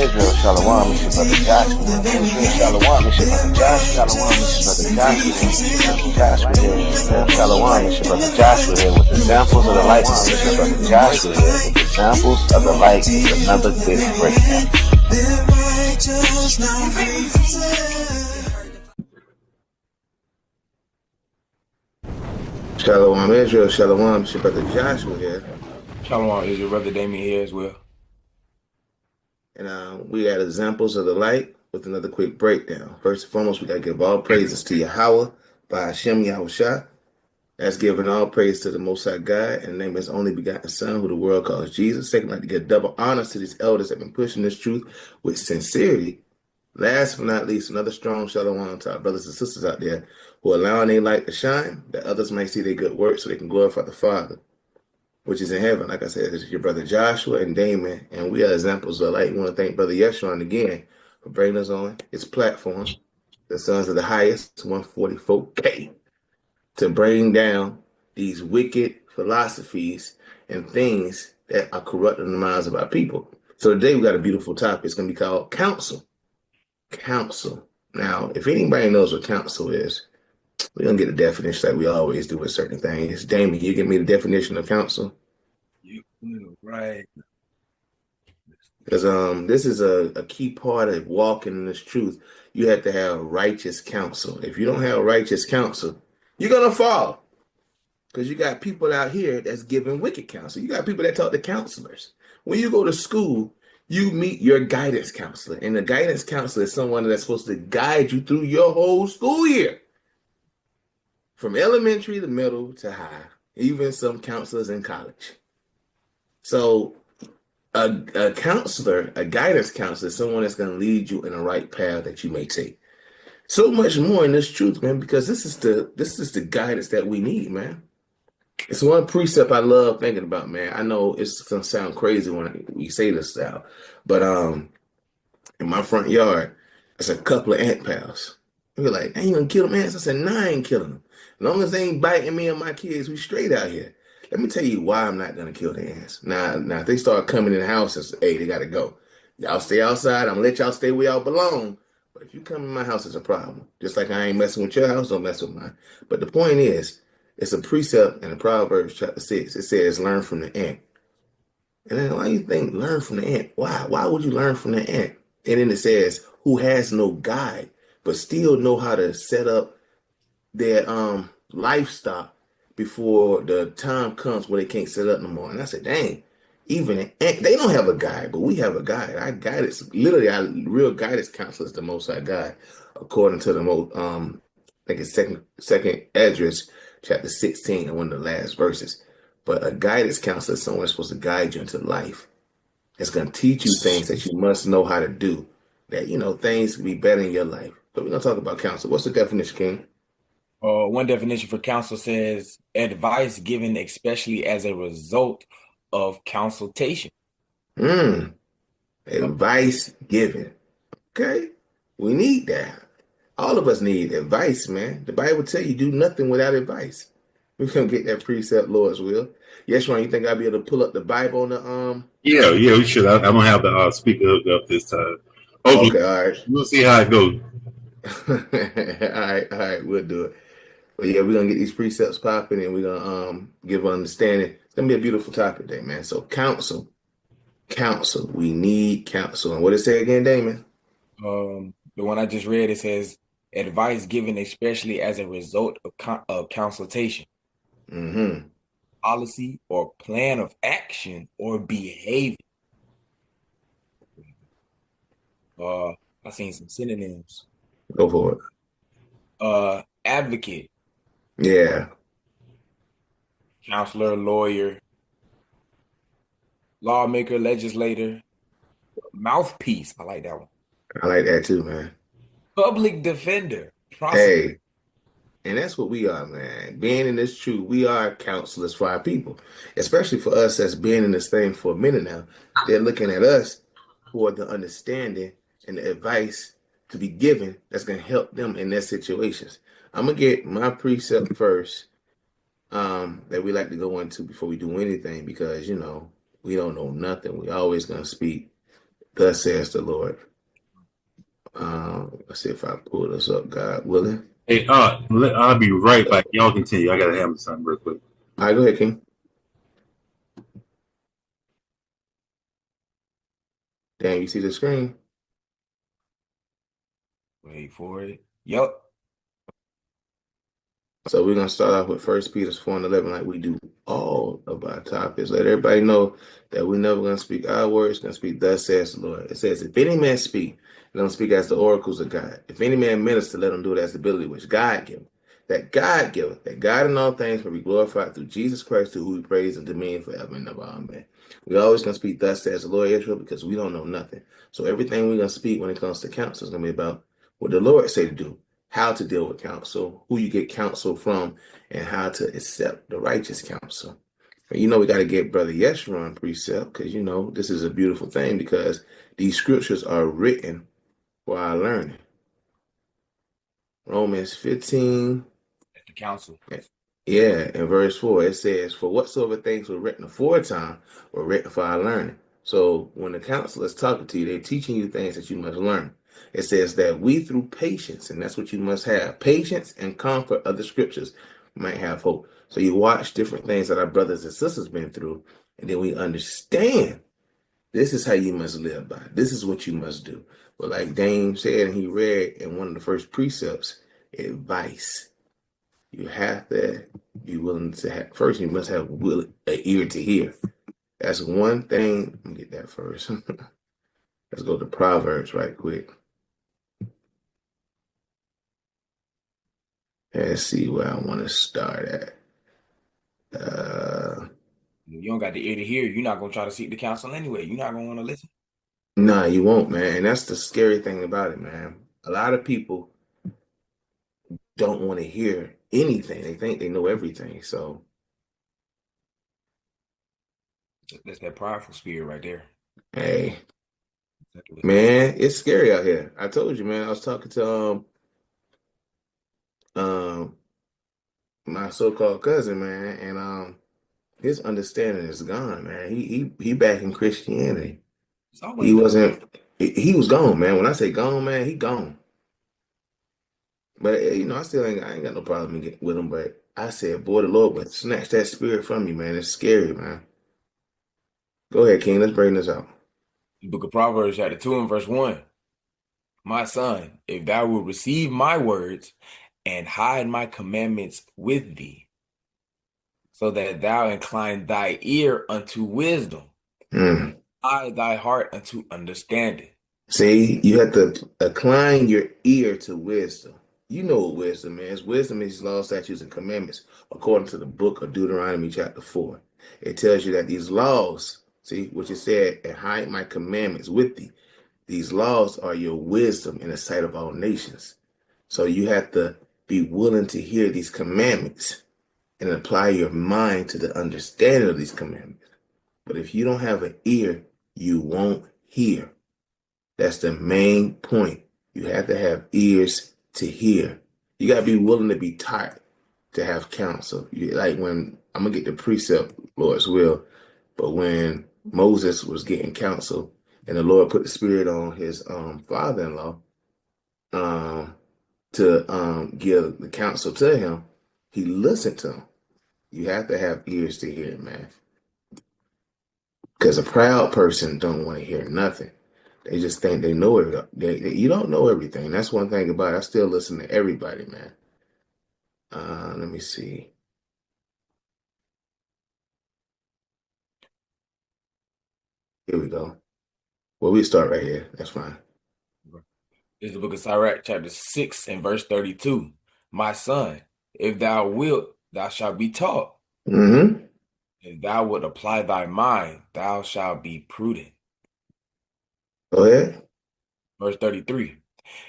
Israel, Shalom, it's your brother Joshua. Israel, Shalom, it's your brother Joshua. Shalom, it's your brother Joshua. Israel, Shalom, it's your brother Joshua here with examples of the light. It's your brother Joshua here with examples of the light. Another quick breakdown. Shalom, Israel, Shalom, it's your brother Joshua here. Shalom, is your brother Damien here as well. And we got examples of the light with another quick breakdown. First and foremost, we got to give all praises to Yahweh by Hashem Yahushua. That's giving all praise to the Most High God and the name of His only begotten Son, who the world calls Jesus. Second, I'd like to give double honors to these elders that have been pushing this truth with sincerity. Last but not least, another strong shalom to our brothers and sisters out there who are allowing their light to shine, that others may see their good works so they can glorify the Father, which is in heaven. Like I said, this is your brother Joshua and Damon, and we are examples of light. We want to thank Brother Yeshua again for bringing us on his platform, the Sons of the Highest, 144K, to bring down these wicked philosophies and things that are corrupting the minds of our people. So today we got a beautiful topic. It's going to be called Counsel. Counsel. Now, if anybody knows what counsel is, we're going to get a definition like we always do with certain things. Damien, you give me the definition of counsel? Right. Because this is a key part of walking in this truth. You have to have righteous counsel. If you don't have righteous counsel, you're going to fall. Because you got people out here that's giving wicked counsel. You got people that talk to counselors. When you go to school, you meet your guidance counselor. And the guidance counselor is someone that's supposed to guide you through your whole school year. From elementary to middle to high, even some counselors in college. So a counselor, a guidance counselor, is someone that's going to lead you in the right path that you may take. So much more in this truth, man, because this is the guidance that we need, man. It's one precept I love thinking about, man. I know it's going to sound crazy when we say this out, but in my front yard, there's a couple of ant pals. We're like, ain't you gonna kill them ants? I said, nah, I ain't killing them. As long as they ain't biting me and my kids, we straight out here. Let me tell you why I'm not gonna kill the ants. Now, if they start coming in the house and say, hey, they gotta go. Y'all stay outside. I'm gonna let y'all stay where y'all belong. But if you come in my house, it's a problem. Just like I ain't messing with your house, don't mess with mine. But the point is, it's a precept in the Proverbs chapter 6. It says, learn from the ant. And then why you think learn from the ant? Why? Why would you learn from the ant? And then it says, who has no guide, but still know how to set up their livestock before the time comes where they can't set up no more. And I said, dang, even they don't have a guide, but we have a guide. Our guidance, literally, our real guidance counselor is the Most High God, according to the most, I think it's second Esdras, chapter 16, and one of the last verses. But a guidance counselor is someone that's supposed to guide you into life. It's going to teach you things that you must know how to do, that, things can be better in your life. So we're going to talk about counsel. What's the definition, King? One definition for counsel says advice given especially as a result of consultation. Advice given. Okay. We need that. All of us need advice, man. The Bible tell you do nothing without advice. We're going to get that precept, Lord's will. Yes, Ron, you think I'll be able to pull up the Bible on the Yeah, we should. I don't have the speaker hooked up this time. Okay, all right. We'll see how it goes. all right, we'll do it. But yeah, we're gonna get these precepts popping and we're gonna give understanding. It's gonna be a beautiful topic today, man. So counsel. We need counsel. And what did it say again, Damon? The one I just read, it says advice given especially as a result of consultation. Policy or plan of action or behavior. I seen some synonyms. Go for it. Advocate. Yeah. Counselor, lawyer, lawmaker, legislator, mouthpiece. I like that one. I like that too, man. Public defender. Prosecutor. Hey, and that's what we are, man. Being in this truth, we are counselors for our people, especially for us that's been in this thing for a minute now. They're looking at us who are the understanding and the advice to be given that's going to help them in their situations. I'm going to get my precept first, that we like to go into before we do anything, because, we don't know nothing. We always going to speak, thus says the Lord. Let's see if I pull this up, God willing. Hey, I'll be right back. Y'all continue. I gotta handle something real quick. All right, go ahead, King. Damn, you see the screen? Wait for it. Yup. So we're gonna start off with First Peter 4:11, like we do all of our topics. Let everybody know that we're never gonna speak our words, gonna speak thus says the Lord. It says, if any man speak, let him speak as the oracles of God. If any man minister, let him do it as the ability which God giveth. That God giveth, that God in all things may be glorified through Jesus Christ, to whom we praise and dominion forever and ever. Amen. We always gonna speak thus says the Lord Israel, because we don't know nothing. So everything we're gonna speak when it comes to counsel is gonna be about what the Lord say to do, how to deal with counsel, who you get counsel from, and how to accept the righteous counsel. And we got to get Brother Yeshurun precept, because this is a beautiful thing, because these scriptures are written for our learning. Romans 15, That's the counsel. yeah, in verse 4, it says, for whatsoever things were written aforetime were written for our learning. So when the counselor is talking to you, they're teaching you things that you must learn. It says that we, through patience, and that's what you must have, patience and comfort of the scriptures, might have hope. So you watch different things that our brothers and sisters been through, and then we understand this is how you must live by. This is what you must do. But like Dame said, and he read in one of the first precepts, advice. You have to be willing to have, first, you must have an ear to hear. That's one thing. Let me get that first. Let's go to Proverbs right quick. Let's see where I want to start at. You don't got the ear to hear. You're not gonna try to seek the counsel anyway. You're not gonna want to listen. Nah, you won't, man. And that's the scary thing about it, man. A lot of people don't want to hear anything. They think they know everything. So, That's that prideful spirit right there. hey, Exactly. man, it's scary out here. I told you, man. I was talking to um my so-called cousin, man, and his understanding is gone, man. He back in Christianity. It's He always done. wasn't. He was gone, man. When I say gone, man, he gone. But I ain't got no problem with him. But I said, boy, the Lord would snatch that spirit from you, man. It's scary, man. Go ahead, King. Let's bring this out. The book of Proverbs, chapter 2 and verse 1. My son, if thou wilt receive my words and hide my commandments with thee, so that thou incline thy ear unto wisdom, Mm. hide thy heart unto understanding. See, you have to incline your ear to wisdom. You know what wisdom is. Wisdom is law, statutes, and commandments, according to the book of Deuteronomy, chapter 4. It tells you that these laws, see, which it said, and hide my commandments with thee. These laws are your wisdom in the sight of all nations. So you have to be willing to hear these commandments and apply your mind to the understanding of these commandments. But if you don't have an ear, you won't hear. That's the main point. You have to have ears to hear. You got to be willing to be taught to have counsel. Like when I'm going to get the precept, Lord's will, but when Moses was getting counsel and the Lord put the spirit on his father-in-law to give the counsel to him, he listened to him. You have to have ears to hear, man. Because a proud person don't want to hear nothing. They just think they know it. You don't know everything. That's one thing about it. I still listen to everybody, man. Let me see. Here we go. Well, we start right here. That's fine. This is the book of Sirach, chapter 6 and verse 32. My son, if thou wilt, thou shalt be taught. Mm-hmm. If thou wilt apply thy mind, thou shalt be prudent. Go ahead. Verse 33.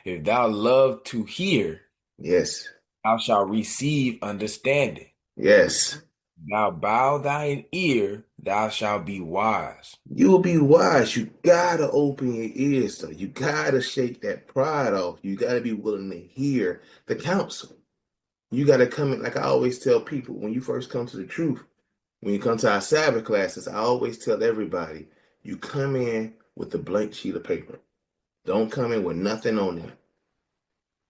If thou love to hear, Yes. thou shalt receive understanding. Yes. Thou bow thine ear, thou shalt be wise. You'll be wise. You gotta open your ears, though. You gotta shake that pride off. You gotta be willing to hear the counsel. You gotta come in, like I always tell people, when you first come to the truth, when you come to our Sabbath classes, I always tell everybody, you come in with a blank sheet of paper. Don't come in with nothing on there.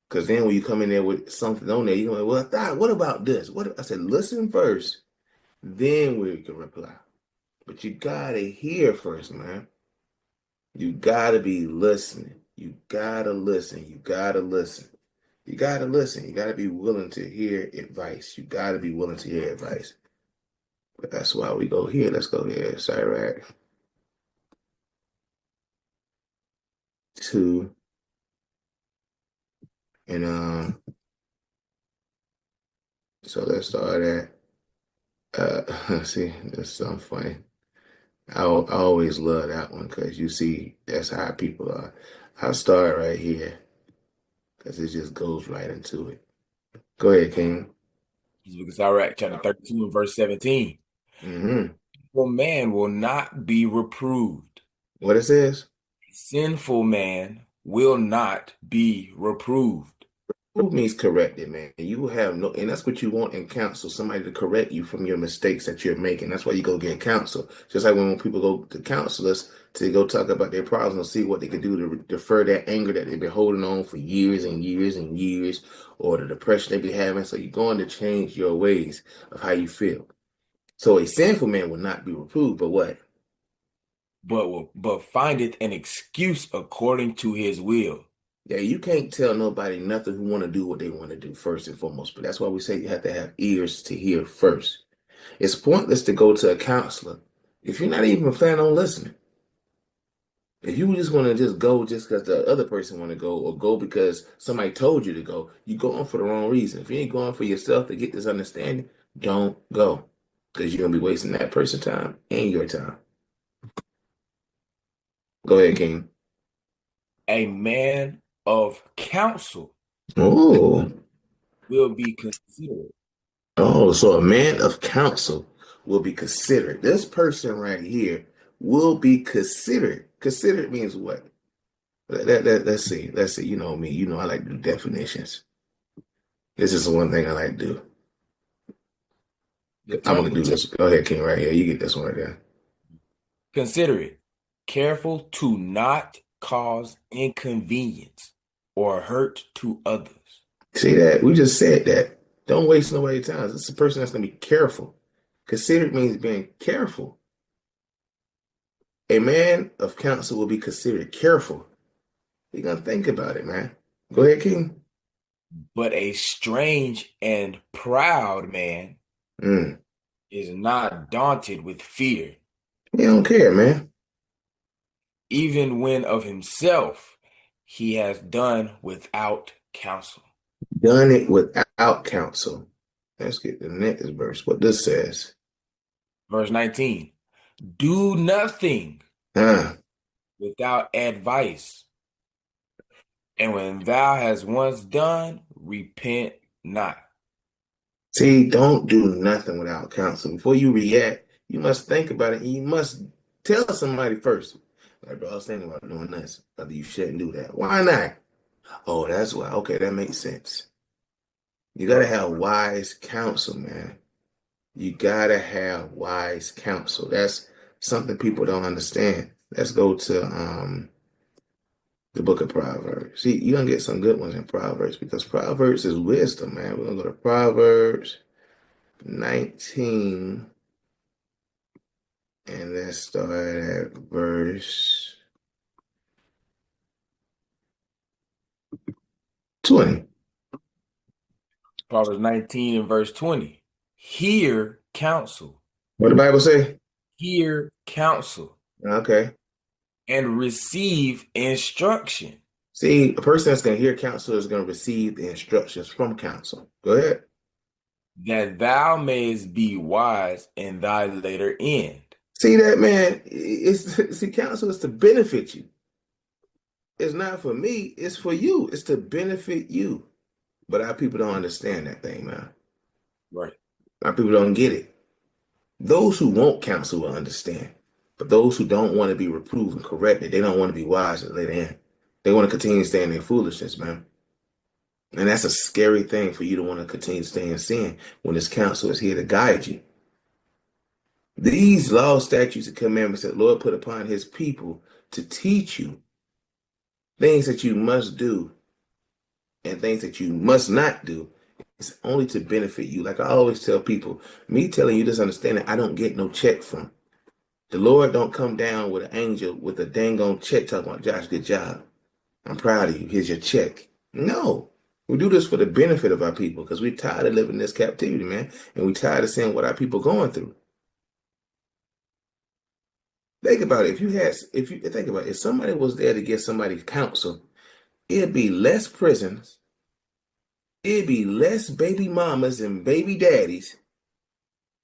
Because then when you come in there with something on there, you're like, well, Doc, what about this? What I said, listen first, then we can reply. But you gotta hear first, man. You gotta be listening. You gotta listen. You gotta listen. You gotta listen. You gotta be willing to hear advice. You gotta be willing to hear advice. But that's why we go here. Let's go here. Sirach 2. And so let's start at see, that's something funny. I always love that one because you see that's how people are. I'll start right here because it just goes right into it. Go ahead, King. It's Sirach chapter 32 and verse 17. Mm-hmm. For man will not be reproved. What it says? Sinful man will not be reproved. Who means corrected, man? You will have no, and that's what you want in counsel, somebody to correct you from your mistakes that you're making. That's why you go get counsel. Just like when people go to counselors to go talk about their problems and see what they can do to defer that anger that they've been holding on for years and years and years, or the depression they be having. So you're going to change your ways of how you feel. So a sinful man will not be reproved, but what? But findeth an excuse according to his will. Yeah, you can't tell nobody nothing who want to do what they want to do first and foremost. But that's why we say you have to have ears to hear first. It's pointless to go to a counselor if you're not even planning on listening. If you just want to just go just because the other person want to go, or go because somebody told you to go, you going for the wrong reason. If you ain't going for yourself to get this understanding, don't go because you're gonna be wasting that person's time and your time. Go ahead, King. A man of counsel Oh, will be considered. oh, so a man of counsel will be considered. This person right here will be considered. Considered means what? Let's see. Let's see. You know me. You know I like to do definitions. This is the one thing I like to do. The I'm term gonna do this. Go ahead, King, right here. You get this one right there. consider it. Careful to not cause inconvenience or hurt to others. See that? We just said that. Don't waste nobody's time. This is a person that's gonna be careful. Considered means being careful. A man of counsel will be considered careful. You gotta think about it, man. Go ahead, King. But a strange and proud man Mm. is not daunted with fear, He don't care, man. even when of himself he has done without counsel. Done it without counsel. Let's get the next verse. What this says. Verse 19, do nothing Ah, without advice, and when thou hast once done, repent not. see, don't do nothing without counsel. Before you react, you must think about it and you must tell somebody first. Like, bro, I was thinking about doing this. Brother, you shouldn't do that. Why not? Oh, that's why. Okay, that makes sense. You gotta have wise counsel, man. You gotta have wise counsel. That's something people don't understand. Let's go to the book of Proverbs. See, you're gonna get some good ones in Proverbs because Proverbs is wisdom, man. We're gonna go to Proverbs 19, and let's start at verse 20. Proverbs 19 and verse 20. Hear counsel, What the Bible say? hear counsel, Okay. and receive instruction, See, a person that's gonna hear counsel is gonna receive the instructions from counsel. Go ahead. that thou mayest be wise in thy later end. See that, man? See, counsel is to benefit you. It's not for me, it's for you. It's to benefit you. But our people don't understand that thing, man. Right. Our people don't get it. Those who want counsel will understand. But those who don't want to be reproved and corrected, they don't want to be wise and let in. They want to continue to stay in their foolishness, man. And that's a scary thing for you to want to continue to stay in sin when this counsel is here to guide you. These laws, statutes, and commandments that the Lord put upon his people to teach you things that you must do and things that you must not do is only to benefit you. Like I always tell people, me telling you this understanding, I don't get no check from. The Lord don't come down with an angel with a dang on check talking about, Josh, good job. I'm proud of you. Here's your check. No. We do this for the benefit of our people because we're tired of living in this captivity, man. And we're tired of seeing what our people going through. Think about it. If you think about it, if somebody was there to give somebody counsel, it'd be less prisons, it'd be less baby mamas and baby daddies,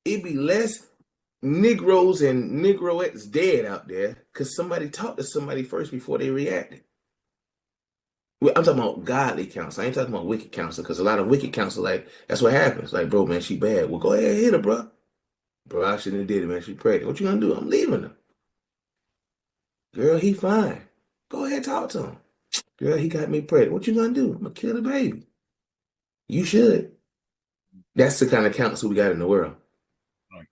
it'd be less Negroes and Negroettes dead out there because somebody talked to somebody first before they reacted. Well, I'm talking about godly counsel. I ain't talking about wicked counsel because a lot of wicked counsel, like, that's what happens. Like, bro, man, she bad. Well, go ahead, hit her, bro. Bro, I shouldn't have did it, man. She pregnant. What you gonna do? I'm leaving her. Girl, he fine. Go ahead, talk to him. Girl, he got me pregnant. What you gonna do? I'm gonna kill the baby. You should. That's the kind of counsel we got in the world. Right.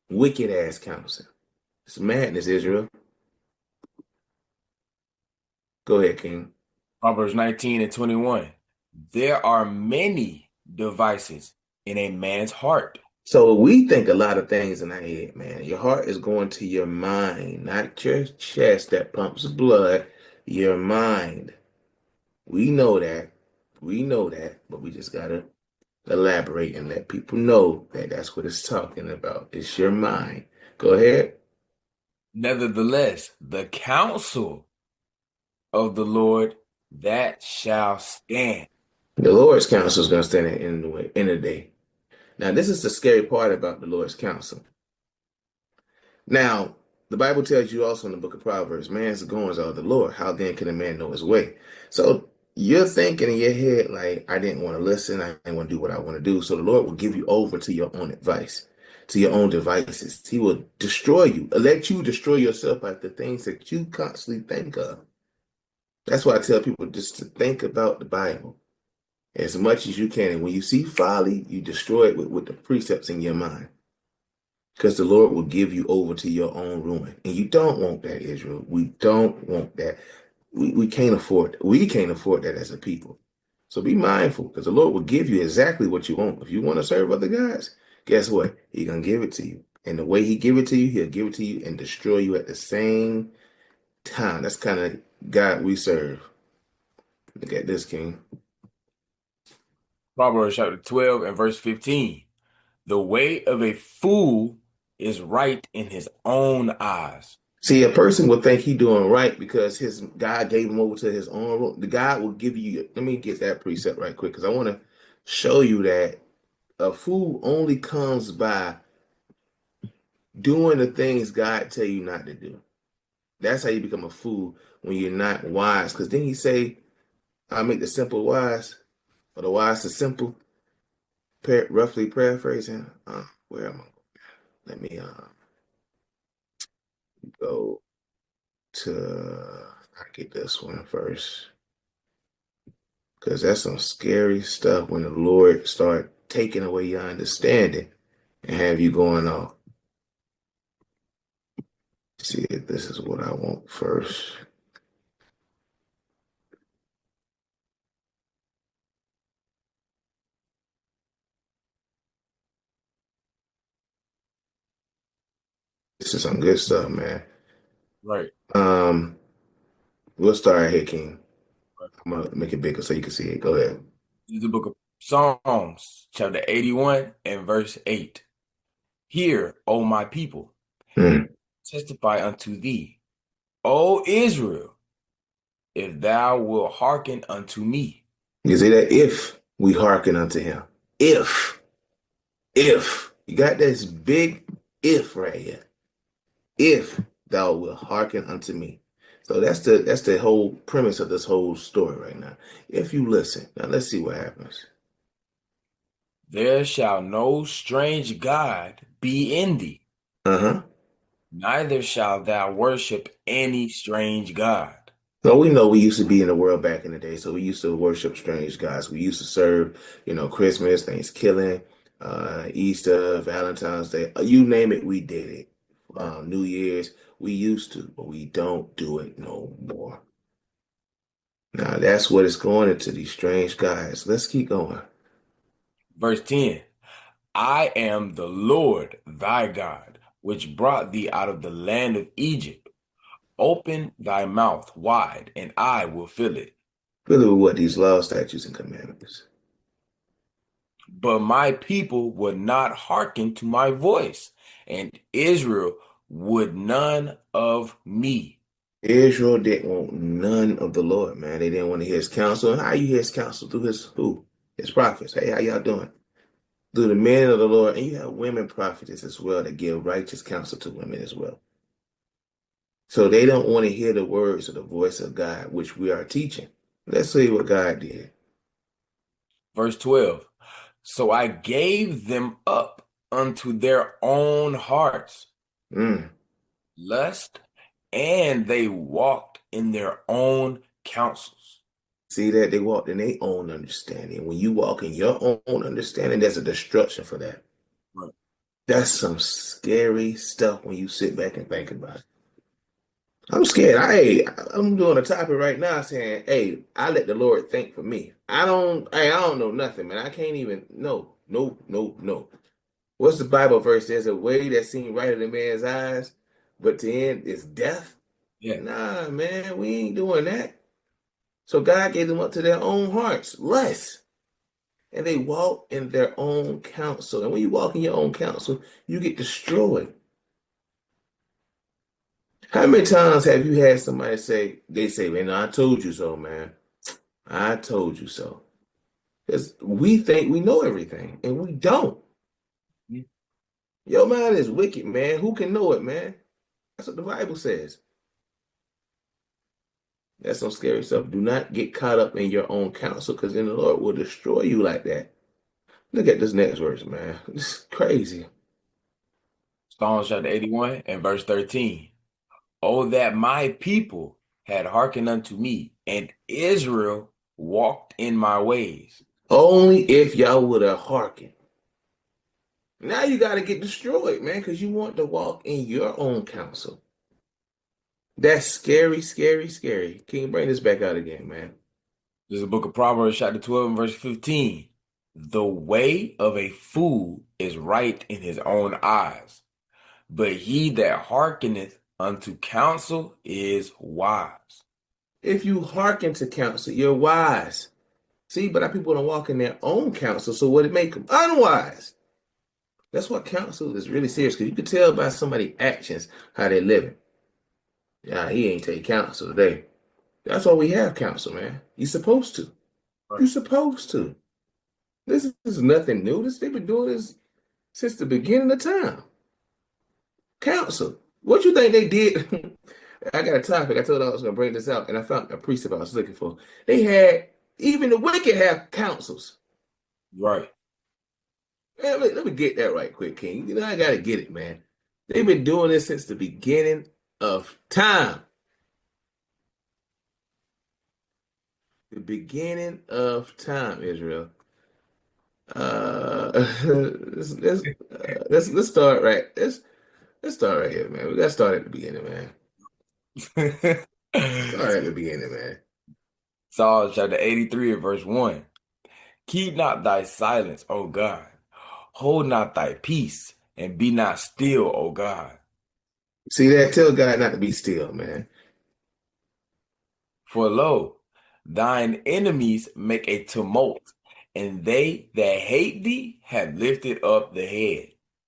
Wicked ass counsel. It's madness, Israel. Go ahead, King. Proverbs 19 and 21. There are many devices in a man's heart. So we think a lot of things in our head, man. Your heart is going to your mind, not your chest that pumps blood, your mind. We know that. We know that, but we just gotta elaborate and let people know that that's what it's talking about. It's your mind. Go ahead. Nevertheless, the counsel of the Lord that shall stand. The Lord's counsel is going to stand at the end of the day. Now, this is the scary part about the Lord's counsel. Now, the Bible tells you also in the book of Proverbs, man's goings are of the Lord. How then can a man know his way? So you're thinking in your head, like, I didn't want to listen. I didn't want to do what I want to do. So the Lord will give you over to your own advice, to your own devices. He will destroy you, let you destroy yourself by the things that you constantly think of. That's why I tell people just to think about the Bible as much as you can. And when you see folly, you destroy it with the precepts in your mind. Because the Lord will give you over to your own ruin. And you don't want that, Israel. We don't want that. We can't afford it. We can't afford that as a people. So be mindful because the Lord will give you exactly what you want. If you want to serve other gods, guess what? He's going to give it to you. And the way he give it to you, he'll give it to you and destroy you at the same time. That's kind of God we serve. Look at this, King. Proverbs chapter 12 and verse 15. The way of a fool is right in his own eyes. See, a person would think he doing right because his God gave him over to his own rule. The God will give you, let me get that precept right quick because I want to show you that a fool only comes by doing the things God tell you not to do. That's how you become a fool when you're not wise. Because then he say, I make the simple wise, or the wise the simple. Roughly paraphrasing. Where am I? Let me go to. I get this one first, because that's some scary stuff when the Lord start taking away your understanding and have you going off. See, this is what I want first. This is some good stuff, man. Right. We'll start here, King. I'm gonna make it bigger so you can see it. Go ahead. This is the book of Psalms, chapter 81 and verse 8. Hear, O my people, Hmm. testify unto thee, O Israel, if thou wilt hearken unto me. You see that? If we hearken unto him. If. You got this big if right here. If thou wilt hearken unto me. So that's the whole premise of this whole story right now. If you listen. Now let's see what happens. There shall no strange God be in thee, Uh-huh. neither shalt thou worship any strange God. So we know we used to be in the world back in the day, so we used to worship strange gods. We used to serve, Christmas, Thanksgiving, Easter, Valentine's Day, you name it, we did it. Right. New Year's, we used to, but we don't do it no more. Now that's what it's going into these strange gods. Let's keep going. Verse 10, I am the Lord thy God, which brought thee out of the land of Egypt. Open thy mouth wide, and I will fill it. Really, with what these laws, statutes, and commandments. But my people would not hearken to my voice, and Israel would none of me. Israel didn't want none of the Lord, man. They didn't want to hear his counsel. And how you hear his counsel? Through his who? His prophets. Hey, how y'all doing? Through the men of the Lord. And you have women prophetess as well that give righteous counsel to women as well. So they don't want to hear the words or the voice of God, which we are teaching. Let's see what God did. Verse 12, so I gave them up unto their own hearts, Mm. lust, and they walked in their own counsels. See that they walked in their own understanding. When you walk in your own understanding, there's a destruction for that. Right. That's some scary stuff when you sit back and think about it. I'm scared. I'm doing a topic right now saying, hey, I let the Lord think for me. I don't know nothing, man. I can't even, no, no, no, no. What's the Bible verse? There's a way that seems right in a man's eyes, but to end is death. Yeah. Nah, man, we ain't doing that. So God gave them up to their own hearts, lust, and they walk in their own counsel. And when you walk in your own counsel, you get destroyed. How many times have you had somebody say, they say, man, I told you so, man. I told you so. Because we think we know everything, and we don't. Mhm. Your mind is wicked, man. Who can know it, man? That's what the Bible says. That's some scary stuff. Do not get caught up in your own counsel, because then the Lord will destroy you like that. Look at this next verse, man. This is crazy. Psalms chapter 81 and verse 13. Oh, that my people had hearkened unto me, and Israel walked in my ways. Only if y'all would have hearkened. Now you got to get destroyed, man, because you want to walk in your own counsel. That's scary, scary, scary. Can you bring this back out again, man? This is the book of Proverbs, chapter 12, and verse 15. The way of a fool is right in his own eyes, but he that hearkeneth unto counsel is wise. If you hearken to counsel, you're wise. See, but our people don't walk in their own counsel, so what it make them unwise. That's what counsel is really serious, because you can tell by somebody's actions how they living. Yeah, he ain't take counsel today. That's why we have counsel, man. You're supposed to. Right. You're supposed to. This is nothing new. They've been doing this since the beginning of time. Counsel. What you think they did? I got a topic. I told I was gonna bring this out, and I found a precept I was looking for. They had even the wicked have counsels. Right. Man, let me get that right quick, King. I gotta get it, man. They've been doing this since the beginning of time. The beginning of time, Israel. Uh, let's start right. Let's start right here, man. We gotta start at the beginning, man. Start at the beginning, man. Psalms chapter 83 and verse 1. Keep not thy silence, O God. Hold not thy peace, and be not still, O God. See that? Tell God not to be still, man. For lo, thine enemies make a tumult, and they that hate thee have lifted up the head.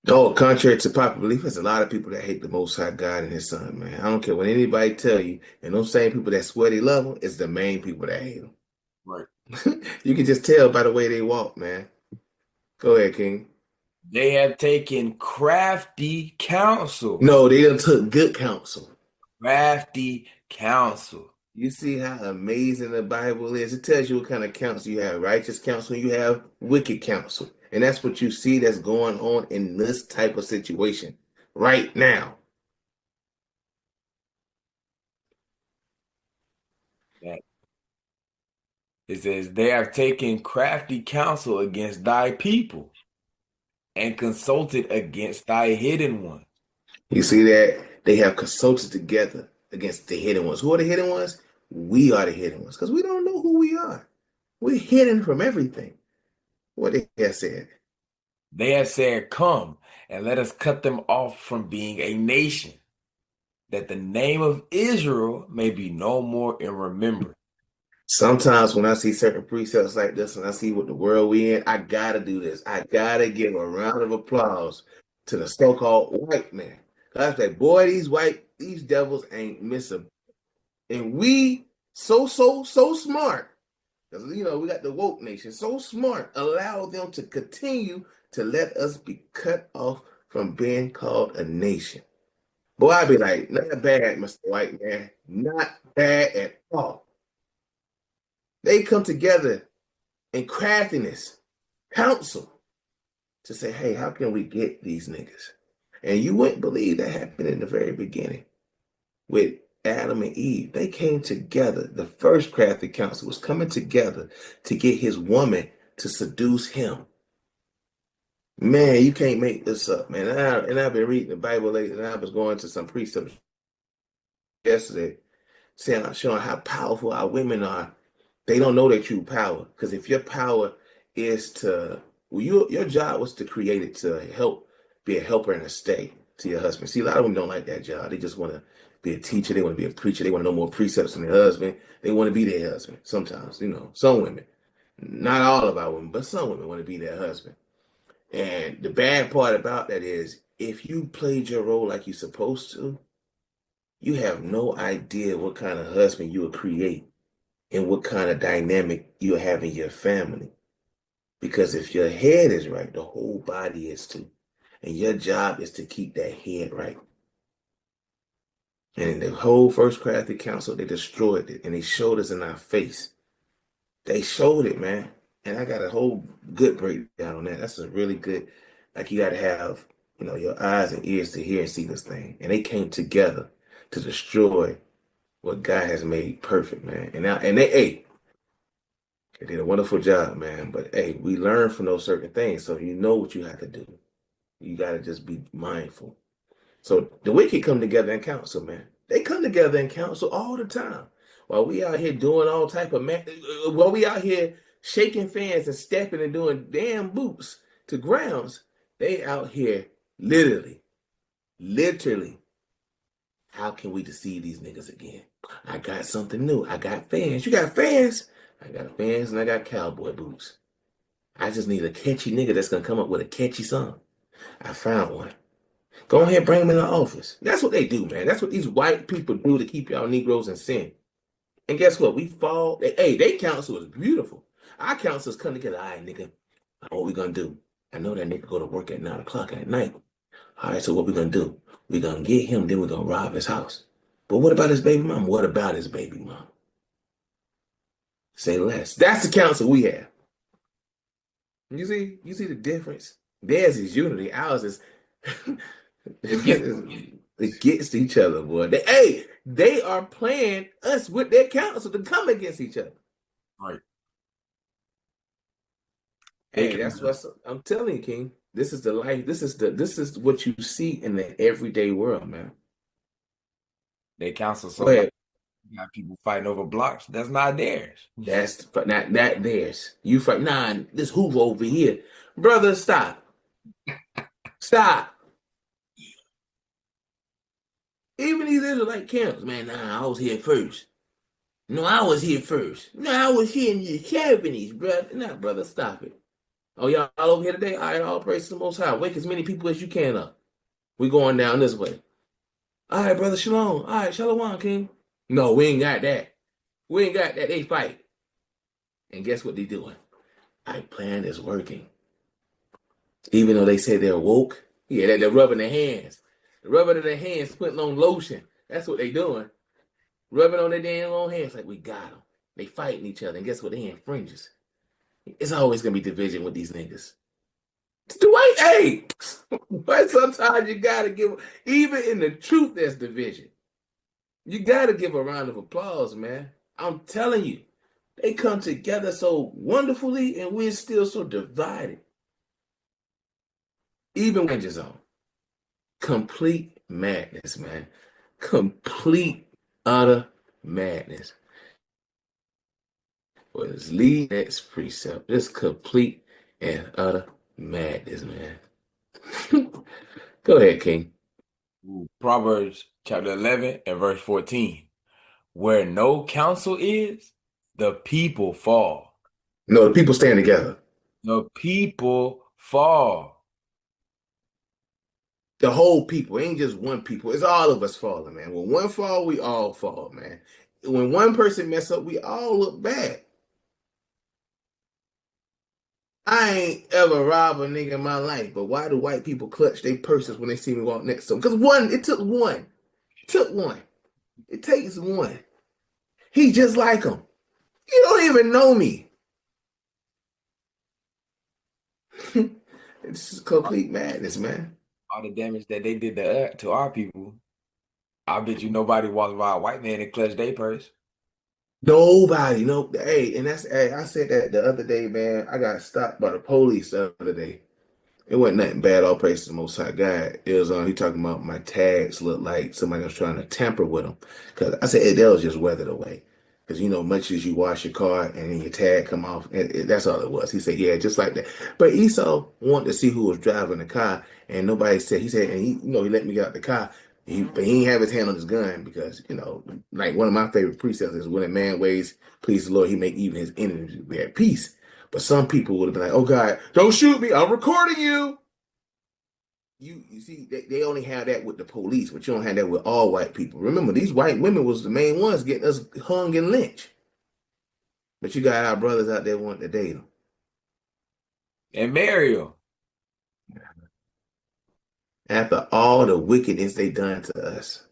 Oh, contrary to popular belief, there's a lot of people that hate the Most High God and His Son, man. I don't care what anybody tell you, and those same people that swear they love Him is the main people that hate Him. Right. You can just tell by the way they walk, man. Go ahead, King. They have taken crafty counsel. No, they done took good counsel. Crafty counsel. You see how amazing the Bible is. It tells you what kind of counsel you have: righteous counsel, you have wicked counsel. And that's what you see that's going on in this type of situation right now. That it says, they have taken crafty counsel against thy people and consulted against thy hidden one. You see that? They have consulted together against the hidden ones. Who are the hidden ones? We are the hidden ones because we don't know who we are. We're hidden from everything. What they have said. They have said, come and let us cut them off from being a nation, that the name of Israel may be no more in remembrance. Sometimes when I see certain precepts like this and I see what the world we in, I gotta do this. I gotta give a round of applause to the so-called white man. I say, boy, these devils ain't missing. And we so smart. Because we got the woke nation, so smart, allow them to continue to let us be cut off from being called a nation. Boy, I'd be like, not bad, Mr. White Man. Not bad at all. They come together in craftiness, counsel, to say, hey, how can we get these niggas? And you wouldn't believe that happened in the very beginning with Adam and Eve. They came together. The first crafty counsel was coming together to get his woman to seduce him. Man, you can't make this up, man. And I've been reading the Bible lately, and I was going to some precepts yesterday showing how powerful our women are. They don't know their true power. Because if your power is your job was to create it to help, be a helper and a stay to your husband. See, a lot of them don't like that job. They just want to be a teacher. They want to be a preacher. They want to know more precepts than their husband. They want to be their husband. Sometimes, some women, not all of our women, but some women want to be their husband. And the bad part about that is if you played your role like you're supposed to, you have no idea what kind of husband you will create and what kind of dynamic you'll have in your family. Because if your head is right, the whole body is too. And your job is to keep that head right. And in the whole first crafty council, they destroyed it and they showed us in our face. They showed it, man. And I got a whole good breakdown on that. That's a really good, like you got to have, your eyes and ears to hear and see this thing. And they came together to destroy what God has made perfect, man. They did a wonderful job, man. But hey, we learn from those certain things. So you know what you have to do. You got to just be mindful. So the wicked come together in council, man. They come together in council all the time. While we out here doing all type of while we out here shaking fans and stepping and doing damn boots to grounds, they out here literally, how can we deceive these niggas again? I got something new. I got fans. You got fans? I got fans and I got cowboy boots. I just need a catchy nigga that's gonna come up with a catchy song. I found one. Go ahead, bring them in the office. That's what they do, man. That's what these white people do to keep y'all Negroes in sin. And guess what? We fall. They counsel is beautiful. Our counsels come together. All right, nigga, what we gonna do? I know that nigga go to work at 9 o'clock at night. All right, so what we gonna do? We gonna get him, then we gonna rob his house. But what about his baby mom? What about his baby mom? Say less. That's the counsel we have. You see the difference? Theirs is unity. Ours is against each other, boy. They are playing us with their counsel to come against each other. Right. Hey, that's what I'm telling you, King. This is the life. This is what you see in the everyday world, man. They counsel so Go ahead. you got people fighting over blocks. That's not theirs. That's not theirs. You fight. Nah, this Hoover over here, brother. Stop. Stop. Even these Israelite camps, man. Nah, I was here first. No, I was here first. No, I was here in the 70s, brother. Nah, brother, stop it. Oh, y'all all over here today? All right, all praise to the Most High. Wake as many people as you can up. We going down this way. All right, brother, shalom. All right, shalom, King. No, we ain't got that. We ain't got that. They fight. And guess what they doing? Our plan is working. Even though they say they're woke, yeah, they're rubbing their hands. They're rubbing their hands, putting on lotion. That's what they doing. Rubbing on their damn own hands like we got them. They fighting each other. And guess what? They in fringes. It's always going to be division with these niggas. Dwight, hey, but sometimes you gotta give, even in the truth, there's division. You gotta give a round of applause, man. I'm telling you, they come together so wonderfully, and we're still so divided. Even when it's on. Complete madness, man. Complete, utter madness. Was lead next precept. Just complete and utter madness, man. Go ahead, King. Proverbs chapter 11 and verse 14. Where no counsel is, the people fall. No, the people stand together. The people fall. The whole people. It ain't just one people. It's all of us falling, man. When one fall, we all fall, man. When one person mess up, we all look bad. I ain't ever robbed a nigga in my life, but why do white people clutch their purses when they see me walk next to them? Because it took one. It took one. It takes one. He just like him. You don't even know me. It's complete madness, man. All the damage that they did to our people. I bet you nobody walks by a white man and clutch their purse. Nobody, no. Hey, and I said that the other day, man. I got stopped by the police the other day. It wasn't nothing bad. All praise to the Most High God. It was he talking about my tags looked like somebody was trying to tamper with them. Cause I said that was just weathered away. Cause much as you wash your car and then your tag come off, that's all it was. He said, yeah, just like that. But Esau wanted to see who was driving the car, and nobody said. He said, and he let me get out the car. But he didn't have his hand on his gun because like one of my favorite precepts is when a man ways please the Lord, he make even his enemies be at peace. But some people would have been like, oh God, don't shoot me. I'm recording you. You see, they only have that with the police, but you don't have that with all white people. Remember, these white women was the main ones getting us hung and lynched. But you got our brothers out there wanting to date them. And Mario. After all the wickedness they done to us.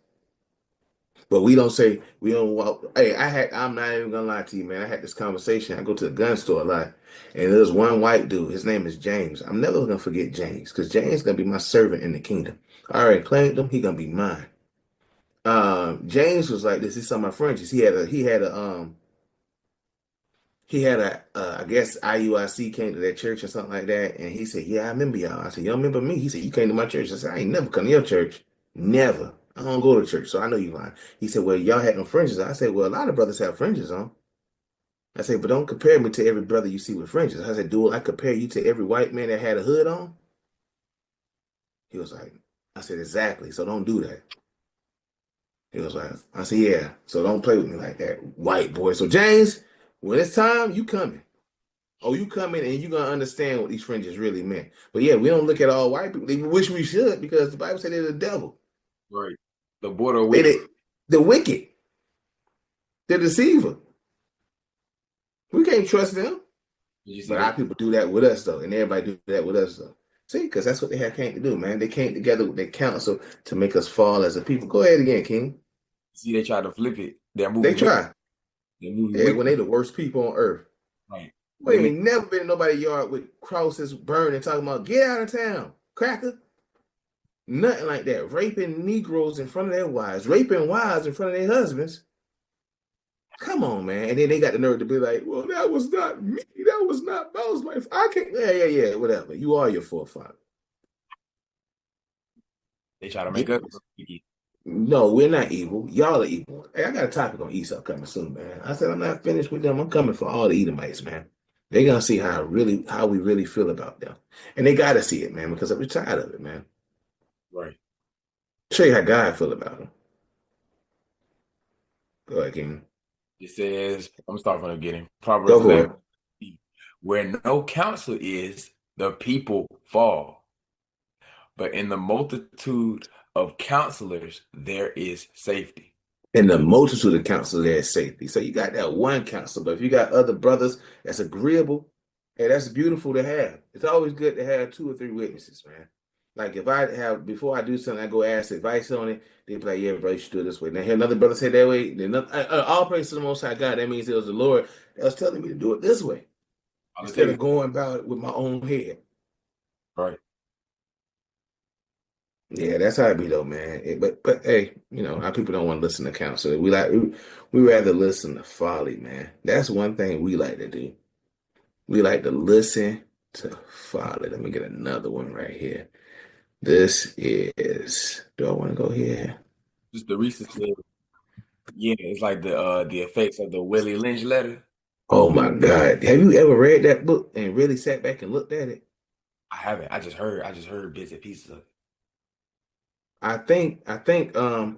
But we don't walk. Hey, I'm not even gonna lie to you, man. I had this conversation. I go to the gun store a lot, and there's one white dude. His name is James. I'm never gonna forget James, because James is gonna be my servant in the kingdom. I already claimed him. He gonna be mine. James was like this. He saw my Frenchies. He had a I guess IUIC came to that church or something like that, and he said, "Yeah, I remember y'all." I said, "You don't remember me?" He said, "You came to my church." I said, "I ain't never come to your church. Never. I don't go to church, so I know you lying." He said, "Well, y'all had no fringes." I said, "Well, a lot of brothers have fringes on." I said, "But don't compare me to every brother you see with fringes." I said, "Do I compare you to every white man that had a hood on?" He was like, I said, "Exactly. So don't do that." He was like, I said, "Yeah. So don't play with me like that, white boy." So James, when it's time, you coming. Oh, you come in and you're gonna understand what these fringes really meant. But yeah, we don't look at all white people. We wish we should, because the Bible said they're the devil. Right. The border They, wicked. they the wicked, the deceiver. We can't trust them. Did you see But our that? people do that with us though, and everybody do that with us though. See, because that's what they have came to do, man. They came together with their counsel to make us fall as a people. Go ahead again, King. See, they tried to flip it. They're They moving wicked. try. They're moving Yeah, when they wicked. the worst people on earth. Right. We They make ain't never been in nobody's yard with crosses burning, talking about get out of town, cracker. Nothing like that. Raping Negroes in front of their wives, raping wives in front of their husbands. Come on, man. And then they got the nerve to be like, well, that was not me. That was not, that was my, I can't, yeah, whatever. You are your forefather. they try to make Get, us wicked. no, we're not evil. Y'all are evil. Hey, I got a topic on Esau coming soon, man. I said I'm not finished with them. I'm coming for all the Edomites, man. They're gonna see how we really feel about them. And they gotta see it, man, because I'm tired of it, man. Right. Show you how God feel about them. Go ahead, King. It says, I'm starting from the beginning. Go Proverbs for 11. it. Where no counsel is, the people fall. But in the multitude of counselors, there is safety. In the multitude of counsel, there's safety. So you got that one counsel, but if you got other brothers that's agreeable, hey, that's beautiful to have. It's always good to have 2 or 3 witnesses, man. Like if I have, before I do something, I go ask advice on it, they be like, yeah, bro, you should do it this way. Now, hear another brother say that way, then all praise to the Most High God. That means it was the Lord that was telling me to do it this way I'm gonna tell instead you, of going about it with my own head. Right. Yeah, that's how it be though, man. But hey, our people don't want to listen to counsel. We rather listen to folly, man. That's one thing we like to do. We like to listen to folly. Let me get another one right here. This is. Do I want to go here? Just the recent said, yeah, it's like the effects of the Willie Lynch letter. Oh my God. Have you ever read that book and really sat back and looked at it? I haven't. I just heard bits and pieces of it. I think when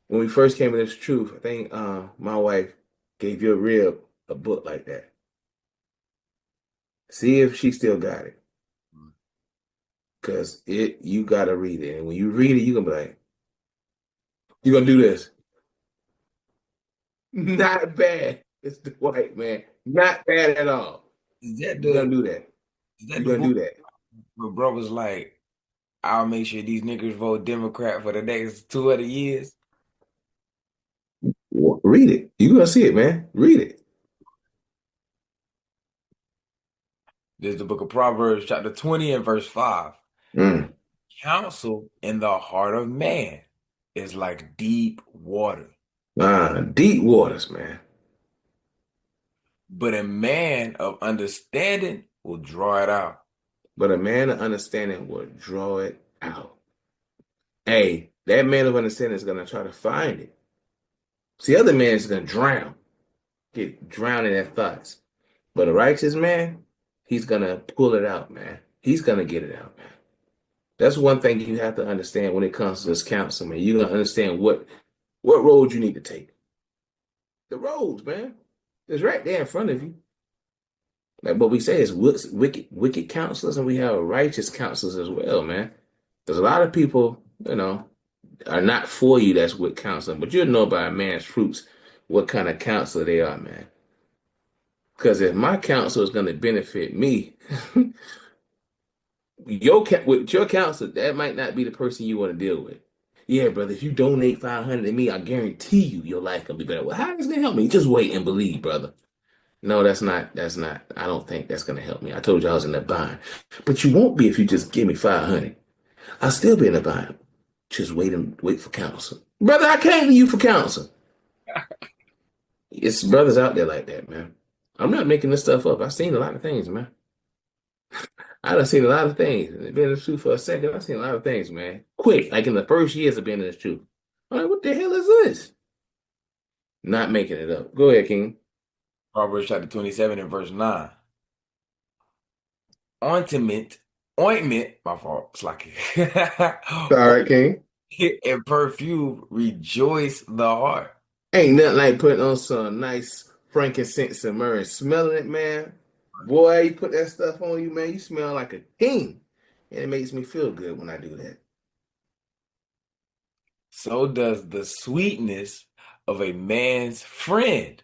we first came to this truth, I think my wife gave your rib a book like that. See if she still got it. Mm. Cause you gotta read it. And when you read it, you're gonna be like, you're gonna do this. Not bad. It's the white man. Not bad at all. Is that You're the gonna do that. is that You're the gonna book do that. where bro was like, I'll make sure these niggas vote Democrat for the next 200 years? Read it. You're gonna see it, man. Read it. There's the book of Proverbs, chapter 20 and verse 5. Mm. Counsel in the heart of man is like deep water, Deep waters, man. but a man of understanding will draw it out. But a man of understanding will draw it out. Hey, that man of understanding is gonna try to find it. See, other man is gonna drown, get drowned in their thoughts. But a righteous man, he's gonna pull it out, man. He's gonna get it out, man. That's one thing you have to understand when it comes to this counsel, man. You're gonna understand what road you need to take. The roads, man. It's right there in front of you. Like what we say is wicked counselors, and we have righteous counselors as well, man. There's a lot of people, are not for you that's with counseling, but you'll know by a man's fruits what kind of counselor they are, man. Because if my counsel is going to benefit me, with your counselor, that might not be the person you want to deal with. Yeah, brother, if you donate 500 to me, I guarantee you your life gonna be better. Well, how is it gonna help me? Just wait and believe, brother. No, that's not. I don't think that's gonna help me. I told you I was in the bind. But you won't be if you just give me 500. I'll still be in the bind. Just wait for counsel. Brother, I came to you for counsel. It's brothers out there like that, man. I'm not making this stuff up. I've seen a lot of things, man. I done seen a lot of things. And been in the truth for a second. I've seen a lot of things, man. Quick, like in the first years of being in this truth. I'm like, what the hell is this? Not making it up. Go ahead, King. Proverbs chapter 27 and verse 9. Ointment, ointment, my fault, slacky. All right, King. And perfume rejoice the heart. Ain't nothing like putting on some nice frankincense and myrrh and smelling it, man. Boy, you put that stuff on you, man. You smell like a king. And it makes me feel good when I do that. So does the sweetness of a man's friend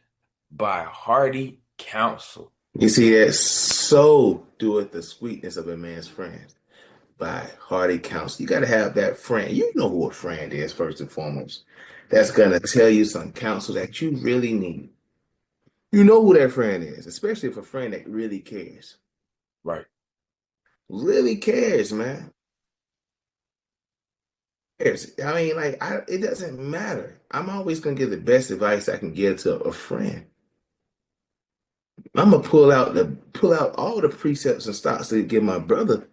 by hearty counsel. You see that? So doeth the sweetness of a man's friend by hearty counsel. You got to have that friend. You know who a friend is, first and foremost. That's going to tell you some counsel that you really need. You know who that friend is, especially if a friend that really cares. Right. Really cares, man. Cares. I mean, it doesn't matter. I'm always going to give the best advice I can give to a friend. I'm gonna pull out all the precepts and stocks to give my brother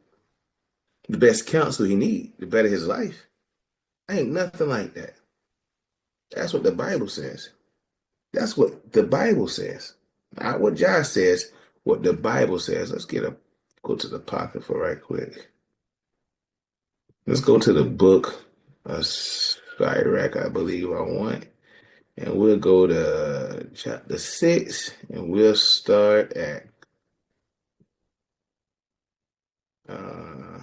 the best counsel he need to better his life. Ain't nothing like that. That's what the Bible says. That's what the Bible says. Not what Josh says, what the Bible says. Go to the Apocrypha right quick. Let's go to the book of Sirach, I believe I want. And we'll go to chapter 6, and we'll start at uh,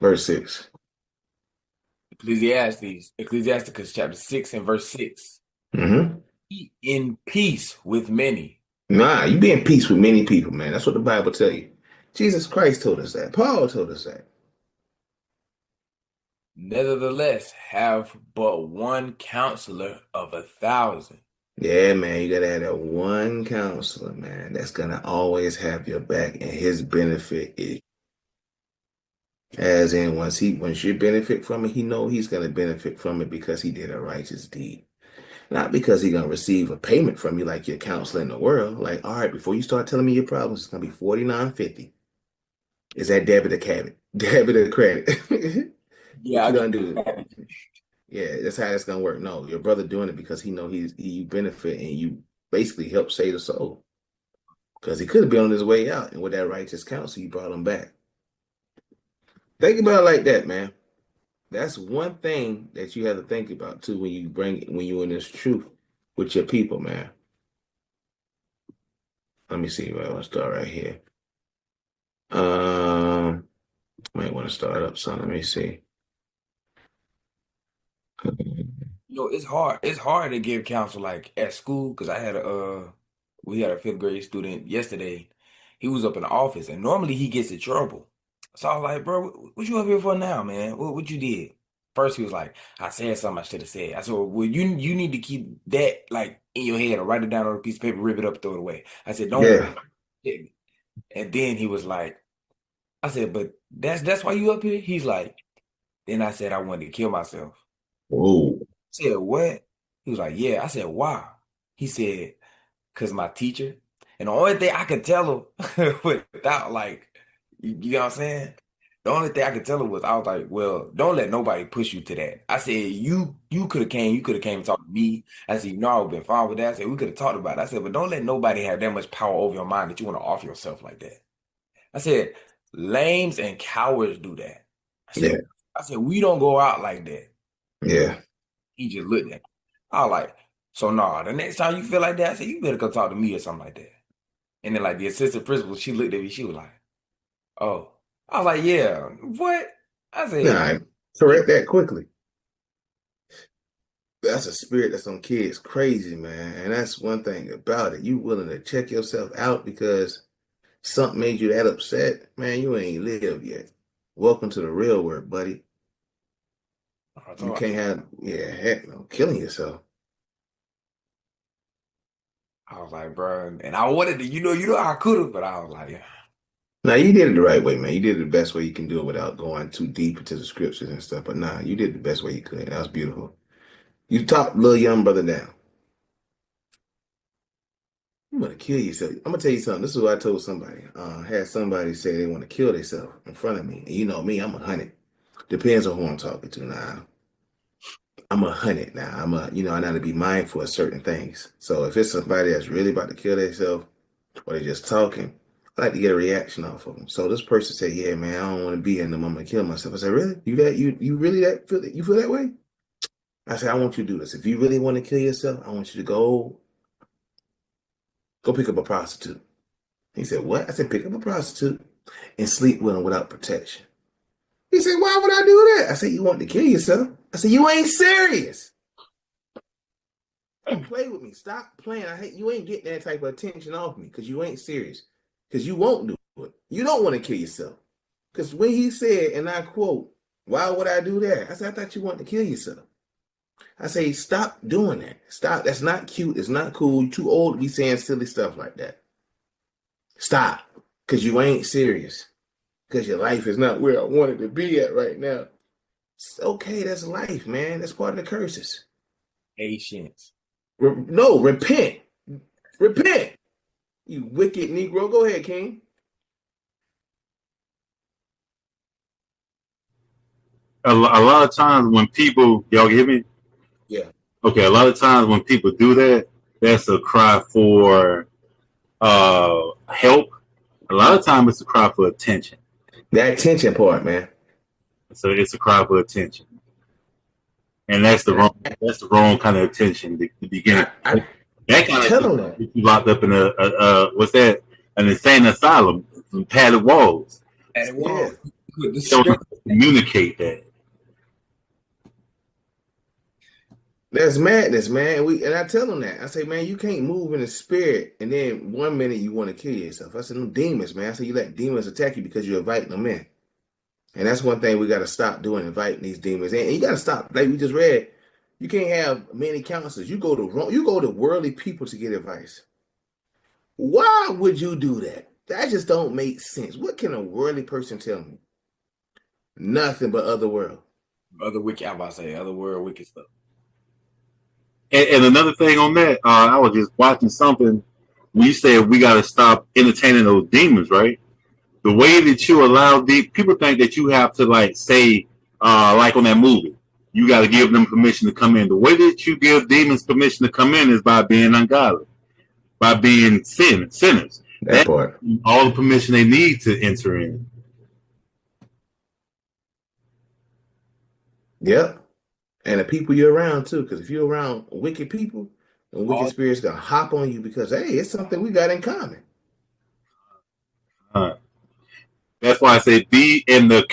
verse 6. Ecclesiasticus chapter 6 and verse 6. Mm-hmm. Be in peace with many. Nah, you be in peace with many people, man. That's what the Bible tell you. Jesus Christ told us that. Paul told us that. Nevertheless, have but one counselor of 1,000. Yeah, man, you gotta have that one counselor, man, that's gonna always have your back, and his benefit is, as in once you benefit from it, he know he's gonna benefit from it because he did a righteous deed. Not because he's gonna receive a payment from you like your counselor in the world. Like, all right, before you start telling me your problems, it's gonna be 49.50. Is that debit or credit? Debit or credit? Yeah, What I you get gonna do? that. Yeah, that's how that's gonna work. No, your brother doing it because he know he benefit and you basically help save the soul. Because he could have been on his way out, and with that righteous counsel, you brought him back. Think about it like that, man. That's one thing that you have to think about too when you in this truth with your people, man. Let me see where I want to start right here. Might want to start up son. Let me see. It's hard. It's hard to give counsel like at school because we had a fifth grade student yesterday. He was up in the office and normally he gets in trouble. So I was like, bro, what you up here for now, man? What you did? First he was like, I said something I should have said. I said, well, you need to keep that like in your head or write it down on a piece of paper, rip it up, throw it away. I said, don't. Yeah. And then he was like, I said, but that's why you up here? He's like, then I said I wanted to kill myself. Whoa. Said, what? He was like, yeah. I said, why? He said, because my teacher. And the only thing I could tell him without like, you know what I'm saying? The only thing I could tell him was I was like, well, don't let nobody push you to that. I said, you could have came and talked to me. I said, I would have been fine with that. I said, we could have talked about it. I said, but don't let nobody have that much power over your mind that you want to off yourself like that. I said, lames and cowards do that. I said, Yeah. I said, we don't go out like that. Yeah. He just looked at me. I was like, so nah, the next time you feel like that, I said, you better come talk to me or something like that. And then like the assistant principal, she looked at me, she was like, oh. I was like, yeah, what? I said, Nah, correct that quickly. That's a spirit that's on kids crazy, man. And that's one thing about it. You willing to check yourself out because something made you that upset, man, you ain't lived yet. Welcome to the real world, buddy. I You told can't have, yeah, heck no, killing yourself. I was like, bro, and I wanted to, I could have, but I was like, yeah. Now you did it the right way, man. You did it the best way you can do it without going too deep into the scriptures and stuff. But nah, you did the best way you could. That was beautiful. You talked little young brother down. You want to kill yourself. I'm gonna tell you something. This is what I told somebody. Had somebody say they want to kill themselves in front of me. And you know me, I'm 100. Depends on who I'm talking to now. I'm 100 now. I got to be mindful of certain things. So if it's somebody that's really about to kill themselves or they're just talking, I like to get a reaction off of them. So this person said, "Yeah, man, I don't want to be here no more. I'm gonna kill myself." I said, "Really? You really you feel that way?" I said, "I want you to do this. If you really want to kill yourself, I want you to go pick up a prostitute." He said, "What?" I said, "Pick up a prostitute and sleep with them without protection." He said, "Why would I do that?" I said, "You want to kill yourself?" I said, "You ain't serious. Don't play with me. Stop playing. I hate you ain't getting that type of attention off me because you ain't serious. Because you won't do it. You don't want to kill yourself." Because when he said, and I quote, "Why would I do that?" I said, "I thought you wanted to kill yourself." I say, "Stop doing that. Stop. That's not cute. It's not cool. You're too old to be saying silly stuff like that. Stop. Because you ain't serious. Because your life is not where I wanted to be at right now." It's okay. That's life, man. That's part of the curses. Patience. No, repent. Repent. You wicked Negro. Go ahead, King. A lot of times when people, y'all get me? Yeah. Okay, a lot of times when people do that, that's a cry for help. A lot of times it's a cry for attention. That attention part, man. So it's a cry for attention, and And that's the wrong kind of attention to begin. I That kind of tell attention them that. gets you locked up in what's that? An insane asylum, some padded walls. And it Yeah. was with the You don't script. communicate that. That's madness, man. And I tell them that. I say, man, you can't move in the spirit, and then one minute you want to kill yourself. I said, no demons, man. I said, you let demons attack you because you're inviting them in. And that's one thing we got to stop doing, inviting these demons in. And you got to stop, like we just read. You can't have many counselors. You go to worldly people to get advice. Why would you do that? That just don't make sense. What can a worldly person tell me? Nothing but other world. Other wicked, I'm about to say other world wicked stuff. And another thing on that, I was just watching something. We said we got to stop entertaining those demons, right? The way that you allow people think that you have to like say, like on that movie, you got to give them permission to come in. The way that you give demons permission to come in is by being ungodly, by being sinners. That part. All the permission they need to enter in. Yep. And the people you're around too, because if you're around wicked people, and wicked spirits gonna hop on you because hey, it's something we got in common. That's why I say be in the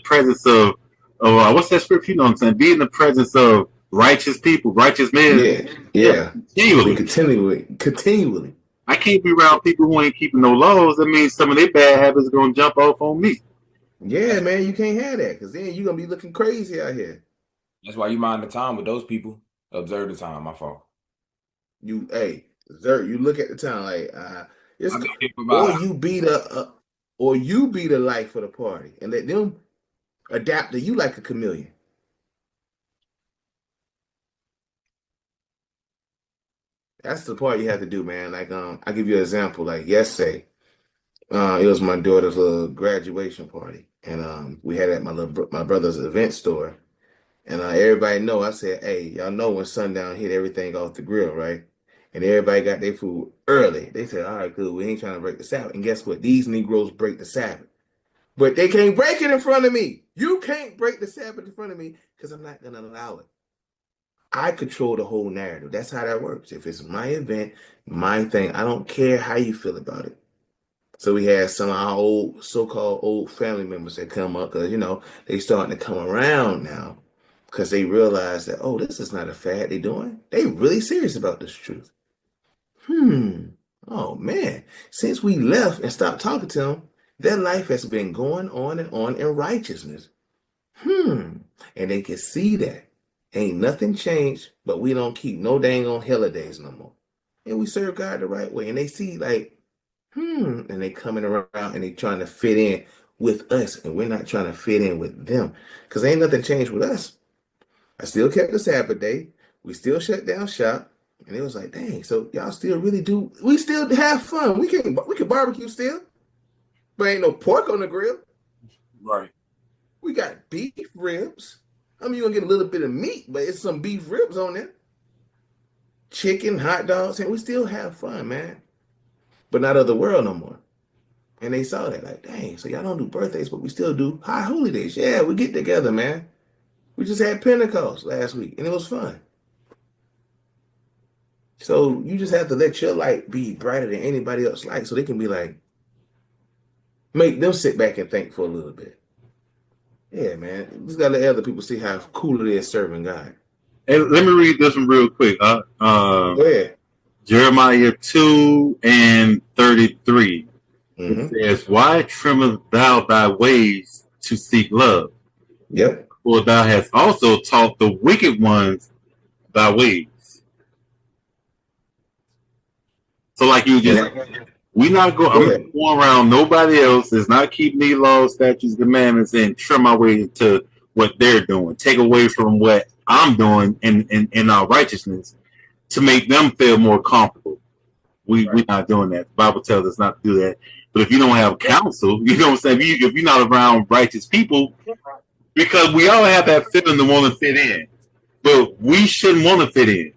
presence of what's that scripture? You know what I'm saying? Be in the presence of righteous people, righteous men. Yeah. Continually. I can't be around people who ain't keeping no laws. That means some of their bad habits are gonna jump off on me. Yeah, man, you can't have that because then you're gonna be looking crazy out here. That's why you mind the time with those people. Observe the time. My fault. You look at the time like or you be the light for the party and let them adapt to you like a chameleon. That's the part you have to do, man. Like I'll give you an example. Like yesterday, it was my daughter's little graduation party, and we had it at my brother's event store. And everybody know, I said, hey, y'all know when sundown hit everything off the grill, right? And everybody got their food early. They said, all right, good, we ain't trying to break the Sabbath. And guess what? These Negroes break the Sabbath. But they can't break it in front of me. You can't break the Sabbath in front of me because I'm not going to allow it. I control the whole narrative. That's how that works. If it's my event, my thing, I don't care how you feel about it. So we had some of our old, so-called old family members that come up because, they starting to come around now. Because they realize that, oh, this is not a fad they're doing. They really serious about this truth. Oh, man. Since we left and stopped talking to them, their life has been going on and on in righteousness. And they can see that. Ain't nothing changed, but we don't keep no dang on holidays no more. And we serve God the right way. And they see like, and they coming around and they trying to fit in with us. And we're not trying to fit in with them. Because ain't nothing changed with us. I still kept the Sabbath day. We still shut down shop. And it was like, dang, so y'all still really do, we still have fun. We can barbecue still. But ain't no pork on the grill. Right. We got beef ribs. I mean, you're going to get a little bit of meat, but it's some beef ribs on there. Chicken, hot dogs, and we still have fun, man. But not of the world no more. And they saw that, like, dang, so y'all don't do birthdays, but we still do high holy days. Yeah, we get together, man. We just had Pentecost last week, and it was fun. So you just have to let your light be brighter than anybody else's light so they can be like, make them sit back and think for a little bit. Yeah, man. You just got to let other people see how cool it is serving God. Hey, let me read this one real quick. Go ahead. Jeremiah 2:33. It says, why trimmest thou thy ways to seek love? Yep. For thou hast also taught the wicked ones thy ways. So like you just, I'm not going around nobody else is not keeping these laws, statutes, commandments, and trim my way to what they're doing. Take away from what I'm doing in our righteousness to make them feel more comfortable. We're not doing that. The Bible tells us not to do that. But if you don't have counsel, you know what I'm saying? If you're not around righteous people, because we all have that feeling to want to fit in. But we shouldn't want to fit in.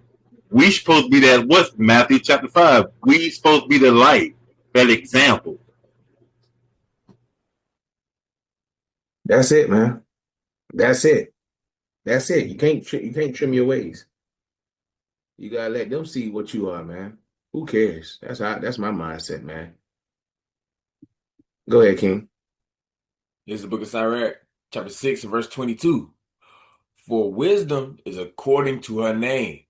We supposed to be that, what's Matthew chapter 5? We supposed to be the light, that example. That's it, man. That's it. That's it. You can't trim your ways. You gotta let them see what you are, man. Who cares? That's my mindset, man. Go ahead, King. This is the book of Sirach, chapter 6, verse 22. For wisdom is according to her name,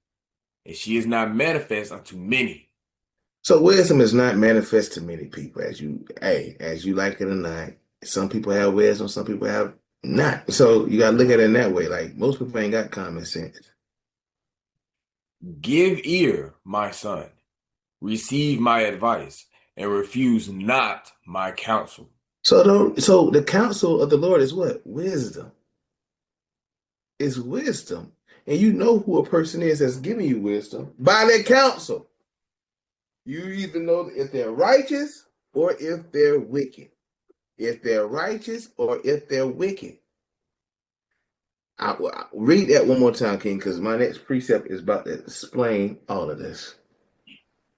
and she is not manifest unto many. So wisdom is not manifest to many people, as you like it or not. Some people have wisdom, some people have not. So you gotta look at it in that way. Like most people ain't got common sense. Give ear, my son, receive my advice, and refuse not my counsel. So the counsel of the Lord is what? Wisdom. Is wisdom. And you know who a person is that's giving you wisdom by their counsel. You either know if they're righteous or if they're wicked. If they're righteous or if they're wicked. I'll read that one more time, King, because my next precept is about to explain all of this.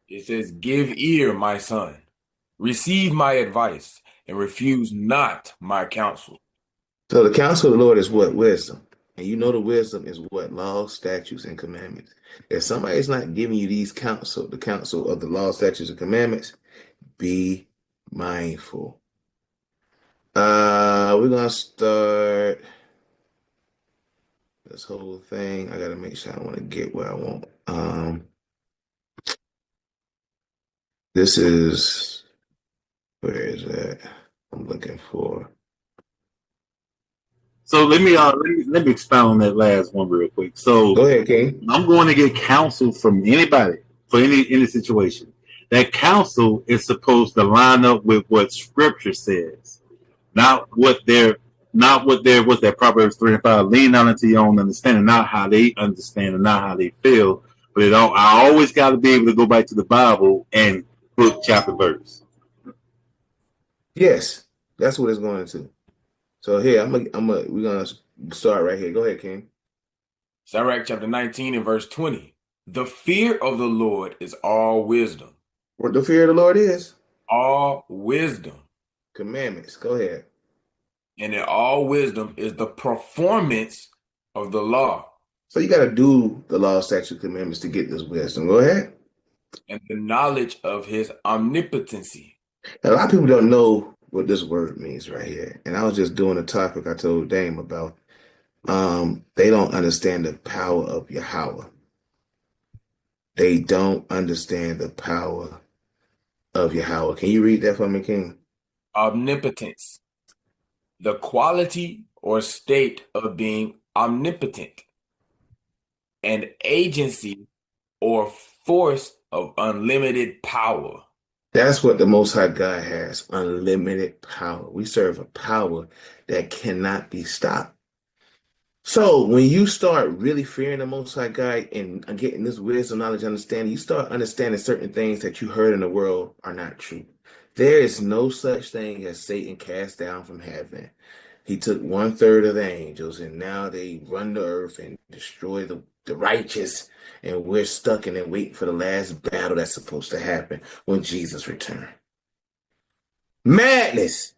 It says, give ear, my son, receive my advice, and refuse not my counsel. So the counsel of the Lord is what? Wisdom. And you know the wisdom is what? Laws, statutes, and commandments. If somebody's not giving you these counsel, the counsel of the law, statutes, and commandments, be mindful. We're gonna start this whole thing. I gotta make sure I want to get where I want. This is where is that? I'm looking for. So let me expound on that last one real quick. So Go ahead, King. I'm going to get counsel from anybody for any situation. That counsel is supposed to line up with what Scripture says, not what what's that Proverbs 3:5. Lean not into your own understanding, not how they understand and not how they feel. But I always got to be able to go back to the Bible and book, chapter, verse. Yes, that's what it's going to. So here, we're gonna start right here. Go ahead, King. Sirach chapter 19 and verse 20. The fear of the Lord is all wisdom. What the fear of the Lord is? All wisdom. Commandments. Go ahead. And in all wisdom is the performance of the law. So you got to do the law, statute, commandments to get this wisdom. Go ahead. And the knowledge of his omnipotency. A lot of people don't know what this word means right here. And I was just doing a topic I told Dame about. They don't understand the power of Yahweh. They don't understand the power of Yahweh. Can you read that for me, King? Omnipotence. The quality or state of being omnipotent. An agency or force of unlimited power. That's what the Most High God has, unlimited power. We serve a power that cannot be stopped. So when you start really fearing the Most High God and getting this wisdom, knowledge, understanding, you start understanding certain things that you heard in the world are not true. There is no such thing as Satan cast down from heaven. He took 1/3 of the angels, and now they run the earth and destroy the righteous, and we're stuck in it waiting for the last battle that's supposed to happen when Jesus returns. Madness.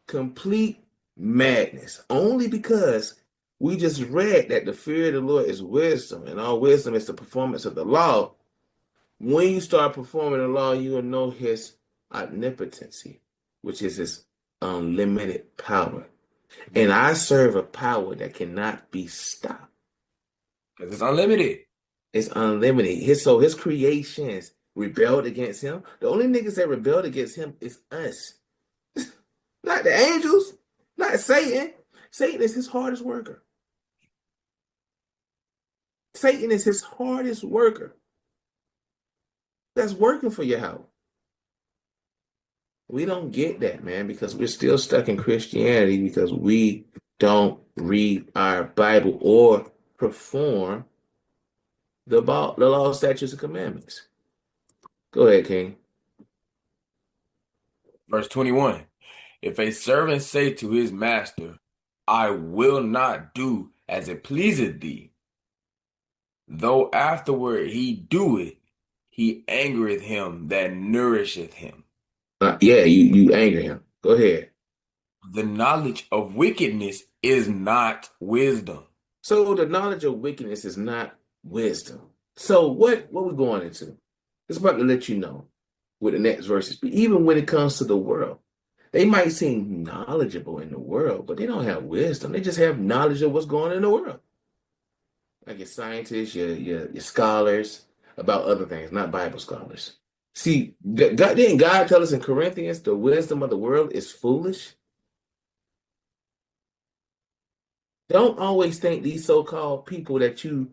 Complete madness. Only because we just read that the fear of the Lord is wisdom, and all wisdom is the performance of the law. When you start performing the law, you will know his omnipotency, which is his unlimited power. And I serve a power that cannot be stopped. Because it's unlimited. It's unlimited. His creations rebelled against him. The only niggas that rebelled against him is us. Not the angels, not Satan. Satan is his hardest worker. Satan is his hardest worker. That's working for Yahweh. We don't get that, man, because we're still stuck in Christianity because we don't read our Bible or perform the law, statutes, and commandments. Go ahead, King. Verse 21. If a servant say to his master, I will not do as it pleaseth thee, though afterward he do it, he angereth him that nourisheth him. You anger him. Go ahead. The knowledge of wickedness is not wisdom. So the knowledge of wickedness is not wisdom. So what we're going into? It's about to let you know what the next verses be. Even when it comes to the world, they might seem knowledgeable in the world, but they don't have wisdom. They just have knowledge of what's going on in the world. Like your scientists, your scholars about other things, not Bible scholars. See, didn't God tell us in Corinthians the wisdom of the world is foolish? Don't always think these so-called people that you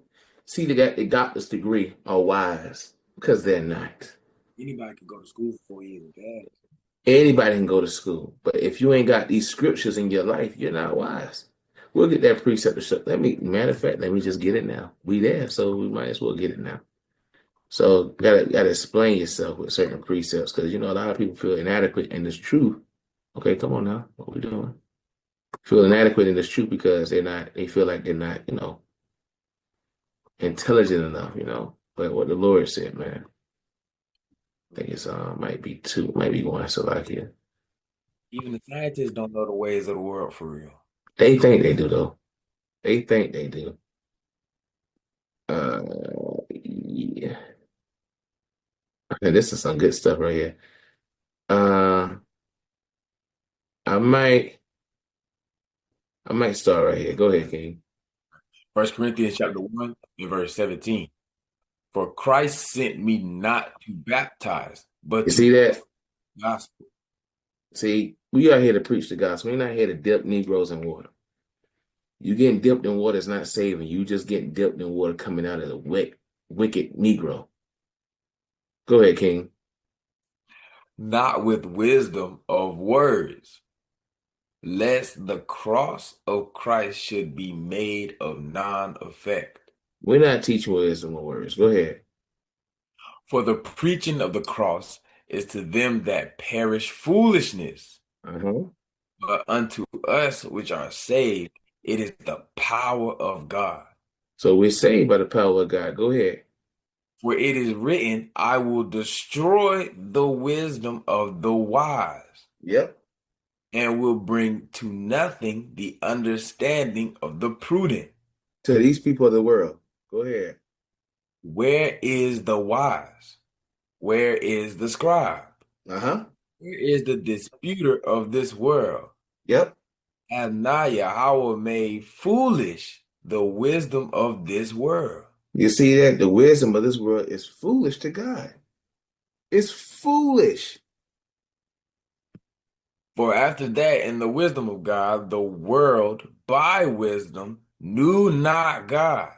see they got a doctor's degree are wise because they're not. Anybody can go to school for 4 years and pass. Anybody can go to school, but if you ain't got these scriptures in your life, you're not wise. We'll get that precept to show. Matter of fact, let me just get it now. We there, so we might as well get it now. So gotta explain yourself with certain precepts because a lot of people feel inadequate in this truth. Okay, come on now, what we doing? Feel inadequate in this truth because they feel like they're not, intelligent enough, But what the Lord said, man, I think it's might be one. So like here, Even the scientists don't know the ways of the world for real. they think they do though. They think they do. Yeah. Okay, this is some good stuff right here. Uh, I might, I might start right here. Go ahead, King. 1 Corinthians chapter 1 and verse 17. For Christ sent me not to baptize, but You to see that? gospel. See, we are here to preach the gospel. We're not here to dip Negroes in water. You getting dipped in water is not saving. You just getting dipped in water coming out of the wicked Negro. Go ahead, King. Not with wisdom of words, lest the cross of Christ should be made of none effect. We're not teaching wisdom of words. Go ahead. For the preaching of the cross is to them that perish foolishness, Uh-huh. but unto us which are saved, it is the power of God. So we're saved by the power of God. Go ahead. For it is written, I will destroy the wisdom of the wise, Yep. and will bring to nothing the understanding of the prudent. To these people of the world. Go ahead. Where is the wise? Where is the scribe? Uh-huh. Where is the disputer of this world? Yep. Has not Yahweh made foolish the wisdom of this world? You see that? The wisdom of this world is foolish to God. It's foolish. For after that, in the wisdom of God, the world by wisdom knew not God.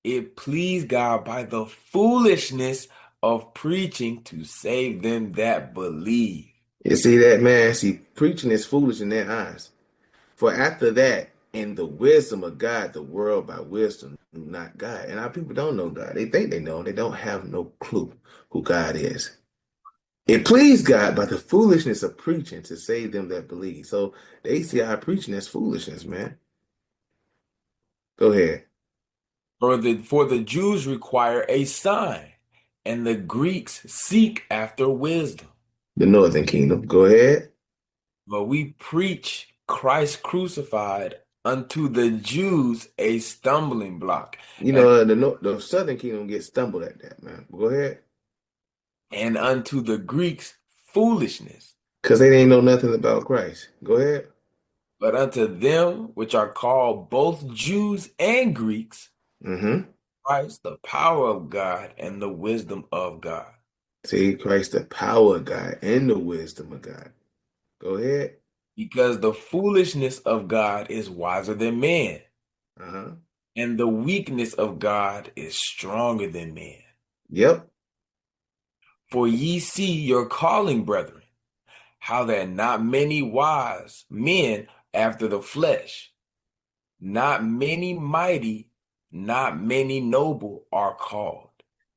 It pleased God by the foolishness of preaching to save them that believe. You see that, man? See, preaching is foolish in their eyes. For after that, in the wisdom of God, the world by wisdom knew not God. And our people don't know God. They think they know. They don't have no clue who God is. It pleased God by the foolishness of preaching to save them that believe. So they see our preaching as foolishness, man. Go ahead. For the Jews require a sign, and the Greeks seek after wisdom. The northern kingdom. Go ahead. But we preach Christ crucified, unto the Jews a stumbling block, The southern kingdom gets stumbled at that, man. Go ahead. and unto the Greeks foolishness. Because they didn't know nothing about Christ. Go ahead. But unto them which are called both Jews and Greeks, Mm-hmm. Christ the power of God and the wisdom of God. See, Christ, the power of God and the wisdom of God. Go ahead. Because the foolishness of God is wiser than man, Uh-huh. and the weakness of God is stronger than man. Yep. For ye see your calling, brethren, how that not many wise men after the flesh, not many mighty, not many noble are called.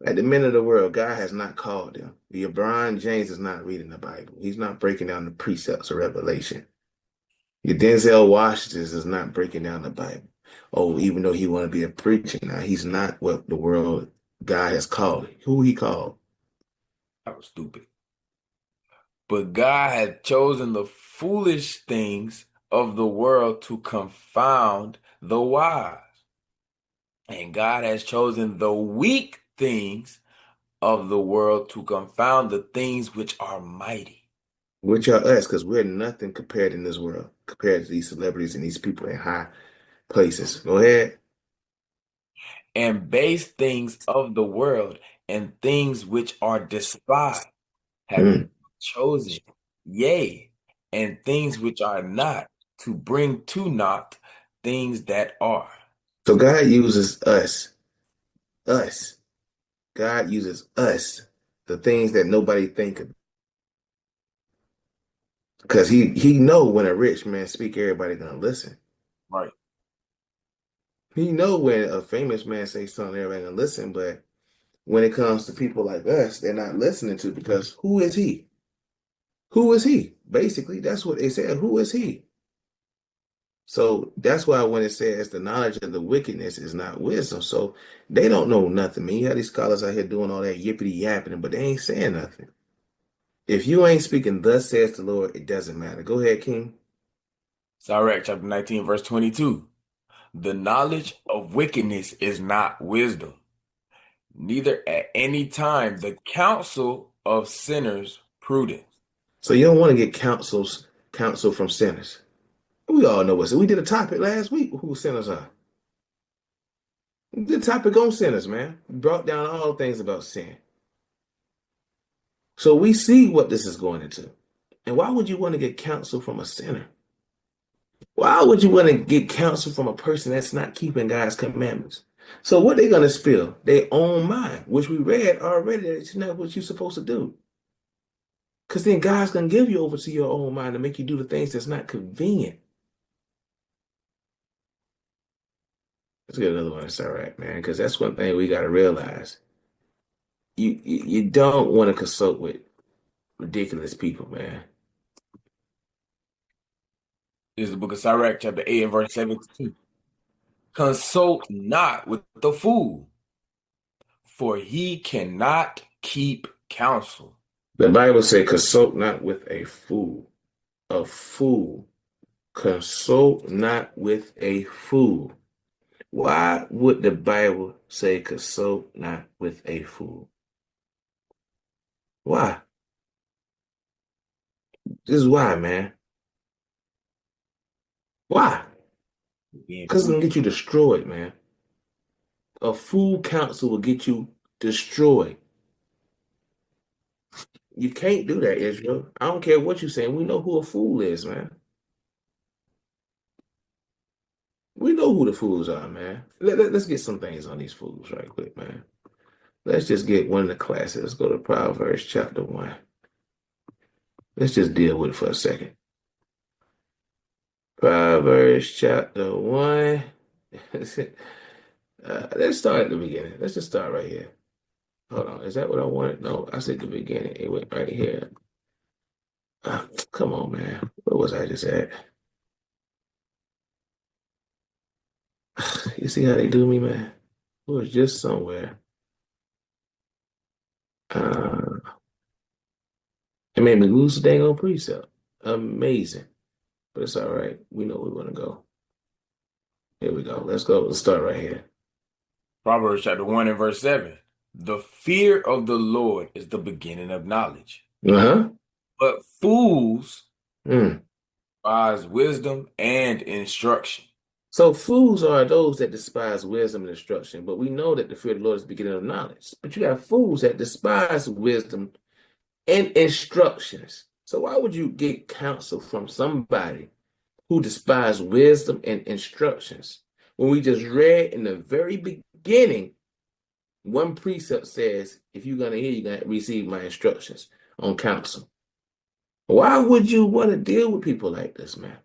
Like the men of the world, God has not called them. The LeBron James is not reading the Bible. He's not breaking down the precepts of Revelation. Your Denzel Washington is not breaking down the Bible. Oh, even though he want to be a preacher now, he's not what the world God has called. Who he called? That was stupid. But God hath chosen the foolish things of the world to confound the wise. And God has chosen the weak things of the world to confound the things which are mighty. Which are us, because we're nothing compared in this world, compared to these celebrities and these people in high places. Go ahead. And base things of the world and things which are despised have Mm. chosen, yea, and things which are not, to bring to naught things that are. So God uses us, us. God uses us, the things that nobody think of. Because he know when a rich man speak, everybody gonna listen. Right. He know when a famous man say something, everybody gonna listen. But when it comes to people like us, they're not listening to because who is he? Who is he? Basically, that's what they said. Who is he? So that's why when it says the knowledge of the wickedness is not wisdom, so they don't know nothing. Man, you have these scholars out here doing all that yippity yapping, but they ain't saying nothing. If you ain't speaking, thus says the Lord, it doesn't matter. Go ahead, King. Sirach chapter 19, verse 22. The knowledge of wickedness is not wisdom, neither at any time the counsel of sinners prudence. So you don't want to get counsel from sinners. We all know what's. We did a topic last week who sinners are. We did a topic on sinners, man. We brought down all things about sin. So we see what this is going into. And why would you want to get counsel from a sinner? Why would you want to get counsel from a person that's not keeping God's commandments? So what they gonna spill? Their own mind, which we read already that it's not what you're supposed to do. Because then God's gonna give you over to your own mind to make you do the things that's not convenient. Let's get another one. It's all right, man. Because that's one thing we gotta realize. You don't want to consult with ridiculous people, man. This is the book of Sirach, chapter 8 and verse 17. Consult not with the fool, for he cannot keep counsel. The Bible says, consult not with a fool. A fool. Consult not with a fool. Why would the Bible say consult not with a fool? Why? This is why, man. Why? Because it's gonna get you destroyed, man. A fool counsel will get you destroyed. You can't do that, Israel. I don't care what you're saying. We know who a fool is, man. We know who the fools are, man. Let's get some things on these fools right quick, man. Let's just get one of the classes. Let's go to Proverbs chapter 1. Let's just deal with it for a second. Proverbs chapter 1. Let's start at the beginning. Let's just start right here. Hold on. Is that what I wanted? No, I said the beginning. It went right here. Come on, man. Where was I just at? You see how they do me, man? It was just somewhere. It made me lose the dang on precept. Amazing. But it's all right. We know where we want to go. Here we go. Let's go. Let's start right here. Proverbs chapter 1 and verse 7. The fear of the Lord is the beginning of knowledge. Uh-huh. But fools despise wisdom and instruction. So fools are those that despise wisdom and instruction, but we know that the fear of the Lord is the beginning of knowledge. But you got fools that despise wisdom and instructions. So why would you get counsel from somebody who despises wisdom and instructions? When we just read in the very beginning, one precept says, if you're going to hear, you're going to receive my instructions on counsel. Why would you want to deal with people like this, man?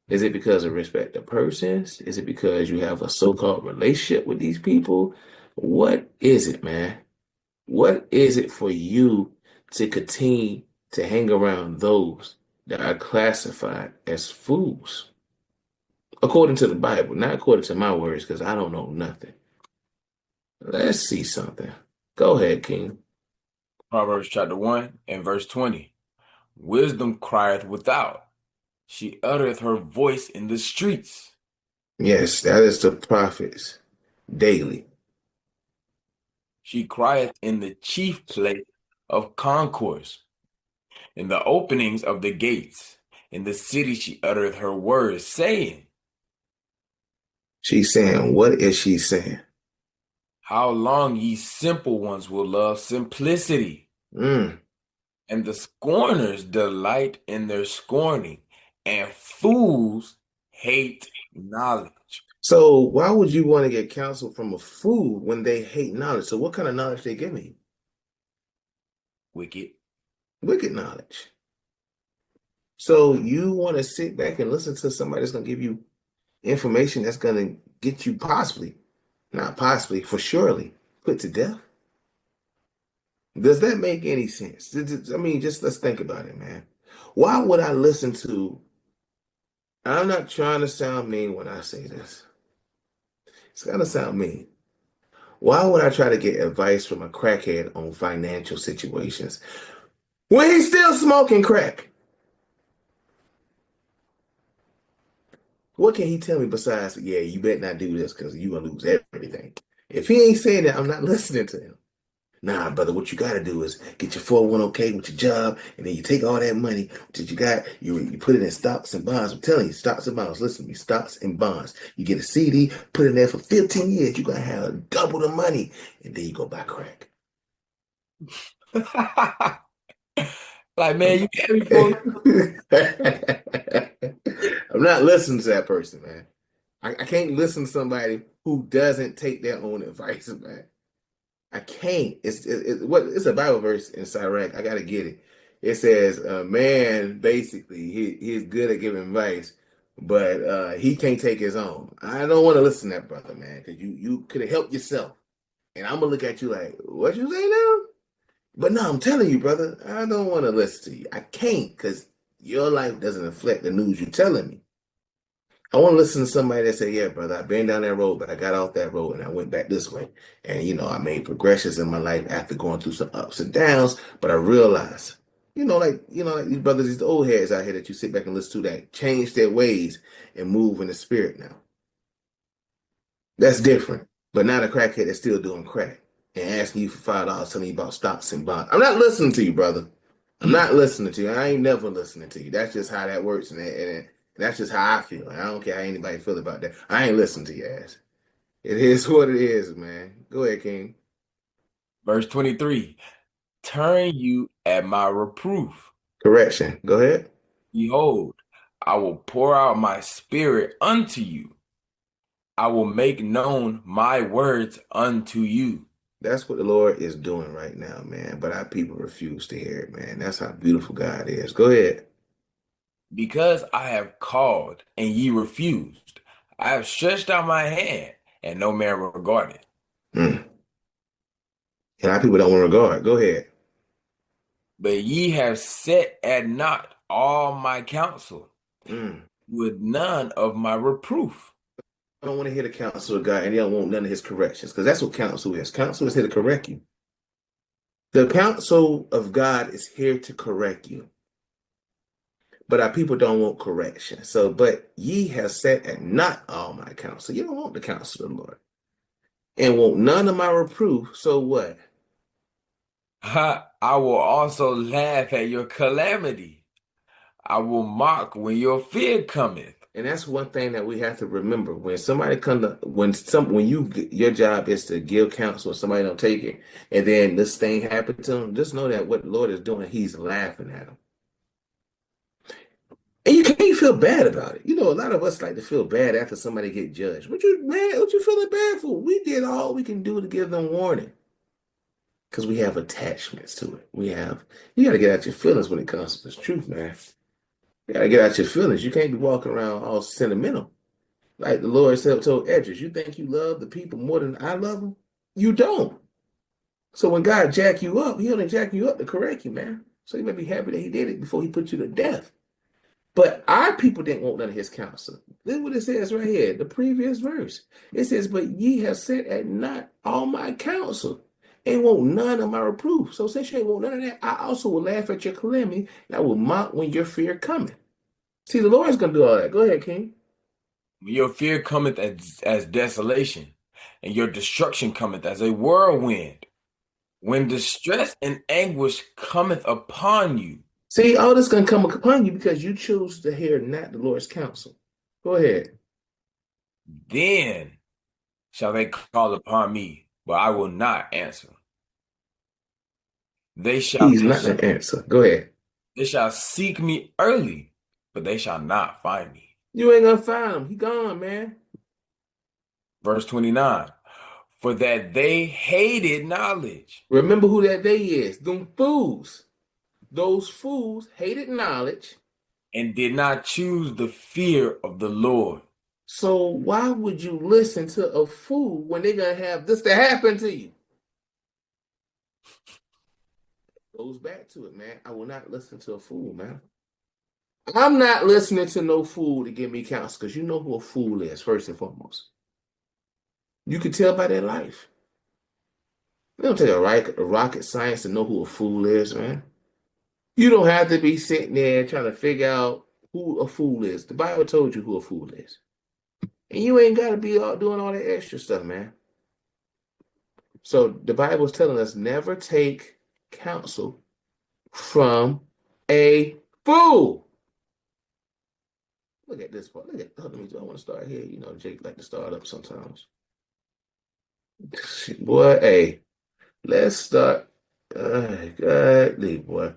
Is it because of respect to persons? Is it because you have a so-called relationship with these people? What is it, man? What is it for you to continue to hang around those that are classified as fools? According to the Bible, not according to my words, because I don't know nothing. Let's see something. Go ahead, King. Proverbs chapter 1 and verse 20. Wisdom crieth without. She uttereth her voice in the streets. Yes, that is the prophets daily. She crieth in the chief place of concourse, in the openings of the gates. In the city she uttereth her words, saying, She's saying, what is she saying? How long ye simple ones will love simplicity? Mm. And the scorners delight in their scorning, and fools hate knowledge. So why would you want to get counsel from a fool when they hate knowledge? So what kind of knowledge they giving you? Wicked. Wicked knowledge. So you want to sit back and listen to somebody that's going to give you information that's going to get you possibly, not possibly, for surely, put to death? Does that make any sense? I mean, just let's think about it, man. Why would I listen to? I'm not trying to sound mean when I say this. It's gonna sound mean. Why would I try to get advice from a crackhead on financial situations when he's still smoking crack? What can he tell me besides, yeah, you better not do this because you're gonna lose everything? If he ain't saying that, I'm not listening to him. Nah, brother, what you gotta do is get your 401k with your job, and then you take all that money that you got, you put it in stocks and bonds. I'm telling you, stocks and bonds. Listen to me, stocks and bonds. You get a CD, put it in there for 15 years, you're gonna have double the money, and then you go buy crack. Like, man, I'm, you can't be for I'm not listening to that person, man. I can't listen to somebody who doesn't take their own advice, man. I can't. It's a Bible verse in Sirach. I gotta get it. It says, man, basically, he's good at giving advice, but he can't take his own. I don't want to listen to that, brother, man, because you could have helped yourself. And I'm gonna look at you like, what you say now? But no, I'm telling you, brother, I don't want to listen to you. I can't because your life doesn't reflect the news you're telling me. I want to listen to somebody that say, yeah, brother, I've been down that road, but I got off that road and I went back this way. And, I made progressions in my life after going through some ups and downs, but I realized, like these brothers, these old heads out here that you sit back and listen to that change their ways and move in the spirit now. That's different. But not a crackhead that's still doing crack and asking you for $5 telling you about stocks and bonds. I'm not listening to you, brother. I'm not listening to you. I ain't never listening to you. That's just how that works, and that's just how I feel. I don't care how anybody feel about that. I ain't listening to your ass. It is what it is, man. Go ahead, King. Verse 23. Turn you at my reproof. Correction. Go ahead. Behold, I will pour out my spirit unto you. I will make known my words unto you. That's what the Lord is doing right now, man. But our people refuse to hear it, man. That's how beautiful God is. Go ahead. Because I have called and ye refused, I have stretched out my hand and no man regarded. Mm. And our people don't want regard. Go ahead. But ye have set at naught all my counsel, Mm. with none of my reproof. I don't want to hear the counsel of God, and they don't want none of his corrections, because that's what counsel is. Counsel is here to correct you. The counsel of God is here to correct you. But our people don't want correction. So, but ye have set at not all my counsel. You don't want the counsel of the Lord. And want none of my reproof. So what? I will also laugh at your calamity. I will mock when your fear cometh. And that's one thing that we have to remember. When somebody come to when your job is to give counsel, somebody don't take it, and then this thing happened to them, just know that what the Lord is doing, he's laughing at them. And you can't feel bad about it. A lot of us like to feel bad after somebody get judged. What you feeling bad for? We did all we can do to give them warning. Because we have attachments to it. You got to get out your feelings when it comes to this truth, man. You got to get out your feelings. You can't be walking around all sentimental. Like the Lord told Edris, you think you love the people more than I love them? You don't. So when God jack you up, he only jack you up to correct you, man. So you may be happy that he did it before he put you to death. But our people didn't want none of his counsel. This is what it says right here, the previous verse. It says, but ye have set at naught all my counsel, and want none of my reproof. So since you ain't want none of that, I also will laugh at your calamity, and I will mock when your fear cometh. See, the Lord's going to do all that. Go ahead, King. When your fear cometh as desolation, and your destruction cometh as a whirlwind. When distress and anguish cometh upon you. See, all this going to come upon you because you choose to hear not the Lord's counsel. Go ahead. Then shall they call upon me, but I will not answer. He's not an answer. Go ahead. They shall seek me early, but they shall not find me. You ain't going to find him. He gone, man. Verse 29. For that they hated knowledge. Remember who that they is. Them fools. Those fools hated knowledge. And did not choose the fear of the Lord. So why would you listen to a fool when they're going to have this to happen to you? Goes back to it, man. I will not listen to a fool, man. I'm not listening to no fool to give me counsel because you know who a fool is, first and foremost. You can tell by their life. It don't take a rocket science to know who a fool is, man. You don't have to be sitting there trying to figure out who a fool is. The Bible told you who a fool is. And you ain't got to be out doing all that extra stuff, man. So the Bible is telling us never take counsel from a fool. Look at this part. Look at, hold on, I want to start here. You know, Jake like to start up sometimes. Boy, hey, let's start. Godly, boy.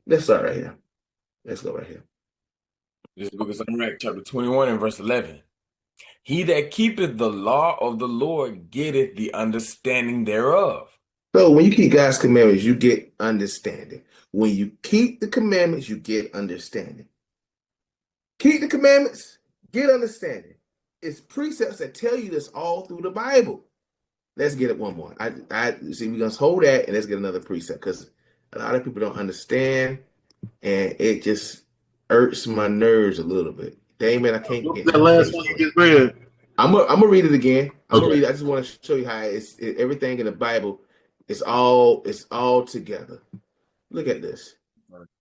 Let's start right here. Let's go right here. This book is Sirach, chapter 21 and verse 11. He that keepeth the law of the Lord getteth the understanding thereof. So when you keep God's commandments, you get understanding. When you keep the commandments, you get understanding. Keep the commandments, get understanding. It's precepts that tell you this all through the Bible. Let's get it one more. I see we're gonna hold that and let's get another precept because a lot of people don't understand and it just irks my nerves a little bit. Damon, I can't get that last one you just read. I'm gonna read it again. I'm Okay. gonna read it. I just want to show you how everything in the Bible is all together. Look at this.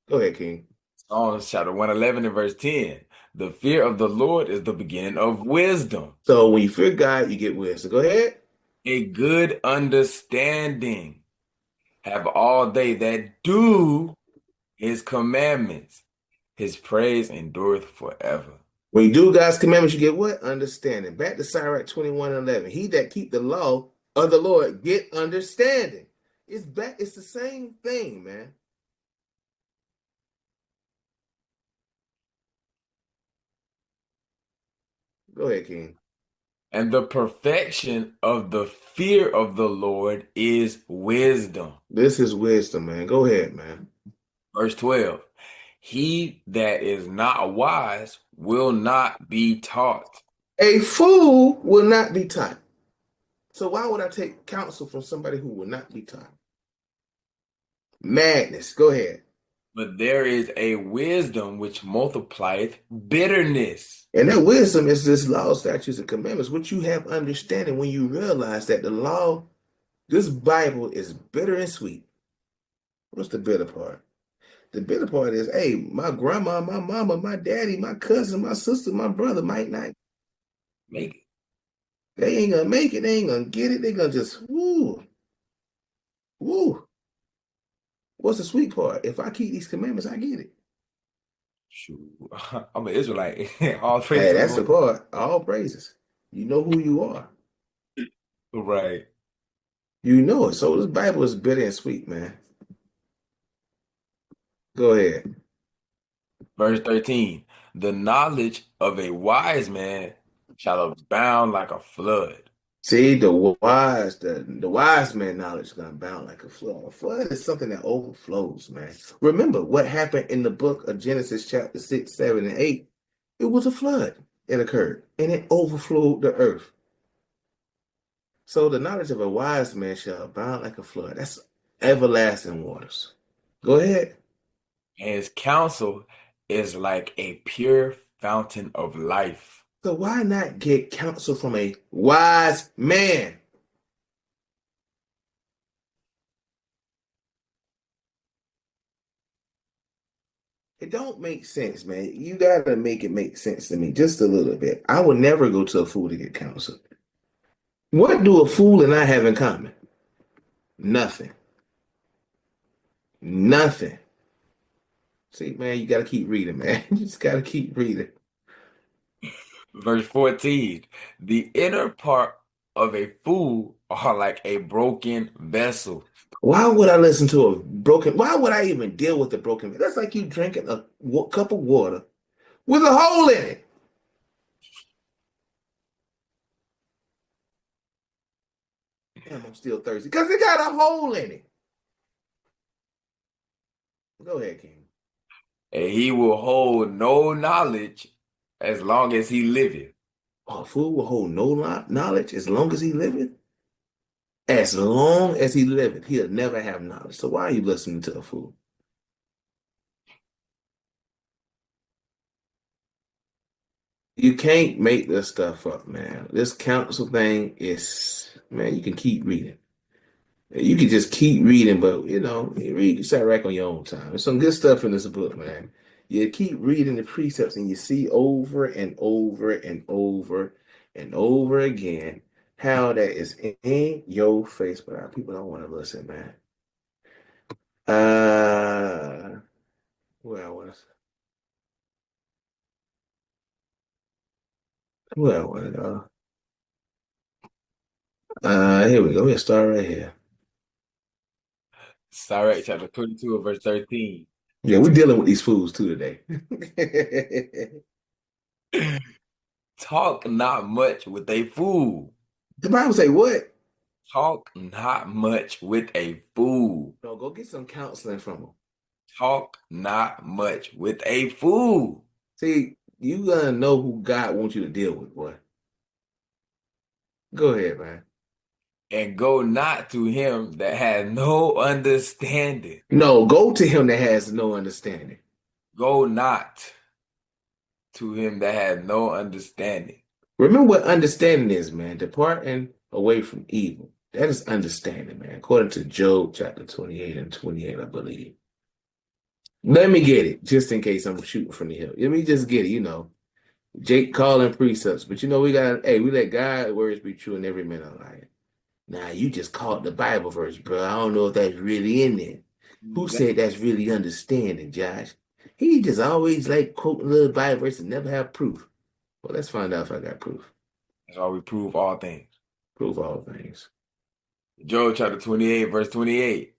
Go ahead, King. Psalms chapter 111 and verse 10. The fear of the Lord is the beginning of wisdom. So when you fear God, you get wisdom. Go ahead. A good understanding have all they that do his commandments. His praise endureth forever. When you do God's commandments, you get what? Understanding. Back to Sirach 21:11. He that keep the law of the Lord get understanding. It's back. It's the same thing, man. Go ahead, King. And the perfection of the fear of the Lord is wisdom. This is wisdom, man. Go ahead, man. Verse 12. He that is not wise will not be taught. A fool will not be taught. So why would I take counsel from somebody who will not be taught? Madness. Go ahead. But there is a wisdom which multiplieth bitterness. And that wisdom is this law, statutes, and commandments, which you have understanding when you realize that the law, this Bible is bitter and sweet. What's the bitter part? The bitter part is, hey, my grandma, my mama, my daddy, my cousin, my sister, my brother might not Make it. They ain't gonna make it. They ain't gonna get it. They gonna just, woo. What's the sweet part? If I keep these commandments, I get it. Shoot. I'm an Israelite. All Hey, praise that's to the part. All praises. You know who you are. the Lord. Right. You know it. So this Bible is bitter and sweet, man. Go ahead. Verse 13. The knowledge of a wise man shall abound like a flood. See, the wise man knowledge is gonna bound like a flood. A flood is something that overflows, man. Remember what happened in the book of Genesis, chapter 6, 7, and 8. It was a flood that occurred, and it overflowed the earth. So the knowledge of a wise man shall abound like a flood. That's everlasting waters. Go ahead. And his counsel is like a pure fountain of life. So why not get counsel from a wise man? It don't make sense, man. You gotta make it make sense to me just a little bit. I would never go to a fool to get counsel. What do a fool and I have in common? Nothing. Nothing. See, man, you gotta keep reading, man. You just gotta keep reading. Verse 14. The inner part of a fool are like a broken vessel. Why would I listen to a broken? Why would I even deal with a broken? That's like you drinking a cup of water with a hole in it. Damn, I'm still thirsty because it got a hole in it. Go ahead, King. And he will hold no knowledge as long as he liveth. A fool will hold no knowledge as long as he liveth. As long as he liveth, he'll never have knowledge. So why are you listening to a fool? You can't make this stuff up, man. This counsel thing is, man, you can keep reading. You can just keep reading, but you read, you start right on your own time. There's some good stuff in this book, man. You keep reading the precepts and you see over and over and over and over again how that is in your face, but our people don't want to listen, man. Where I was, where I want to go. Here we go. We'll start right here. Sirach chapter 22 and verse 13. Yeah, we're dealing with these fools too today. Talk not much with a fool. The Bible say what? Talk not much with a fool. No, go get some counseling from them. Talk not much with a fool. See, you gonna know who God wants you to deal with, boy. Go ahead, man. And go not to him that has no understanding. No, go to him that has no understanding. Go not to him that has no understanding. Remember what understanding is, man. Departing away from evil. That is understanding, man. According to Job chapter 28 and 28, I believe. Let me get it, just in case I'm shooting from the hip. Let me just get it, Jake calling precepts, but we let God's words be true and every man a liar. Now, you just caught the Bible verse, bro. I don't know if that's really in there. Who said that's really understanding, Josh? He just always like quoting little Bible verses and never have proof. Well, let's find out if I got proof. That's why we prove all things. Prove all things. Job chapter 28, verse 28.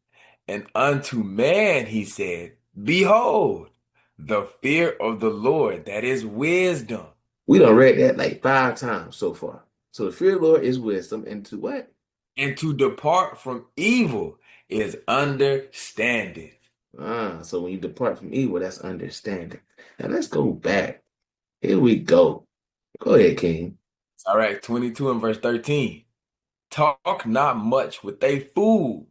And unto man he said, behold, the fear of the Lord, that is wisdom. We done read that like 5 times so far. So the fear of the Lord is wisdom, and to what? And to depart from evil is understanding. So when you depart from evil, that's understanding. Now let's go back. Here we go. Go ahead, King. All right, 22 and verse 13. Talk not much with a fool,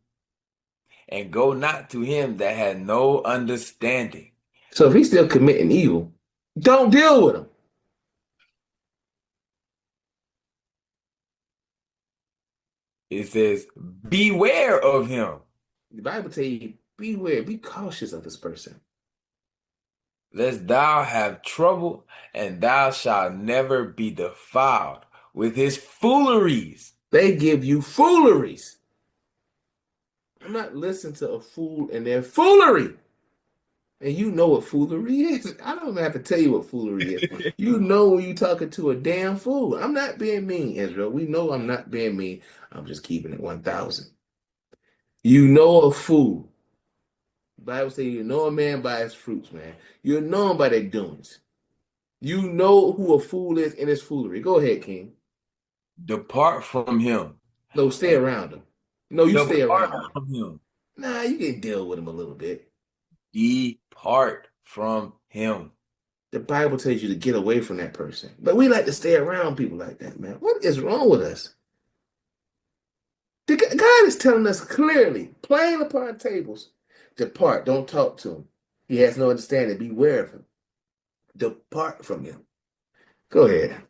and go not to him that had no understanding. So if he's still committing evil, don't deal with him. It says, beware of him. The Bible tells you, beware, be cautious of this person. Lest thou have trouble, and thou shalt never be defiled with his fooleries. They give you fooleries. I'm not listening to a fool and their foolery. And you know what foolery is. I don't even have to tell you what foolery is. You know when you're talking to a damn fool. I'm not being mean, Israel. We know I'm not being mean. I'm just keeping it 1,000. You know a fool. The Bible says you know a man by his fruits, man. You know him by their doings. You know who a fool is in his foolery. Go ahead, King. Depart from him. No, stay around him. No, you stay around him. From him. Nah, you can deal with him a little bit. Depart from him. The Bible tells you to get away from that person. But we like to stay around people like that, man. What is wrong with us? God is telling us clearly, plain upon tables, depart, don't talk to him. He has no understanding. Beware of him. Depart from him. Go ahead.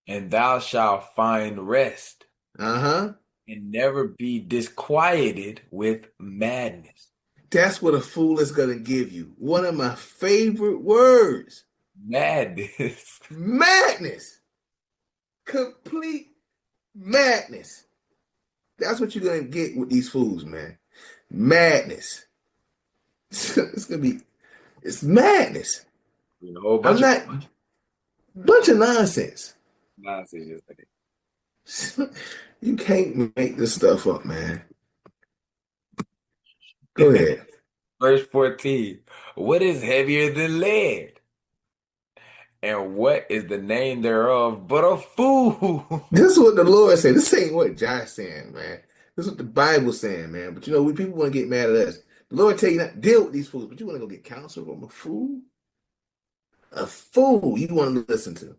And thou shalt find rest. Uh-huh. And never be disquieted with madness. That's what a fool is going to give you. One of my favorite words. Madness. Madness. Complete madness. That's what you're going to get with these fools, man. Madness. It's madness. A whole bunch of nonsense. Nonsense. You can't make this stuff up, man. Go ahead. Verse 14. What is heavier than lead? And what is the name thereof but a fool? This is what the Lord said. This ain't what Josh saying, man. This is what the Bible's saying, man. But we people want to get mad at us. The Lord tell you not to deal with these fools, but you want to go get counsel from a fool? A fool you want to listen to.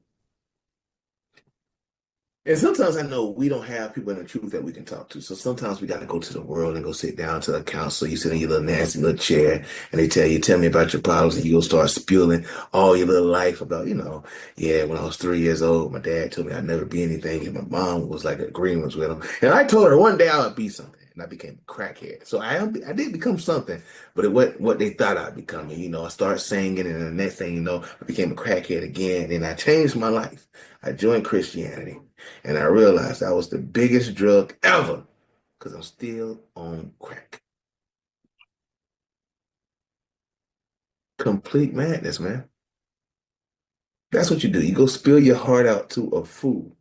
And sometimes I know we don't have people in the truth that we can talk to. So sometimes we got to go to the world and go sit down to a council. You sit in your little nasty little chair and they tell me about your problems, and you go start spewing all your little life about, yeah, when I was 3 years old, my dad told me I'd never be anything. And my mom was like agreements with him. And I told her one day I would be something. And I became a crackhead. So I did become something, but it wasn't what they thought I'd become. And, I started singing, and the next thing you know, I became a crackhead again. And I changed my life. I joined Christianity. And I realized that was the biggest drug ever because I'm still on crack. Complete madness, man. That's what you do. You go spill your heart out to a fool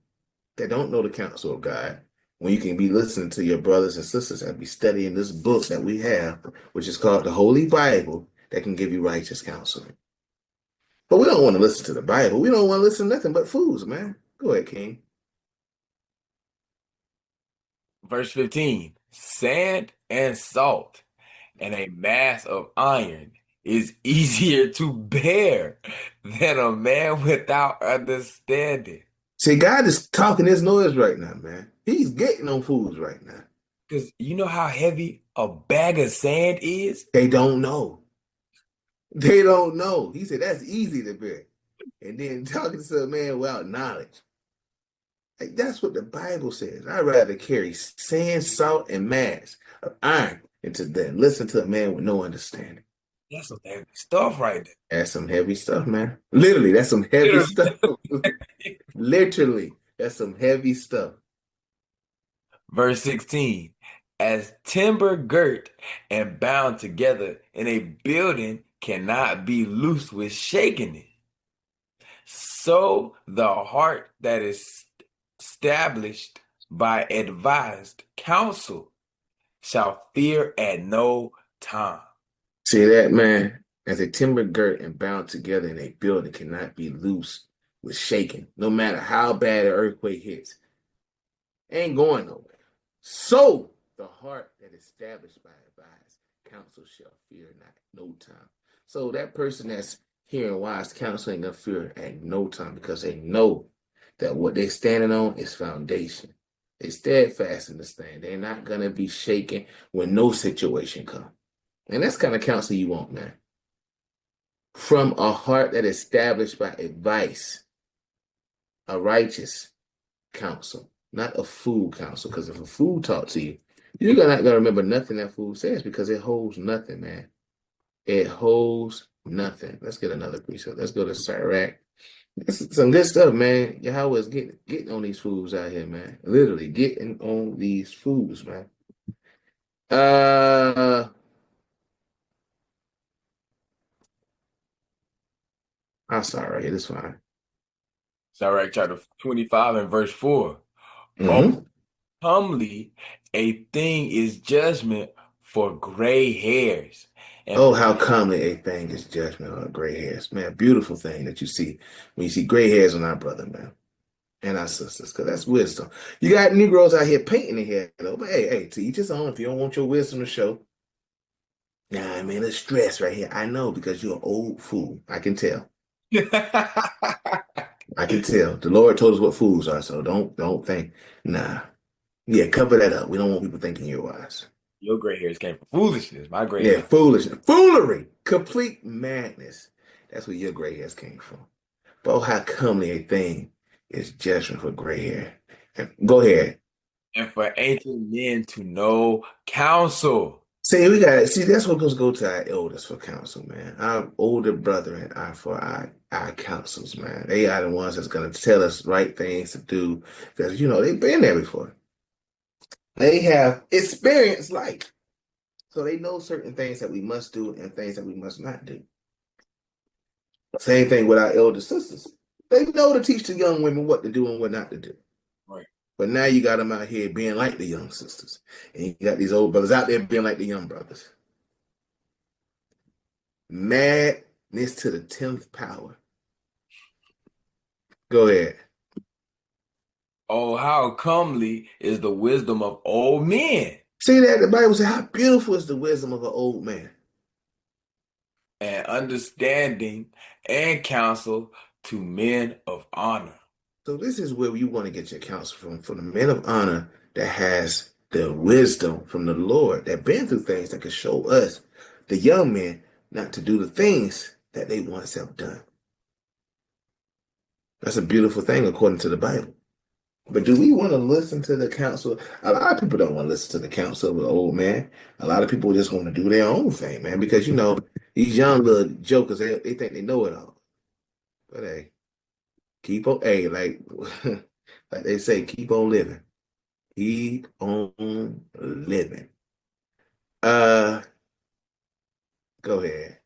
that don't know the counsel of God when you can be listening to your brothers and sisters and be studying this book that we have, which is called the Holy Bible, that can give you righteous counsel. But we don't want to listen to the Bible. We don't want to listen to nothing but fools, man. Go ahead, King. Verse 15, sand and salt and a mass of iron is easier to bear than a man without understanding. See, God is talking his noise right now, man. He's getting on fools right now. Because you know how heavy a bag of sand is? They don't know. They don't know. He said that's easy to bear. And then talking to a man without knowledge. Like, that's what the Bible says. I'd rather carry sand, salt, and mass of iron than listen to a man with no understanding. That's some heavy stuff right there. That's some heavy stuff, man. Literally, that's some heavy stuff. Literally, that's some heavy stuff. Verse 16, as timber girt and bound together in a building cannot be loosed with shaking it, so the heart that is established by advised counsel shall fear at no time. See that, man? As a timber girt and bound together in a building cannot be loose with shaking, no matter how bad an earthquake hits. Ain't going nowhere. So the heart that is established by advised counsel shall fear not no time. So that person that's hearing wise counsel ain't gonna fear at no time because they know that what they're standing on is foundation. They steadfast in this thing. They're not gonna be shaken when no situation comes. And that's kind of counsel you want, man. From a heart that is established by advice, a righteous counsel, not a fool counsel. Because if a fool talk to you, you're not gonna remember nothing that fool says because it holds nothing, man. It holds nothing. Let's get another precept. Let's go to Sirach. This is some good stuff, man. Yahweh is getting on these fools out here, man. Literally getting on these fools, man. I'm sorry, it is fine. Sirach chapter 25 and verse 4. Mm-hmm. Oh, comely a thing is judgment for gray hairs. And Oh, how comely a thing is judgment on gray hairs, man. Beautiful thing that you see when you see gray hairs on our brother, man, and our sisters, because that's wisdom. You got Negroes out here painting their hair, though. But hey, to each his own. If you don't want your wisdom to show, nah, man, it's stress right here. I know because you're an old fool. I can tell. I can tell. The Lord told us what fools are, so don't think. Nah, yeah, cover that up. We don't want people thinking you're wise. Your gray hairs came from foolishness. My gray Yeah, hairs. foolishness, foolery, complete madness. That's where your gray hairs came from. But oh, how comely a thing is judgment for gray hair. And go ahead. And for ancient men to know counsel. See, that's what goes go to our elders for counsel, man. Our older brethren are for our counsels, man. They are the ones that's gonna tell us right things to do because they've been there before. They have experienced life. So they know certain things that we must do and things that we must not do. Same thing with our elder sisters. They know to teach the young women what to do and what not to do. Right. But now you got them out here being like the young sisters. And you got these old brothers out there being like the young brothers. Madness to the 10th power. Go ahead. Oh, how comely is the wisdom of old men, See that the Bible says, how beautiful is the wisdom of an old man. and understanding and counsel to men of honor. So this is where you want to get your counsel from the men of honor that has the wisdom from the Lord, that been through things that can show us, the young men, not to do the things that they once have done. That's a beautiful thing according to the Bible. But do we want to listen to the counsel? A lot of people don't want to listen to the counsel of the old man. A lot of people just want to do their own thing, man, because these young little jokers, they think they know it all. But hey, keep on, hey, like they say, keep on living. Keep on living. Uh, go ahead.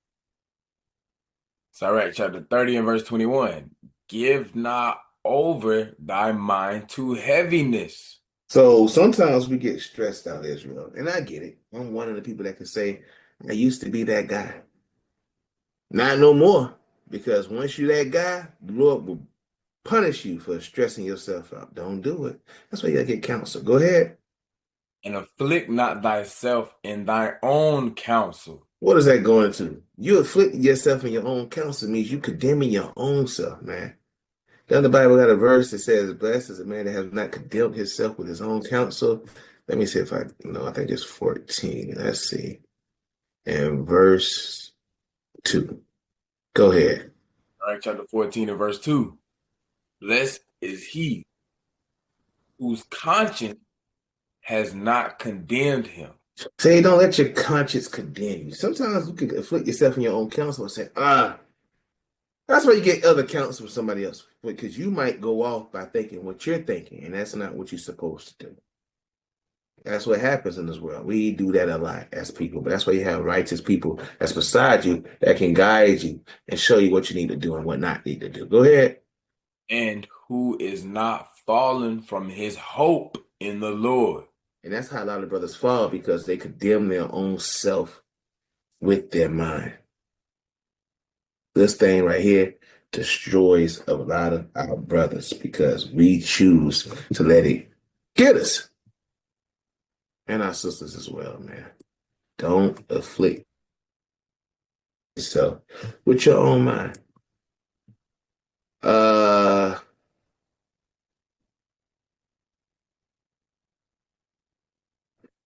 Sirach chapter 30 and verse 21. Give not over thy mind to heaviness. So sometimes we get stressed out, Israel, and I get it. I'm one of the people that can say, I used to be that guy. Not no more. Because once you that guy, the Lord will punish you for stressing yourself out. Don't do it. That's why you gotta get counsel. Go ahead. And afflict not thyself in thy own counsel. What is that going to? You afflicting yourself in your own counsel means you condemning your own self, man. Down the Bible got a verse that says, blessed is a man that has not condemned himself with his own counsel. Let me see if I think it's 14. Let's see. And verse 2. Go ahead. Sirach chapter 14 and verse 2. Blessed is he whose conscience has not condemned him. Say, don't let your conscience condemn you. Sometimes you can afflict yourself in your own counsel and say, that's why you get other counsel from somebody else. Because you might go off by thinking what you're thinking, and that's not what you're supposed to do. That's what happens in this world. We do that a lot as people, but that's why you have righteous people that's beside you that can guide you and show you what you need to do and what not need to do. Go ahead. And who is not fallen from his hope in the Lord. And that's how a lot of brothers fall, because they condemn their own self with their mind. This thing right here destroys a lot of our brothers because we choose to let it get us. And our sisters as well, man. Don't afflict yourself with your own mind. I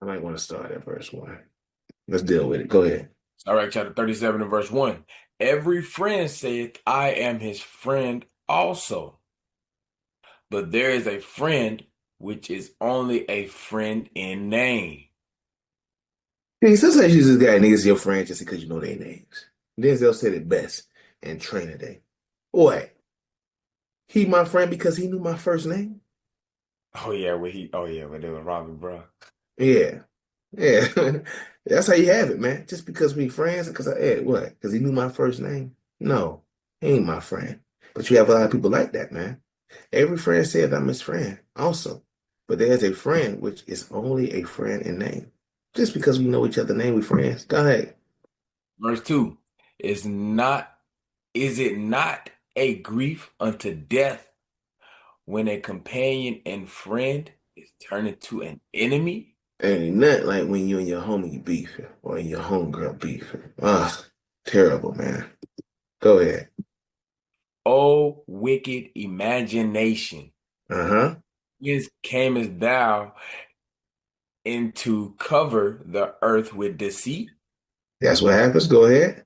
might want to start at verse 1. Let's deal with it. Go ahead. Sirach chapter 37 and verse 1. Every friend saith, I am his friend also. But there is a friend which is only a friend in name. Hey, sometimes you just got niggas your friend just because you know their names. Denzel said it best in Training Day. Boy, he my friend because he knew my first name. When they were robbing, bro. Yeah. Yeah. That's how you have it, man. Just because we friends, because what? Because he knew my first name? No, he ain't my friend. But you have a lot of people like that, man. Every friend said I'm his friend also. But there's a friend which is only a friend in name. Just because we know each other's name, we friends. Go ahead. Verse 2. Is it not a grief unto death when a companion and friend is turned into an enemy? Ain't nothing like when you and your homie beefing or your homegirl beefing. Ah, terrible, man. Go ahead. O wicked imagination, Uh-huh. whence camest thou into cover the earth with deceit? That's what happens. Go ahead.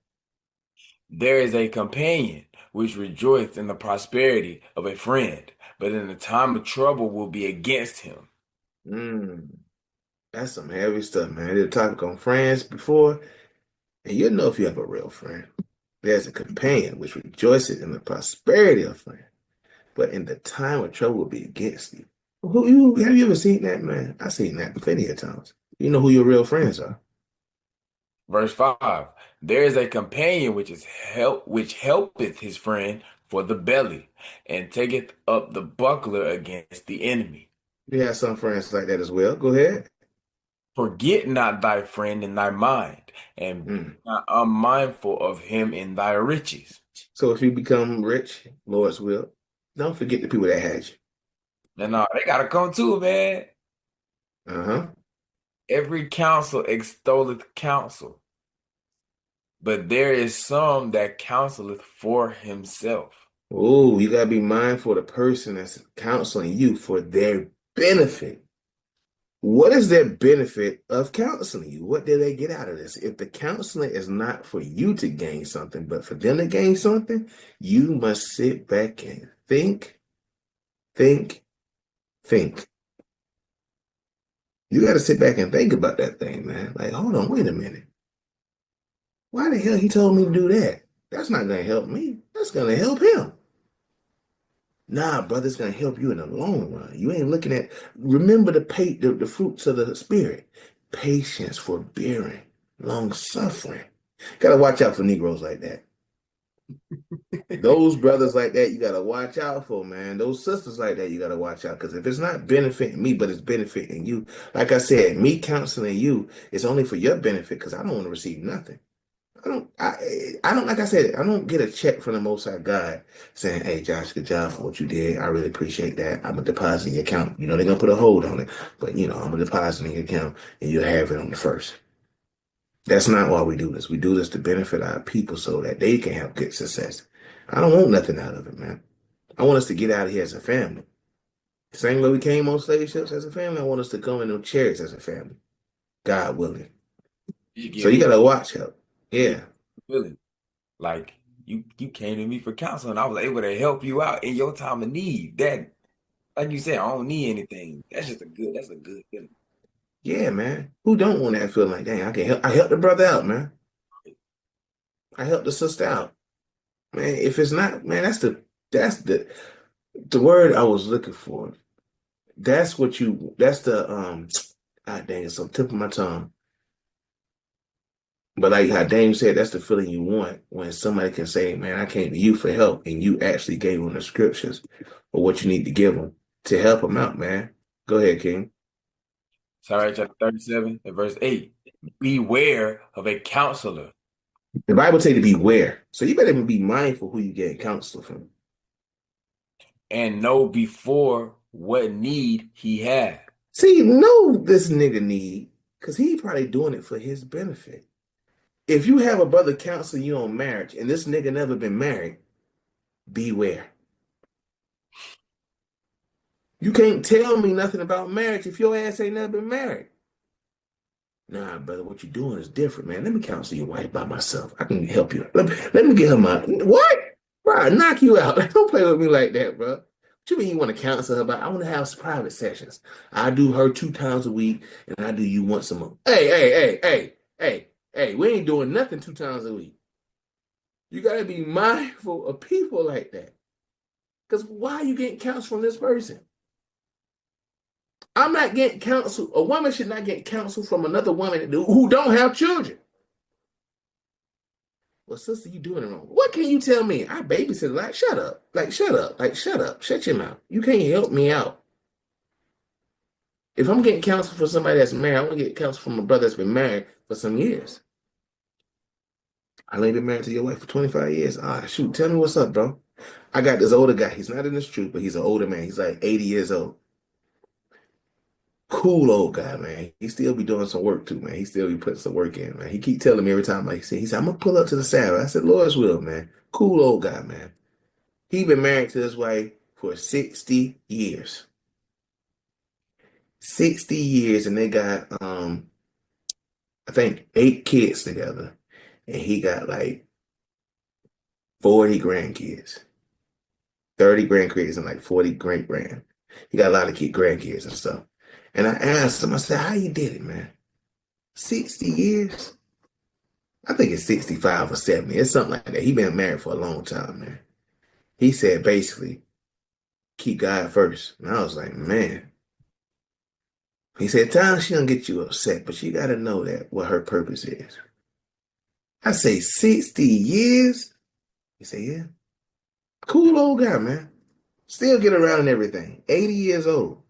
There is a companion which rejoiceth in the prosperity of a friend, but in the time of trouble will be against him. That's some heavy stuff, man. I did a topic on friends before, and you know if you have a real friend. There's a companion which rejoices in the prosperity of a friend, but in the time of trouble will be against you. Have you ever seen that, man? I've seen that plenty of times. You know who your real friends are. Verse 5. There is a companion which helpeth his friend for the belly, and taketh up the buckler against the enemy. You have some friends like that as well. Go ahead. Forget not thy friend in thy mind, and be not unmindful of him in thy riches. So if you become rich, Lord's will, don't forget the people that had you. And they gotta come too, man. Uh-huh. Every counsel extolleth counsel, but there is some that counseleth for himself. Oh, you gotta be mindful of the person that's counseling you for their benefit. What is their benefit of counseling you? What do they get out of this? If the counseling is not for you to gain something, but for them to gain something, you must sit back and think, think, think. You got to sit back and think about that thing, man. Like, hold on, wait a minute. Why the hell he told me to do that? That's not going to help me. That's going to help him. Nah, brother, it's gonna help you in the long run. You ain't looking at. Remember the fruits of the spirit: patience, forbearing, long suffering. Gotta watch out for Negroes like that. Those brothers like that, you gotta watch out for, man. Those sisters like that, you gotta watch out. Because if it's not benefiting me, but it's benefiting you, like I said, me counseling you is only for your benefit. Because I don't want to receive nothing. I don't, like I said, I don't get a check from the Most High God saying, hey, Josh, good job for what you did. I really appreciate that. I'm going to deposit in your account. They're going to put a hold on it, but, I'm going to deposit in your account and you'll have it on the first. That's not why we do this. We do this to benefit our people so that they can have good success. I don't want nothing out of it, man. I want us to get out of here as a family. Same way we came on slave ships as a family, I want us to come in them chariots as a family. God willing. So you got to watch out. Yeah. Feeling like you came to me for counsel, and I was able to help you out in your time of need. That, like you said, I don't need anything. That's a good feeling. Yeah, man. Who don't want that feeling like, dang, I can help. I help the brother out, man. I help the sister out. Man, if it's not, man, that's the word I was looking for. That's the dang, it's on the tip of my tongue. But like how Dame said, that's the feeling you want when somebody can say, man, I came to you for help, and you actually gave them the scriptures or what you need to give them to help them out, man. Go ahead, King. Sorry, chapter 37 and verse 8. Beware of a counselor. The Bible tell you to beware. So you better be mindful who you get counsel from. And know before what need he had. See, know this nigga need, because he probably doing it for his benefit. If you have a brother counseling you on marriage and this nigga never been married, beware. You can't tell me nothing about marriage if your ass ain't never been married. Nah, brother, what you doing is different, man. Let me counsel your wife by myself. I can help you. Let me get her my what? Bro, I knock you out. Don't play with me like that, bro. What you mean you want to counsel her about? I want to have private sessions. I do her 2 times a week, and I do you once a month. Hey, we ain't doing nothing 2 times a week. You got to be mindful of people like that. Because why are you getting counsel from this person? I'm not getting counsel. A woman should not get counsel from another woman who don't have children. Well, sister, you doing it wrong. What can you tell me? I babysit. Like, shut up. Like, shut up. Like, shut up. Shut your mouth. You can't help me out. If I'm getting counsel for somebody that's married, I want to get counsel from a brother that's been married for some years. I ain't been married to your wife for 25 years. Shoot, tell me what's up, bro. I got this older guy. He's not in this truth, but he's an older man. He's like 80 years old. Cool old guy, man. He still be doing some work too, man. He still be putting some work in, man. He keep telling me every time, like he said, I'm gonna pull up to the Sabbath. I said, Lord's will, man. Cool old guy, man. He been married to his wife for 60 years. 60 years, and they got I think 8 kids together. And he got like 40 grandkids. 30 grandkids and like 40 great grand. He got a lot of grandkids and stuff. And I asked him, I said, how you did it, man? 60 years? I think it's 65 or 70. It's something like that. He been married for a long time, man. He said basically, keep God first. And I was like, man. He said, times she don't get you upset, but you got to know that what her purpose is. I say 60 years? He said, yeah. Cool old guy, man. Still get around and everything. 80 years old.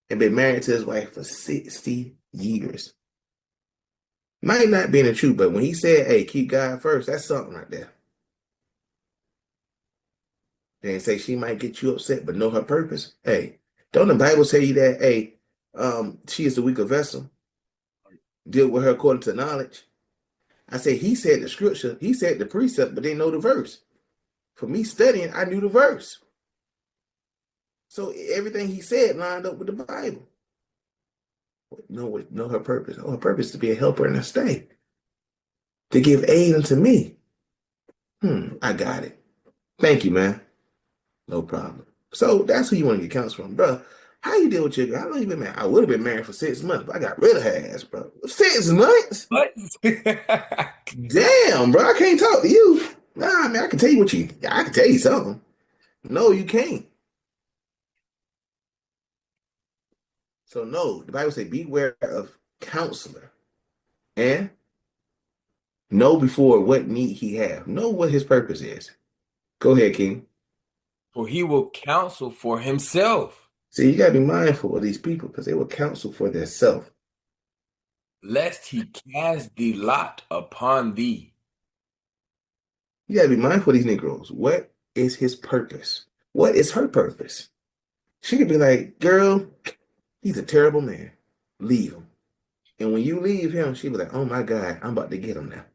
And been married to his wife for 60 years. Might not be the truth, but when he said, hey, keep God first, that's something right there. They didn't say she might get you upset, but know her purpose. Hey, Don't the Bible tell you that, hey, she is the weaker vessel? Deal with her according to knowledge. I say he said the scripture, he said the precept, but didn't know the verse. For me studying, I knew the verse. So everything he said lined up with the Bible. Know her purpose. Oh, her purpose is to be a helper and a stay. To give aid unto me. I got it. Thank you, man. No problem. So that's who you want to get counsel from, bro. How you deal with your girl? How long you been married? I would have been married for 6 months, but I got rid of her ass, bro. 6 months? What? Damn, bro. I can't talk to you. Nah, man, I can tell you I can tell you something. No, you can't. So no, the Bible say beware of counselor and know before what need he have. Know what his purpose is. Go ahead, King. For he will counsel for himself, See, you gotta be mindful of these people because they will counsel for themselves. lest he cast the lot upon thee. You gotta be mindful of these Negroes. What is his purpose? What is her purpose? She could be like, girl, he's a terrible man. Leave him. And when you leave him, she be like, oh my God, I'm about to get him now.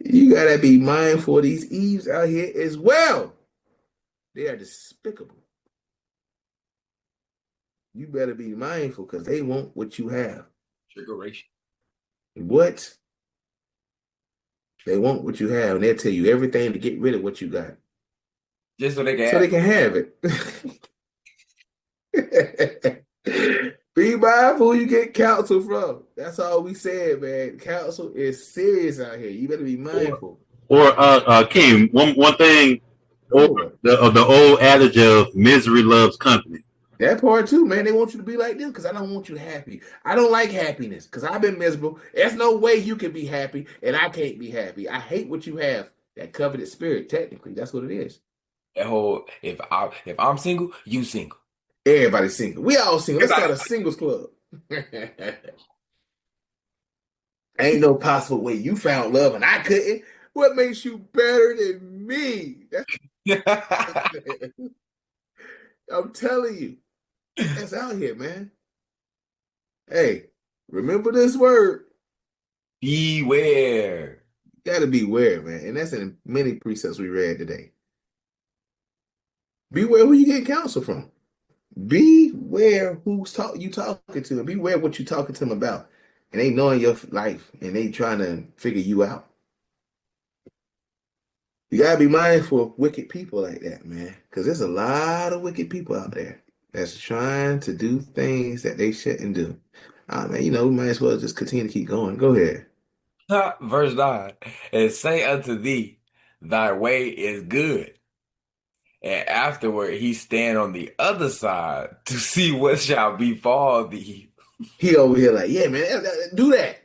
You gotta be mindful of these Eves out here as well. They are despicable. You better be mindful because they want what you have. Triggeration. What? They want what you have, and they'll tell you everything to get rid of what you got. Just so they can So they can have it. Be mindful who you get counsel from. That's all we said, man. Counsel is serious out here. You better be mindful. Or King, one thing, or the old adage of misery loves company. That part too, man. They want you to be like them because I don't want you happy. I don't like happiness because I've been miserable. There's no way you can be happy and I can't be happy. I hate what you have. That coveted spirit, technically, that's what it is. that whole if I'm single, you single. Everybody's single. We all single. Let's start a singles club. Ain't no possible way you found love and I couldn't. What makes you better than me? I'm telling you. That's out here, man. Hey, remember this word. Beware. You gotta beware, man. And that's in many precepts we read today. Beware who you get counsel from. Beware who's you talking to, and beware what you talking to them about. And they knowing your life and they trying to figure you out. You gotta be mindful of wicked people like that, man. Because there's a lot of wicked people out there that's trying to do things that they shouldn't do. Man, we might as well just continue to keep going. Go ahead. Verse 9. And say unto thee, thy way is good. And afterward he stand on the other side to see what shall befall thee. He over here like, yeah, man, do that.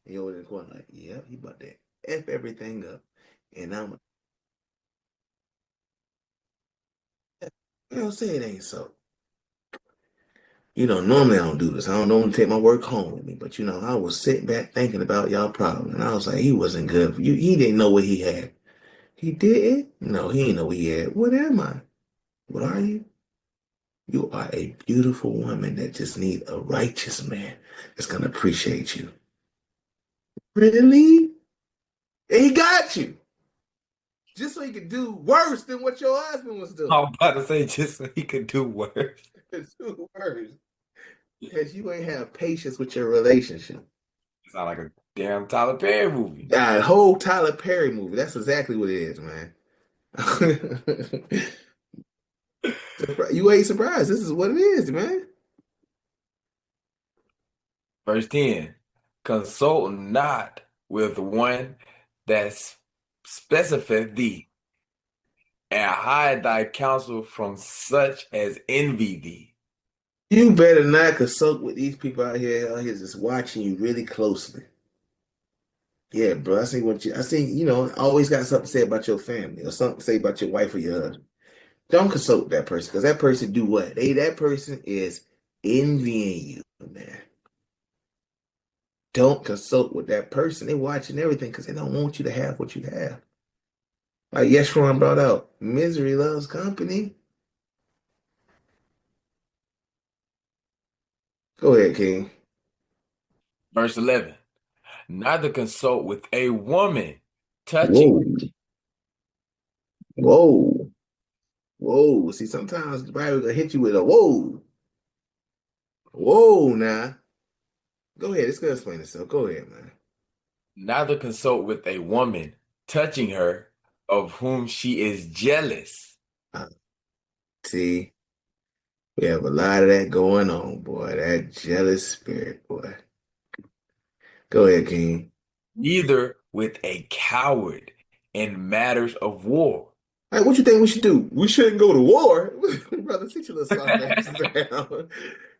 He over in the corner like, yeah, he about to F everything up. And I'm say it ain't so. Normally I don't do this. I don't normally take my work home with me. But, I was sitting back thinking about y'all problem. And I was like, he wasn't good for you. He didn't know what he had. He didn't? No, he didn't know what he had. What am I? What are you? You are a beautiful woman that just needs a righteous man that's going to appreciate you. Really? And he got you. Just so he could do worse than what your husband was doing. I was about to say just so he could do worse. Do worse. Because you ain't have patience with your relationship. It sounds like a damn Tyler Perry movie. A whole Tyler Perry movie. That's exactly what it is, man. You ain't surprised. This is what it is, man. Verse 10. Consult not with one that specifieth thee, and hide thy counsel from such as envy thee. You better not consult with these people out here just watching you really closely. Yeah, bro. I always got something to say about your family or something to say about your wife or your husband. Don't consult that person because that person do what? That person is envying you, man. Don't consult with that person. They watching everything because they don't want you to have what you have. Like Yeshua brought out, misery loves company. Go ahead, King. Verse 11. Neither consult with a woman touching. Whoa, whoa, whoa. See, sometimes the Bible will hit you with a whoa, whoa. Now, go ahead. It's gonna explain itself. Go ahead, man. Neither consult with a woman touching her of whom she is jealous. Uh, see, we have a lot of that going on, boy. That jealous spirit, boy. Go ahead, King. Neither with a coward in matters of war. Hey, what you think we should do? We shouldn't go to war, brother. Sit your little soft ass down.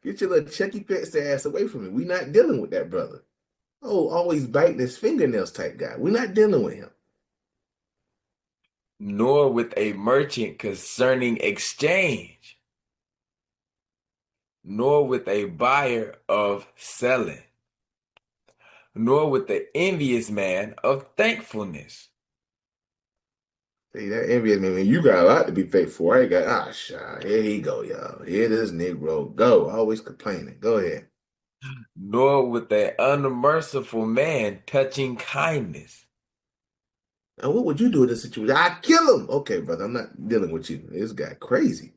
Get your little Chucky Pets ass away from me. We not dealing with that brother. Oh, always biting his fingernails type guy. We're not dealing with him. Nor with a merchant concerning exchange, nor with a buyer of selling, nor with the envious man of thankfulness. See, that envious man, man, you got a lot to be thankful. I ain't got, shy. Here he go, y'all. Here this Negro go. Always complaining. Go ahead. Nor with an unmerciful man touching kindness, Now, what would you do in this situation? I kill him. Okay, brother, I'm not dealing with you. This guy crazy.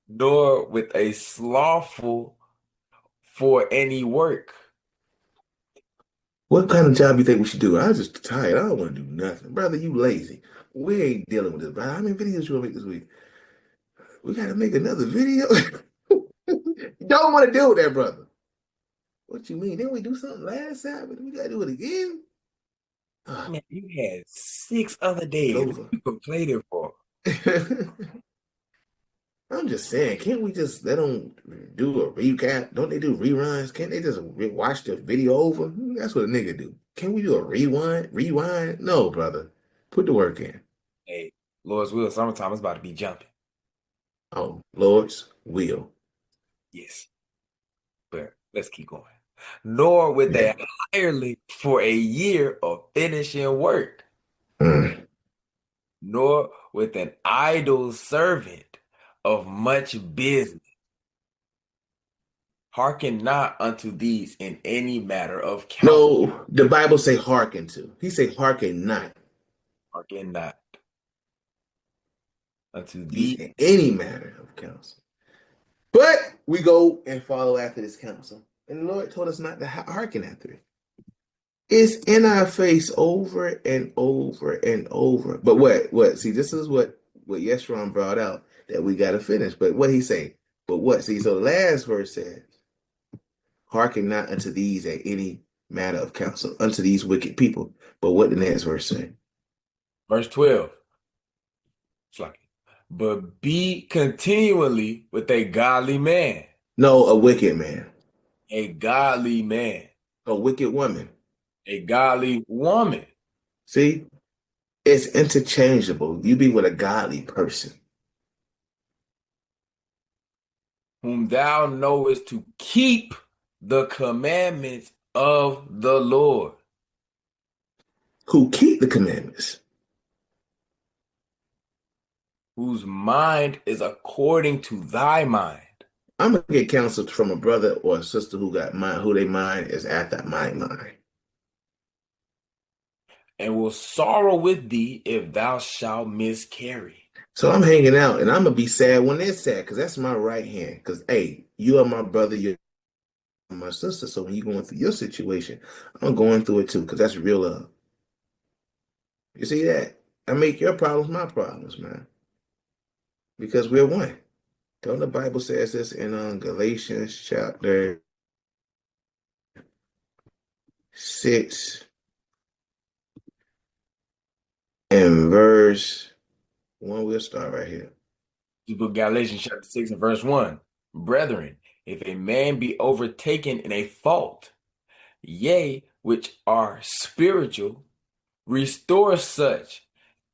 nor with a slothful for any work. What kind of job you think we should do? I'm just tired. I don't want to do nothing. Brother, you lazy. We ain't dealing with this, brother. How many videos you want to make this week? We got to make another video? Don't want to deal with that, brother. What you mean? Didn't we do something last time? We got to do it again? Man, you had 6 other days. What Over. you complaining for? I'm just saying, can't we just let them do a recap? Don't they do reruns? Can't they just watch the video over? That's what a nigga do. Can we do a rewind? Rewind? No, brother. Put the work in. Hey, Lord's will, summertime is about to be jumping. Oh, Lord's will. Yes. But let's keep going. Nor with Yeah. a hirely for a year of finishing work, Mm. nor with an idle servant of much business. Hearken not unto these in any matter of counsel. No, the Bible say hearken to. He say hearken not. Hearken not unto These these. in any matter of counsel. But we go and follow after this counsel. And the Lord told us not to hearken after it. It's in our face over and over and over. But what? See, this is what Yeshurun brought out that we got to finish. But what he say? But what? See, so the last verse says, hearken not unto these at any matter of counsel, unto these wicked people. But what the next verse say? Verse 12. It's like, but be continually with a godly man. No, a wicked man. A godly man. A wicked woman. A godly woman. See? It's interchangeable. You be with a godly person. Whom thou knowest to keep the commandments of the Lord. Who keep the commandments. Whose mind is according to thy mind. I'm gonna get counsel from a brother or a sister who got mind, who they mind is after my mind. And will sorrow with thee if thou shalt miscarry. So I'm hanging out and I'm gonna be sad when they're sad because that's my right hand. Because hey, you are my brother, you're my sister. So when you're going through your situation, I'm going through it too because that's real love. You see that? I make your problems my problems, man. Because we're one. Don't the Bible says this in Galatians chapter 6 and verse 1. We'll start right here. The book of Galatians chapter 6 and verse 1. Brethren, if a man be overtaken in a fault, yea, which are spiritual, restore such,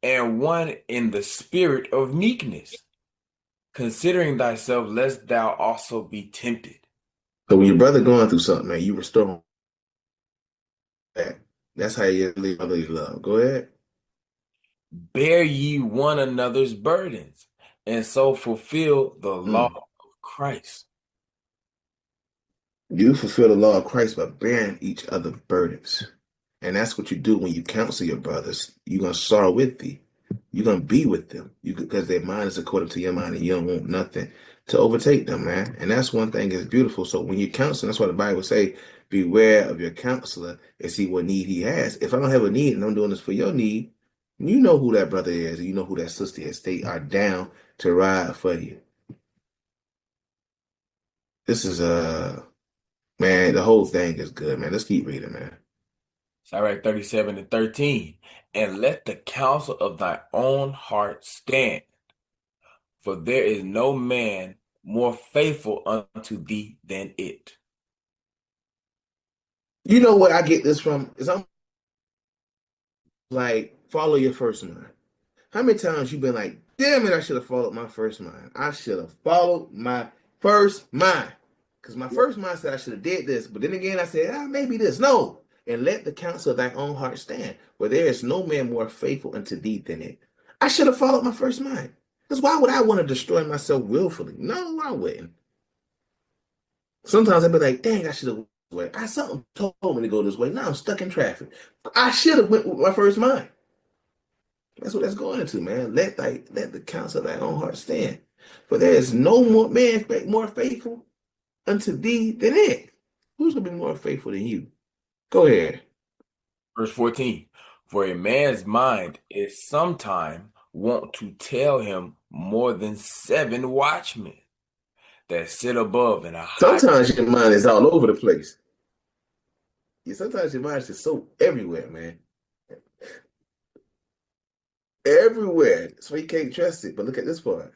and one in the spirit of meekness, considering thyself, lest thou also be tempted. So when your brother going through something, man, you restore that. That's how you leave brotherly love. Go ahead. Bear ye one another's burdens, and so fulfill the law of Christ. You fulfill the law of Christ by bearing each other's burdens. And that's what you do when you counsel your brothers. You're going to sorrow with thee. You're going to be with them because their mind is according to your mind and you don't want nothing to overtake them, man. And that's one thing that's beautiful. So when you counsel, that's why the Bible say, beware of your counselor and see what need he has. If I don't have a need and I'm doing this for your need, you know who that brother is and you know who that sister is. They are down to ride for you. This is man, the whole thing is good, man. Let's keep reading, man. All right, 37 and 13. And let the counsel of thy own heart stand, for there is no man more faithful unto thee than it. You know what I get this from? Is I'm like, follow your first mind. How many times you been like, damn it, I should have followed my first mind. I should have followed my first mind. Because my first mind said I should have did this. But then again, I said, maybe this. No. And let the counsel of thy own heart stand, where there is no man more faithful unto thee than it. I should have followed my first mind. Because why would I want to destroy myself willfully? No, I wouldn't. Sometimes I'd be like, dang, I should have went. Something told me to go this way. Now I'm stuck in traffic. I should have went with my first mind. That's what that's going into, man. Let the counsel of thy own heart stand. For there is no more man more faithful unto thee than it. Who's gonna be more faithful than you? Go ahead. Verse 14. For a man's mind is sometime wont to tell him more than 7 watchmen that sit above in a high. Sometimes your mind is all over the place. Yeah, sometimes your mind is just so everywhere, man. Everywhere. So you can't trust it. But look at this part.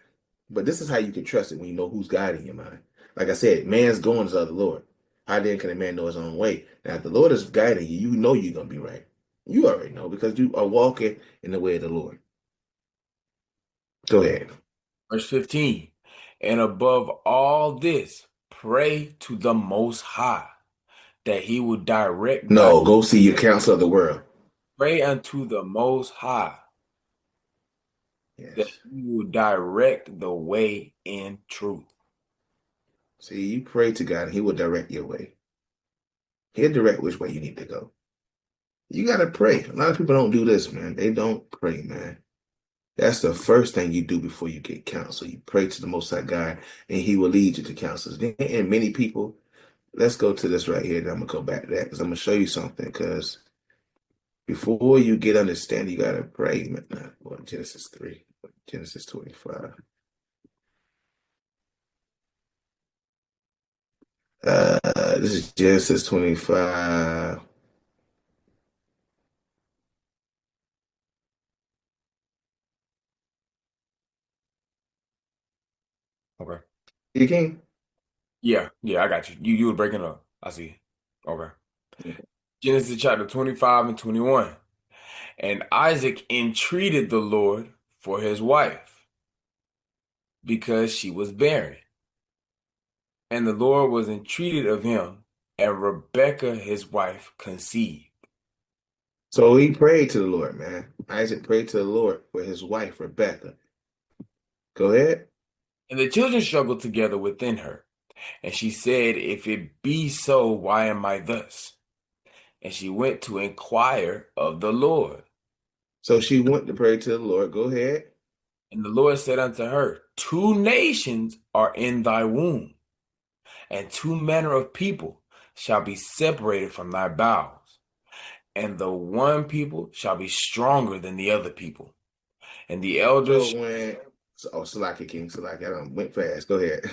But this is how you can trust it when you know who's guiding your mind. Like I said, man's going is of the Lord. How then can a man know his own way? Now, if the Lord is guiding you, you know you're going to be right. You already know because you are walking in the way of the Lord. Go ahead. Verse 15. And above all this, pray to the Most High, that he will direct No, go see your counsel of the world. Pray unto the Most High, yes, that he will direct the way in truth. See, you pray to God and he will direct your way. He'll direct which way you need to go. You got to pray. A lot of people don't do this, man. They don't pray, man. That's the first thing you do before you get counsel. You pray to the Most High God and he will lead you to counsels. And many people, let's go to this right here. And I'm going to go back to that because I'm going to show you something. Because before you get understanding, you got to pray. Man. Genesis 3, Genesis 25. This is Genesis 25. Okay. You can? Yeah, I got you. You were breaking up. I see. Okay. Genesis chapter 25 and 21. And Isaac entreated the Lord for his wife, because she was barren. And the Lord was entreated of him, and Rebekah his wife conceived. So he prayed to the Lord, man. Isaac prayed to the Lord for his wife, Rebekah. Go ahead. And the children struggled together within her. And she said, if it be so, why am I thus? And she went to inquire of the Lord. So she went to pray to the Lord. Go ahead. And the Lord said unto her, 2 nations are in thy womb, and 2 manner of people shall be separated from thy bowels. And the one people shall be stronger than the other people. And the elders... Salaki, King Salaki, I went fast. Go ahead.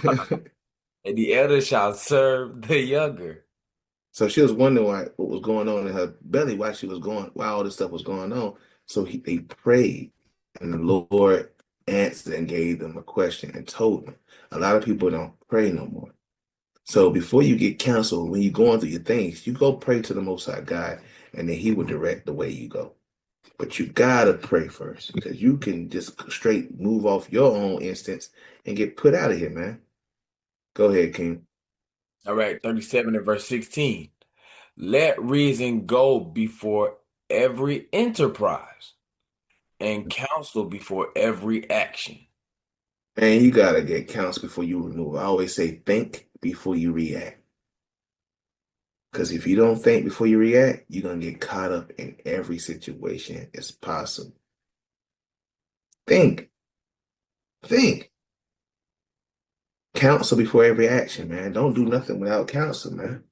And the elders shall serve the younger. So she was wondering what was going on in her belly, why all this stuff was going on. So they prayed, and the Lord answered and gave them a question and told them. A lot of people don't pray no more. So before you get counsel, when you're going through your things, you go pray to the Most High God, and then he will direct the way you go. But you gotta pray first, because you can just straight move off your own instance and get put out of here, man. Go ahead, King. All right, 37 and verse 16. Let reason go before every enterprise, and counsel before every action. And you gotta get counsel before you remove. I always say think before you react. Because if you don't think before you react, you're gonna get caught up in every situation as possible. Think, think. Counsel before every action, man. Don't do nothing without counsel, man.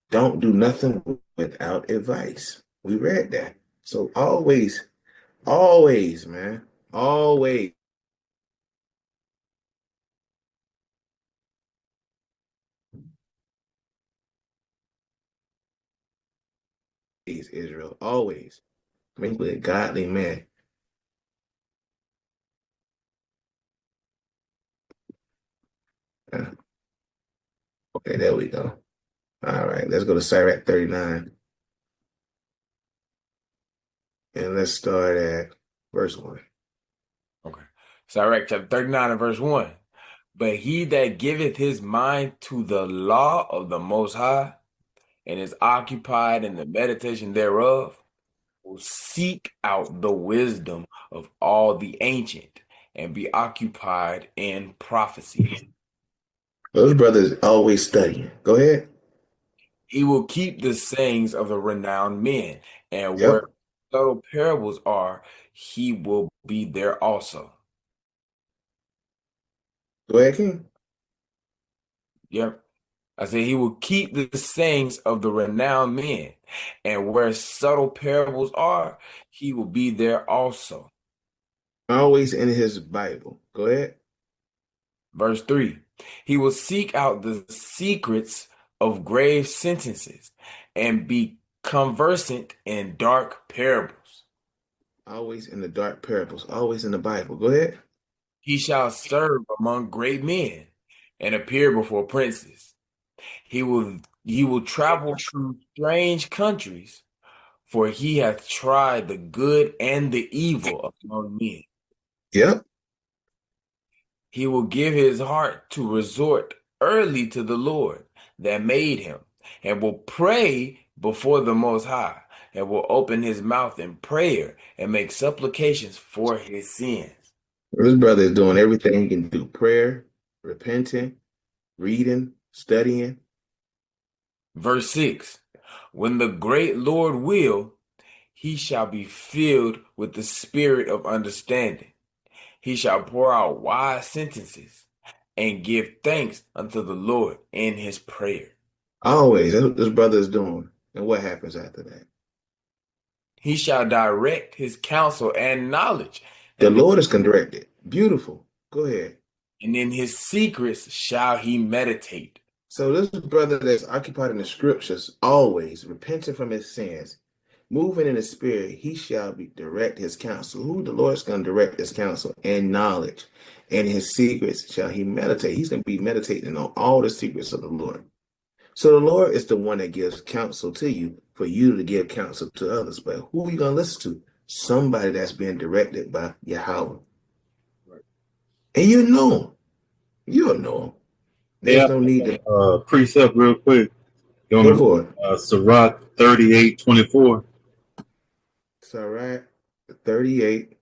Don't do nothing without advice. We read that. So always, always, man, always, Israel, always. Make with a godly man. Uh, Okay, there we go. All right, let's go to Sirach 39. And let's start at verse 1. Okay. Sirach chapter 39 and verse 1. But he that giveth his mind to the law of the Most High and is occupied in the meditation thereof will seek out the wisdom of all the ancient and be occupied in prophecies. Those brothers always studying. Go ahead. He will keep the sayings of the renowned men, and where Yep. subtle parables are, he will be there also. Go ahead, King. Yep. I said he will keep the sayings of the renowned men, and where subtle parables are, he will be there also. Always in his Bible. Go ahead. Verse 3. He will seek out the secrets of grave sentences and be conversant in dark parables. Always in the dark parables. Always in the Bible. Go ahead. He shall serve among great men and appear before princes. He will travel through strange countries, for he hath tried the good and the evil among men. Yep. He will give his heart to resort early to the Lord that made him, and will pray before the Most High, and will open his mouth in prayer and make supplications for his sins. This brother is doing everything he can do. Prayer, repenting, reading, studying. Verse 6. When the great Lord will, he shall be filled with the spirit of understanding. He shall pour out wise sentences and give thanks unto the Lord in his prayer. Always. That's what this brother is doing. And what happens after that? He shall direct his counsel and knowledge, The and, be, Lord is corrected. Beautiful. Go ahead. and in his secrets shall he meditate. So this brother that's occupied in the scriptures, always repenting from his sins, moving in the spirit, he shall be direct his counsel. Who the Lord's going to direct his counsel and knowledge, and his secrets shall he meditate. He's going to be meditating on all the secrets of the Lord. So the Lord is the one that gives counsel to you for you to give counsel to others. But who are you going to listen to? Somebody that's being directed by Yahweh. And you know him. You'll know him. There's Yeah, no need to precept real quick. You go want for it. Sirach 38:24. It's all right. 38:24.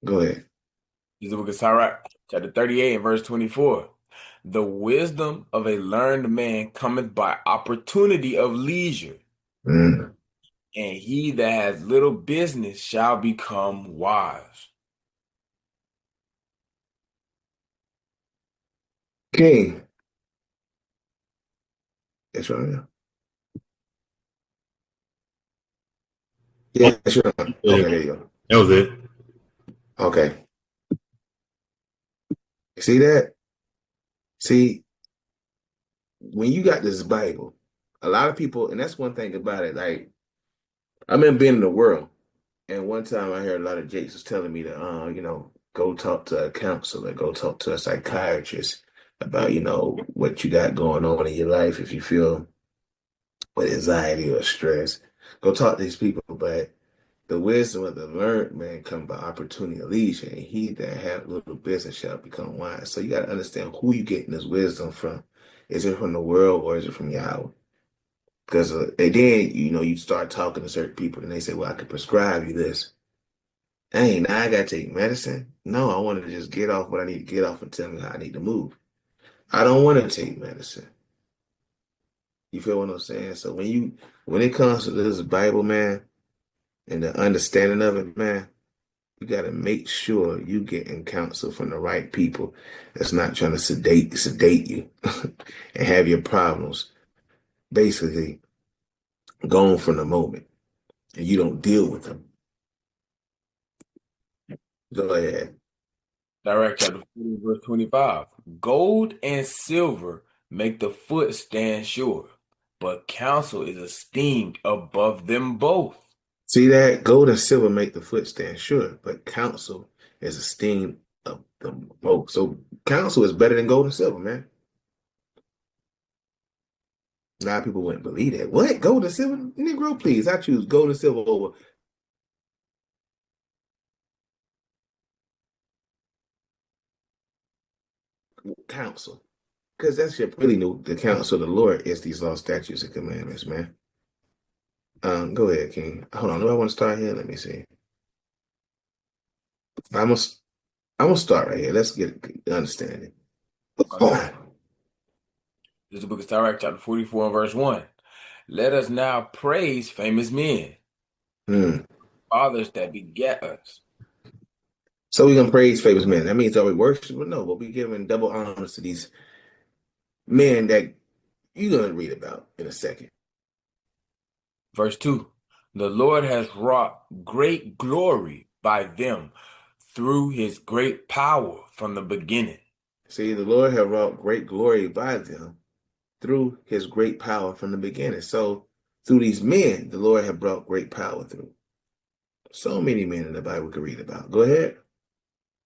Go ahead. This is the book of Sirach, chapter 38 and verse 24. The wisdom of a learned man cometh by opportunity of leisure, Mm. and he that has little business shall become wise. King. That's right now. Yeah, sure. Okay, there you go. That was it. Okay. See that? See, when you got this Bible, a lot of people, and that's one thing about it. Like, I remember being in the world, and one time I heard a lot of Jakes was telling me to, go talk to a counselor, go talk to a psychiatrist about, what you got going on in your life. If you feel with anxiety or stress, go talk to these people. But the wisdom of the learned man come by opportunity of leisure, and he that have little business shall become wise. So you got to understand who you getting this wisdom from. Is it from the world or is it from Yahweh? Because and then you start talking to certain people and they say, "Well, I could prescribe you this." Hey, now I gotta take medicine. No, I want to just get off what I need to get off and tell me how I need to move. I don't want to take medicine. You feel what I'm saying? So when it comes to this Bible, man, and the understanding of it, man, you got to make sure you getting counsel from the right people that's not trying to sedate you and have your problems basically gone from the moment, and you don't deal with them. Go ahead. Direct chapter 40, verse 25. Gold and silver make the foot stand sure, but counsel is esteemed above them both. See that? Gold and silver make the foot stand sure, but counsel is esteemed of them both. So counsel is better than gold and silver, man. A lot of people wouldn't believe that. What? Gold and silver? Negro, please. I choose gold and silver over counsel. Because that's your really new the counsel of the Lord is these law, statutes, and commandments, man. Go ahead, King. Hold on. Do I want to start here? Let me see. I'm gonna I'm gonna start right here. Let's get understanding. This is the book of Sirach, chapter 44 and verse 1. Let us now praise famous men, Hmm. fathers that beget us. So we're gonna praise famous men. That means are we worship? But no, but we giving double honors to these men that you're gonna read about in a second. Verse 2. The Lord has wrought great glory by them through his great power from the beginning. See, the Lord have wrought great glory by them through his great power from the beginning. So through these men, the Lord have brought great power through. So many men in the Bible we could read about. Go ahead.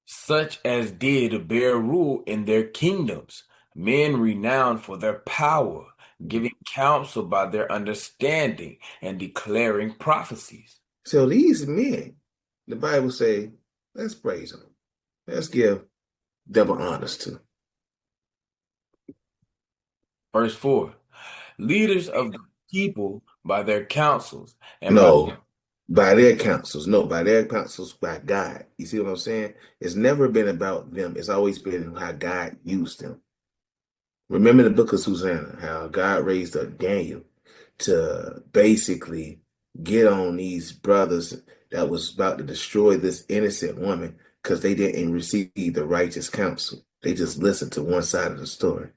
Such as did bear rule in their kingdoms, men renowned for their power, giving counsel by their understanding and declaring prophecies. So these men, the Bible say, let's praise them. Let's give double honors to. Verse 4. Leaders of the people by their counsels and by No, by their counsels. No, by their counsels by God. You see what I'm saying? It's never been about them. It's always been how God used them. Remember the book of Susanna, how God raised up Daniel to basically get on these brothers that was about to destroy this innocent woman because they didn't receive the righteous counsel. They just listened to one side of the story.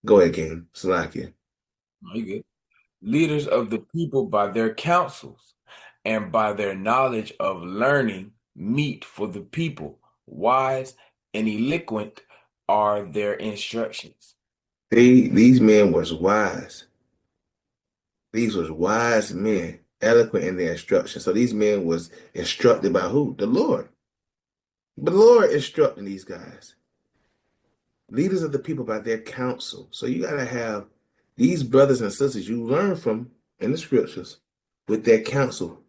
Go ahead, King. Salakia. very good. Leaders of the people by their counsels and by their knowledge of learning meet for the people. Wise and eloquent are their instructions. These men was wise. These was wise men, eloquent in their instruction. So these men was instructed by who? The Lord. The Lord instructing these guys. Leaders of the people by their counsel. So you got to have these brothers and sisters you learn from in the scriptures with their counsel.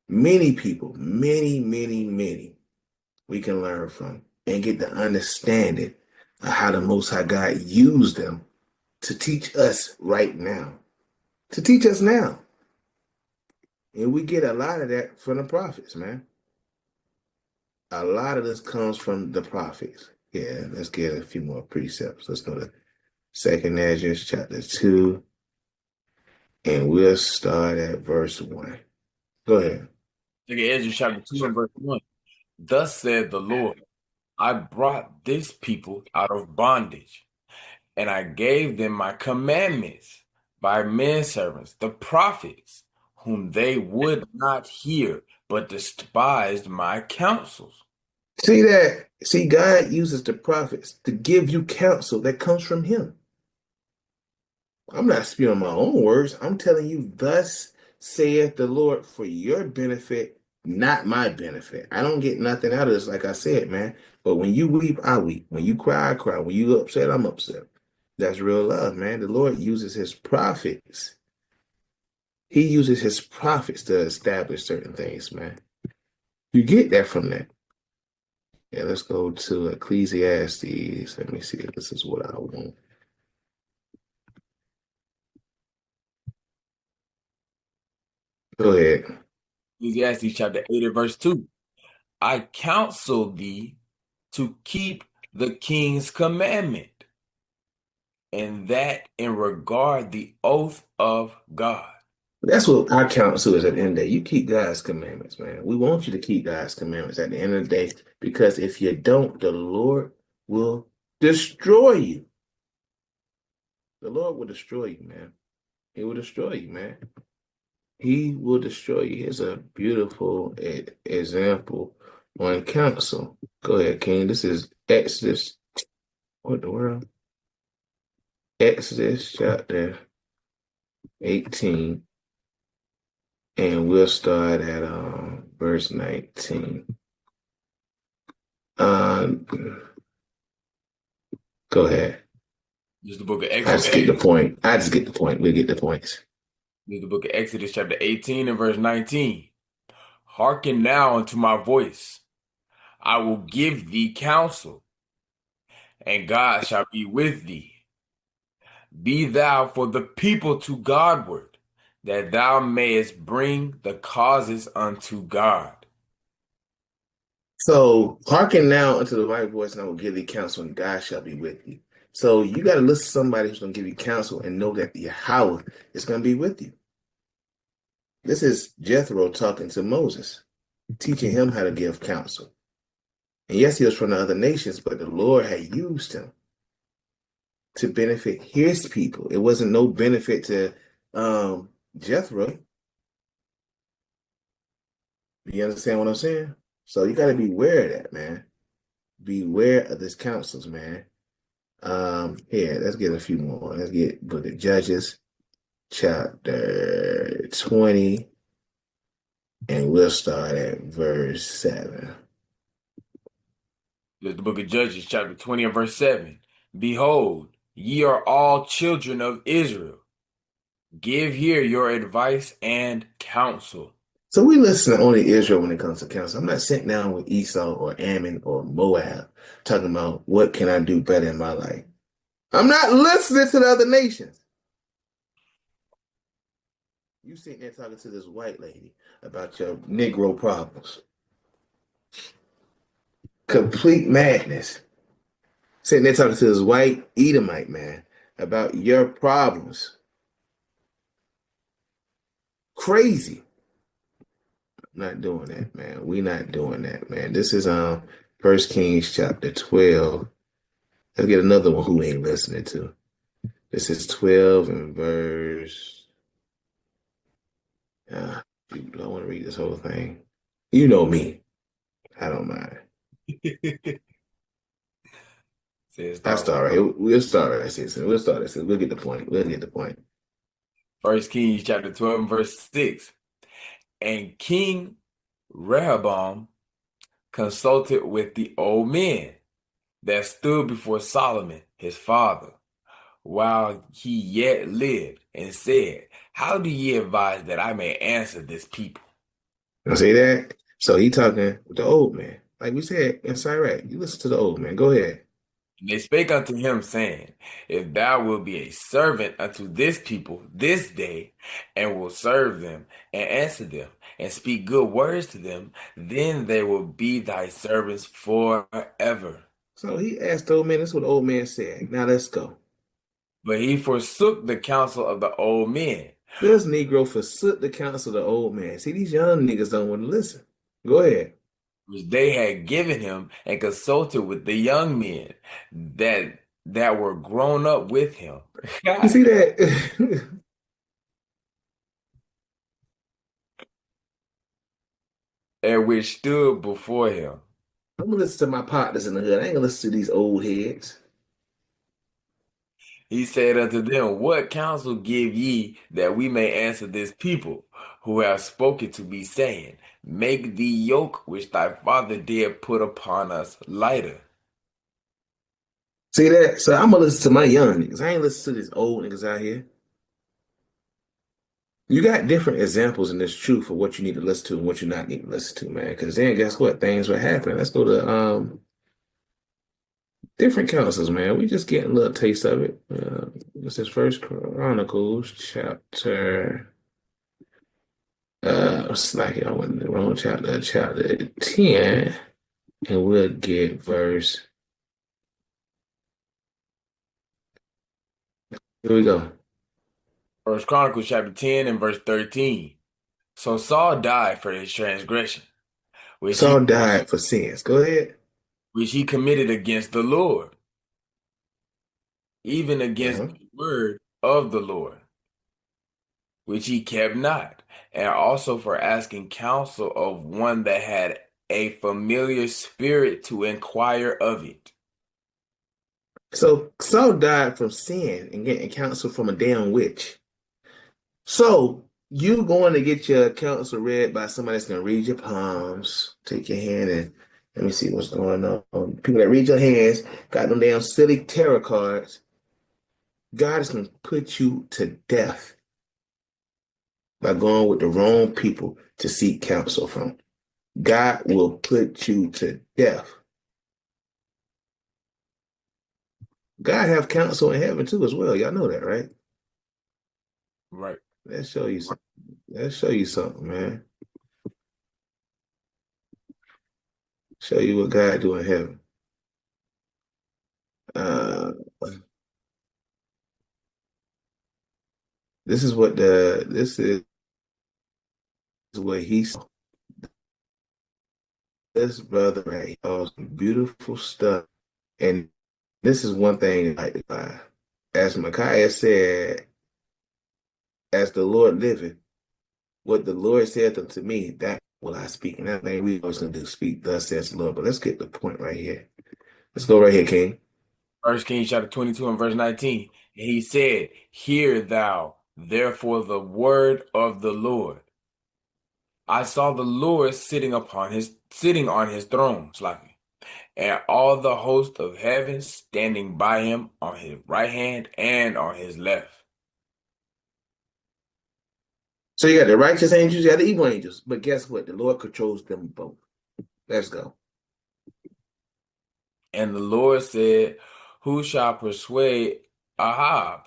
Many people, many, we can learn from and get the understanding of how the Most High God used them to teach us right now. To teach us now. And we get a lot of that from the prophets, man. A lot of this comes from the prophets. Yeah, let's get a few more precepts. Let's go to Second Ezra chapter 2, and we'll start at verse 1. Go ahead. Look at Ezra chapter 2 and verse 1. Thus said the Lord, I brought this people out of bondage, and I gave them my commandments by men servants, the prophets, whom they would not hear, but despised my counsels. See that? See, God uses the prophets to give you counsel that comes from him. I'm not spewing my own words. I'm telling you, thus saith the Lord for your benefit, not my benefit. I don't get nothing out of this, like I said, man. But when you weep, I weep. When you cry, I cry. When you upset, I'm upset. That's real love, man. The Lord uses his prophets. He uses his prophets to establish certain things, man. You get that from that. Yeah, let's go to Ecclesiastes. Let me see if this is what I want. Go ahead. Ecclesiastes chapter 8 and verse 2. I counsel thee to keep the king's commandment, and that in regard the oath of God. That's what our counsel is at the end of the day. You keep God's commandments, man. We want you to keep God's commandments at the end of the day because if you don't, the Lord will destroy you. The Lord will destroy you, man. He will destroy you, man. He will destroy you. Here's a beautiful example on counsel. Go ahead, King. This is Exodus. What the world? Exodus chapter 18. And we'll start at verse 19. Go ahead. This is the book of I just Exodus. get the point. I just get the point. We'll get the points. This is the book of Exodus chapter 18 and verse 19. Hearken now unto my voice. I will give thee counsel, and God shall be with thee. Be thou for the people to Godward, that thou mayest bring the causes unto God. So hearken now unto the right voice, and I will give thee counsel, and God shall be with you. So you got to listen to somebody who's going to give you counsel and know that the Yahweh is going to be with you. This is Jethro talking to Moses, teaching him how to give counsel. And yes, he was from the other nations, but the Lord had used him to benefit his people. It wasn't no benefit to Jethro. You understand what I'm saying? So you got to beware of that, man. Beware of this counsels, man. Here, let's get a few more. Let's get Book of Judges, chapter 20, and we'll start at verse 7. This is the book of Judges chapter 20 and verse 7. Behold, ye are all children of Israel. Give here your advice and counsel. So we listen to only Israel when it comes to counsel. I'm not sitting down with Esau or Ammon or Moab talking about what can I do better in my life. I'm not listening to the other nations. You sitting there talking to this white lady about your Negro problems. Complete madness. Sitting there talking to this white Edomite man about your problems. Crazy. Not doing that, man. We not doing that, man. This is 1 Kings chapter 12. Let's get another one who ain't listening to. This is 12 and verse. I want to read this whole thing. You know me. I don't mind. I start right. We'll start right. Citizen. We'll start it. We'll get the point. We'll get the point. 1 Kings chapter 12 and verse 6. And King Rehoboam consulted with the old men that stood before Solomon his father, while he yet lived, and said, How do ye advise that I may answer this people? I say that. So he talking with the old man. Like we said in Sirach. You listen to the old man. Go ahead. And they spake unto him, saying, If thou wilt be a servant unto this people this day, and will serve them, and answer them, and speak good words to them, then they will be thy servants forever. So he asked the old man, that's what the old man said. Now let's go. But he forsook the counsel of the old men. This Negro forsook the counsel of the old man. See, these young niggas don't want to listen. Go ahead. Which they had given him, and consulted with the young men that were grown up with him. You see that? And which stood before him. I'm gonna listen to my partners in the hood. I ain't gonna listen to these old heads. He said unto them, What counsel give ye that we may answer this people who have spoken to me, saying, Make the yoke which thy father did put upon us lighter? See that? So I'm gonna listen to my young niggas. I ain't listen to these old niggas out here. You got different examples in this truth of what you need to listen to and what you not need to listen to, man. Because then guess what? Things will happen. Let's go to different counsels, man. We just getting a little taste of it. This is First Chronicles chapter Slacking, I went in the wrong chapter, chapter 10, and we'll get verse. Here we go. First Chronicles chapter 10 and verse 13. So Saul died for his transgression, which he Saul died for sins. Go ahead. which he committed against the Lord, even against Uh-huh. the word of the Lord, which he kept not, and also for asking counsel of one that had a familiar spirit to inquire of it. So Saul died from sin and getting counsel from a damn witch. So you going to get your counsel read by somebody that's gonna read your palms, take your hand and let me see what's going on. People that read your hands got them damn silly tarot cards. God is gonna put you to death by going with the wrong people to seek counsel from. God will put you to death. God have counsel in heaven too as well. Y'all know that, right? Right. Let's show you something. Let's show you something, man. Show you what God do in heaven. Uh, this is what he saw. This brother right here saw some beautiful stuff. And this is one thing I like to find. As Micaiah said, as the Lord liveth, what the Lord saith unto me, that will I speak. And that thing we always gonna do, speak thus says the Lord. But let's get the point right here. Let's go right here, King. First Kings chapter 22 and verse 19. And he said, Hear thou therefore the word of the Lord. I saw the Lord sitting on his throne, Slacky, and all the host of heaven standing by him on his right hand and on his left. So you got the righteous angels, you got the evil angels. But guess what? The Lord controls them both. Let's go. And the Lord said, Who shall persuade Ahab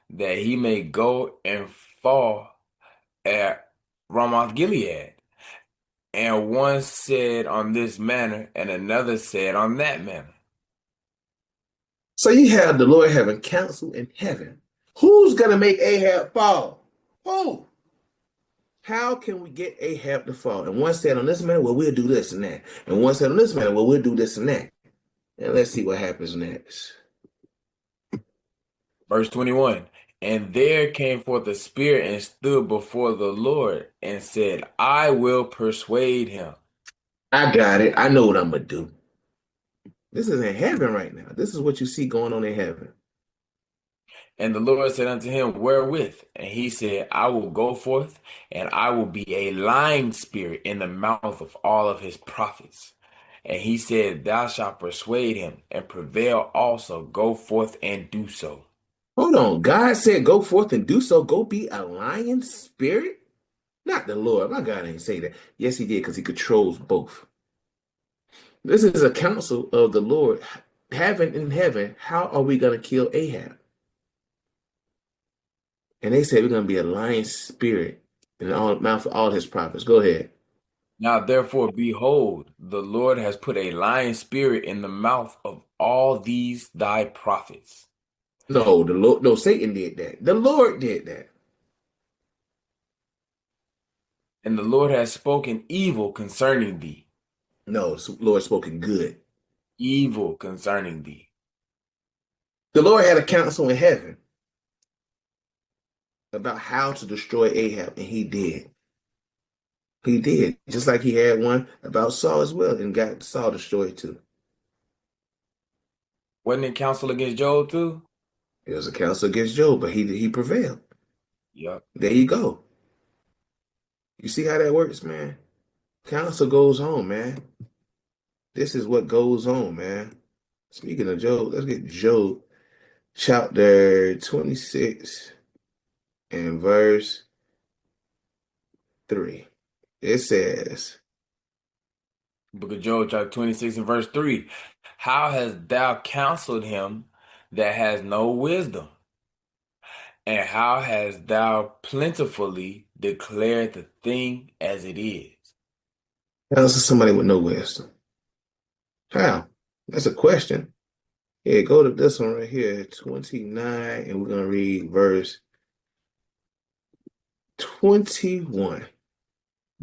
that he may go and fall at Ramoth Gilead? And one said on this manner, and another said on that manner. So you have the Lord having counsel in heaven. Who's gonna make Ahab fall? Who? How can we get Ahab to fall? And one said on this matter, well, we'll do this and that. And one said on this matter, well, we'll do this and that. And let's see what happens next. Verse 21. And there came forth a spirit and stood before the Lord and said, I will persuade him. I got it. I know what I'm gonna do. This is in heaven right now. This is what you see going on in heaven. And the Lord said unto him, Wherewith? And he said, I will go forth, and I will be a lying spirit in the mouth of all of his prophets. And he said, Thou shalt persuade him, and prevail also. Go forth and do so. Hold on. God said, go forth and do so. Go be a lion spirit? Not the Lord. My God ain't say that. Yes, he did, because he controls both. This is a counsel of the Lord. Heaven in heaven, how are we going to kill Ahab? And they said we're going to be a lion spirit in the mouth of all his prophets. Go ahead. Now therefore, behold, the Lord has put a lying spirit in the mouth of all these thy prophets. No, the Lord, no, Satan did that. The Lord did that. And the Lord has spoken evil concerning thee. No, Lord spoken good. Evil concerning thee. The Lord had a counsel in heaven about how to destroy Ahab, and he did. He did. Just like he had one about Saul as well, and got Saul destroyed too. Wasn't it counsel against Job too? It was a counsel against Job, but he prevailed. Yep. There you go. You see how that works, man? Counsel goes on, man. This is what goes on, man. Speaking of Job, let's get Job chapter 26 and verse 3. It says, Book of Job, chapter 26 and verse 3. How hast thou counseled him that has no wisdom? And how hast thou plentifully declared the thing as it is? Counsel somebody with no wisdom. How? That's a question. Yeah, go to this one right here, 29, and we're going to read verse 21.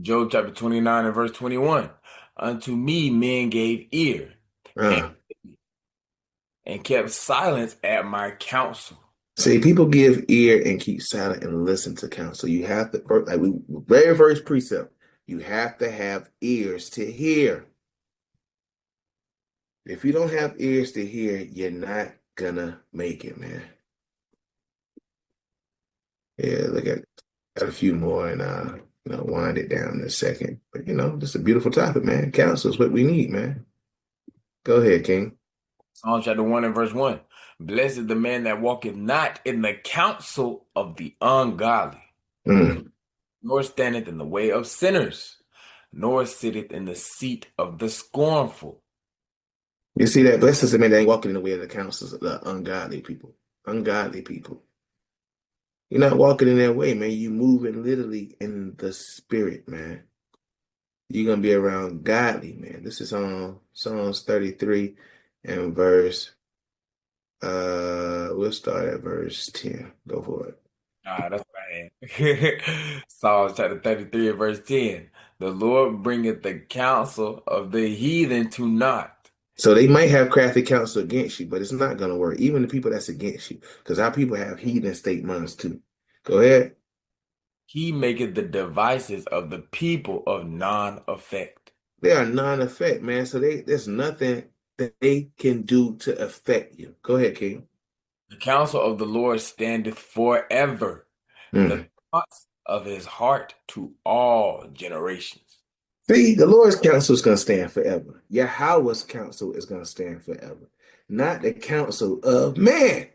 Job chapter 29 and verse 21. Unto me men gave ear and, Uh, and kept silence at my counsel. See, people give ear and keep silent and listen to counsel. You have to, like we very first precept, you have to have ears to hear. If you don't have ears to hear, you're not gonna make it, man. Yeah, look at got a few more and wind it down in a second. But this is a beautiful topic, man. Counsel is what we need, man. Go ahead, King. Psalm chapter 1 and verse 1. Blessed is the man that walketh not in the counsel of the ungodly, Mm. nor standeth in the way of sinners, nor sitteth in the seat of the scornful. You see that? Blessed is the man that ain't walking in the way of the counsels of the ungodly people. Ungodly people. You're not walking in that way, man. You moving literally in the spirit, man. You're gonna be around godly, man. This is on Psalms 33 and verse. We'll start at verse 10. Go for it. That's what I had. Psalm chapter 33 and verse 10. The Lord bringeth the counsel of the heathen to naught. So they might have crafty counsel against you, but it's not gonna work. Even the people that's against you, because our people have heathen state minds too. Go ahead. He maketh the devices of the people of non-effect. They are non-effect, man. So there's nothing that they can do to affect you. Go ahead, King. The counsel of the Lord standeth forever, the Mm. thoughts of his heart to all generations. See, the Lord's counsel is going to stand forever. Yahweh's counsel is going to stand forever. Not the counsel of man.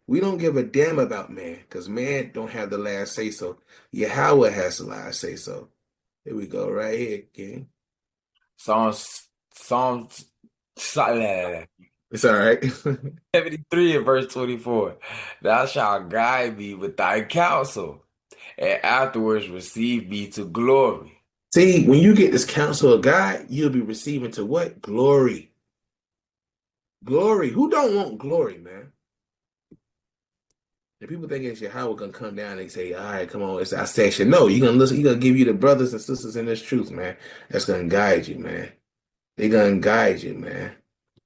We don't give a damn about man because man don't have the last say so. Yahweh has the last say so. Here we go, right here, King. Psalms It's all right. 73 and verse 24. Thou shalt guide me with thy counsel, and afterwards receive me to glory. See, when you get this counsel of God, you'll be receiving to what? Glory. Glory. Who don't want glory, man? And people think it's Yahweh gonna come down and say, all right, come on, it's our session. No, you're gonna listen, he's gonna give you the brothers and sisters in this truth, man. That's gonna guide you, man. They're gonna guide you, man.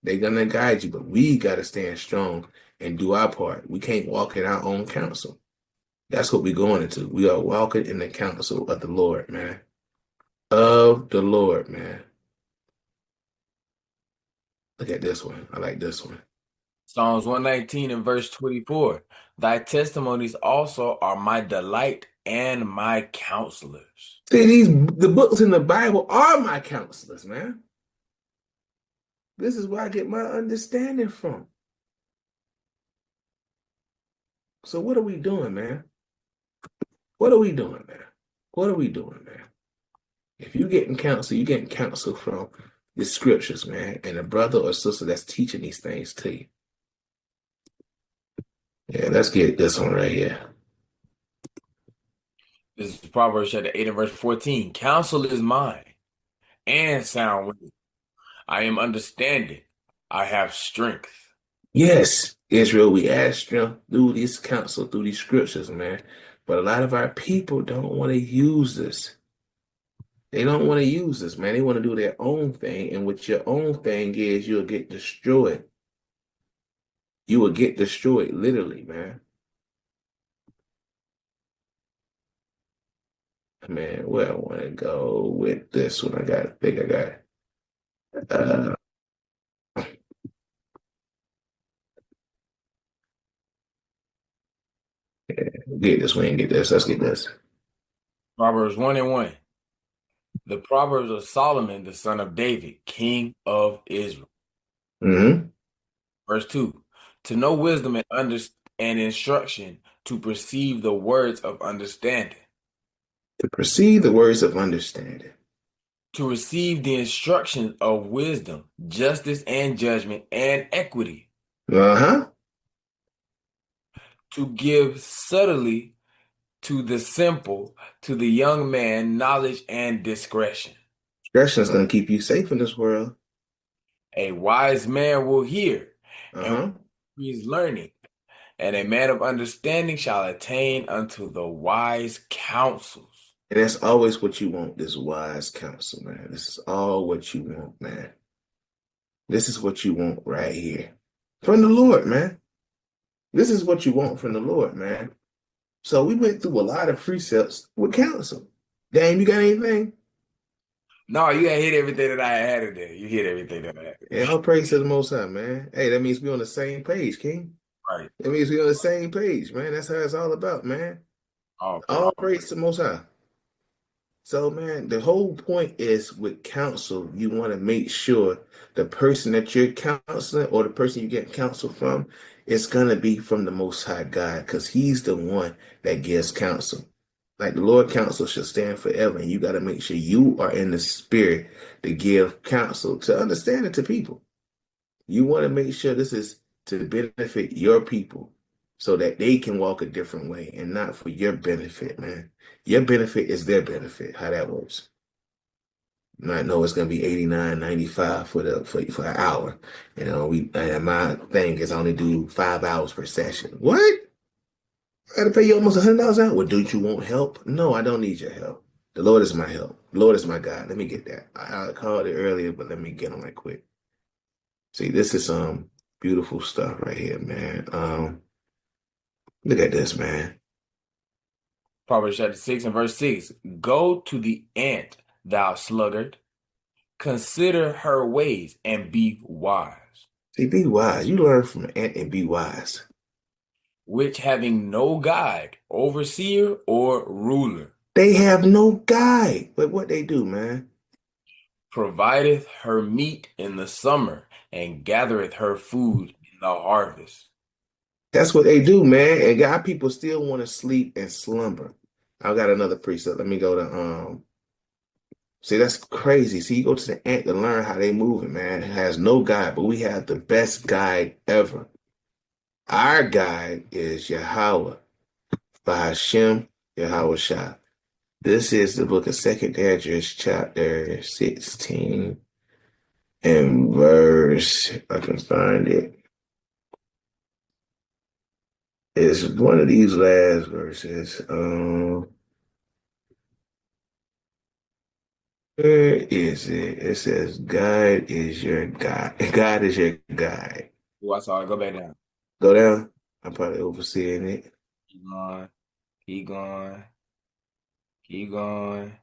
They're gonna guide you, but we gotta stand strong and do our part. We can't walk in our own counsel. That's what we're going into. We are walking in the counsel of the Lord, man. Of the Lord, man. Look at this one. I like this one. Psalms 119 and verse 24. Thy testimonies also are my delight and my counselors. See, the books in the Bible are my counselors, man. This is where I get my understanding from. So what are we doing, man? What are we doing, man? What are we doing, man? If you're getting counsel, you're getting counsel from the scriptures, man, and a brother or sister that's teaching these things to you. Yeah, let's get this one right here. This is Proverbs chapter 8 and verse 14. Counsel is mine, and sound wisdom. I am understanding. I have strength. Yes, Israel, we ask strength through this counsel, through these scriptures, man. But a lot of our people don't want to use this. They don't want to use this, man. They want to do their own thing. And what your own thing is, you'll get destroyed. You will get destroyed, literally, man. Man, where I want to go with this one, I think I got get this one, get this. Let's get this. Proverbs 1 and 1. The Proverbs of Solomon, the son of David, king of Israel. Mm-hmm. Verse 2. To know wisdom and instruction, to perceive the words of understanding. To perceive the words of understanding. To receive the instruction of wisdom, justice and judgment and equity. Uh-huh. to give subtly to the simple, to the young man, knowledge and discretion. Discretion is going to keep you safe in this world. A wise man will hear and Uh-huh. increase learning, and a man of understanding shall attain unto the wise counsels. And that's always what you want, this wise counsel, man. This is all what you want, man. This is what you want right here. From the Lord, man. This is what you want from the Lord, man. So we went through a lot of precepts with counsel. Dame, you got anything? No, you ain't hit everything that I had in there. You hit everything that I had. Yeah, all praise to the Most High, man. Hey, that means we on the same page, King. Right. That means we on the same page, man. That's how it's all about, man. All All praise to the Most High. So, man, the whole point is with counsel, you want to make sure the person that you're counseling or the person you get counsel from is going to be from the Most High God because he's the one that gives counsel. Like the Lord counsel shall stand forever, and you got to make sure you are in the spirit to give counsel, to understand it to people. You want to make sure this is to benefit your people so that they can walk a different way and not for your benefit, man. Your benefit is their benefit, how that works. I know it's gonna be 89.95 for an hour. You know, and my thing is I only do 5 hours per session. What? I gotta pay you almost $100 an hour. Well, don't you want help? No, I don't need your help. The Lord is my help. The Lord is my God. Let me get that. I called it earlier, but let me get on that quick. See, this is some beautiful stuff right here, man. Look at this, man. Proverbs chapter 6 and verse 6. Go to the ant, thou sluggard. Consider her ways and be wise. See, be wise. You learn from an ant and be wise. Which having no guide, overseer, or ruler, They have no guide. But what they do, man? provideth her meat in the summer, and gathereth her food in the harvest. That's what they do, man. And God, people still want to sleep and slumber. I got another precept. Let me go to see, that's crazy. See, you go to the ant to learn how they moving, man. It has no guide, but we have the best guide ever. Our guide is Yahweh by Hashem Yahweh Shah. This is the book of Second Esdras, chapter 16 and verse, if I can find it. It's one of these last verses. Where is it? It says, God is your guide. God is your guide. Oh, I saw it. Go back down. Go down. I'm probably overseeing it. Keep going. Keep going. Keep going.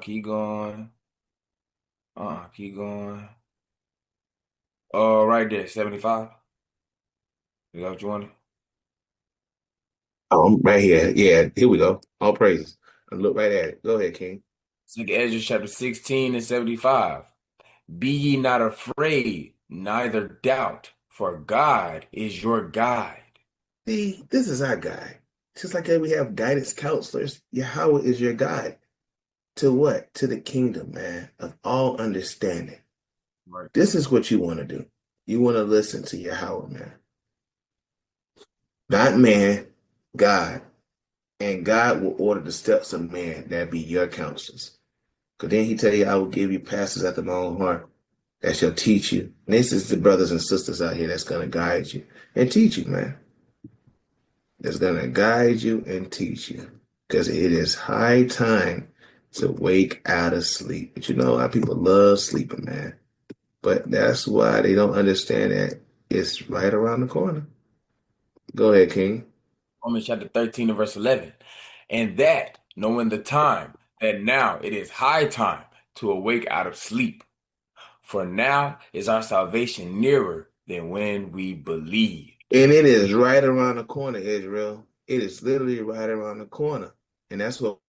Keep going. Keep going. Oh, right there, 75. Is that what you wanted? Oh, I'm right here. Yeah, here we go. All praises. I look right at it. Go ahead, King. Second Ezra chapter 16 and 75. Be ye not afraid, neither doubt, for God is your guide. See, this is our guide. Just like we have guidance counselors, Yahweh is your guide. To what? To the kingdom, man, of all understanding. Right. This is what you want to do. You want to listen to Yahweh, man. Not man, God. And God will order the steps of man that be your counselors. Because then he tell you, I will give you pastors after my own heart that shall teach you. And this is the brothers and sisters out here that's going to guide you and teach you, man. That's going to guide you and teach you. Because it is high time to wake out of sleep. But you know how people love sleeping, man. But that's why they don't understand that it's right around the corner. Go ahead, King. Romans chapter 13 and verse 11. And that, knowing the time, that now it is high time to awake out of sleep. For now is our salvation nearer than when we believe. And it is right around the corner, Israel. It is literally right around the corner. And that's what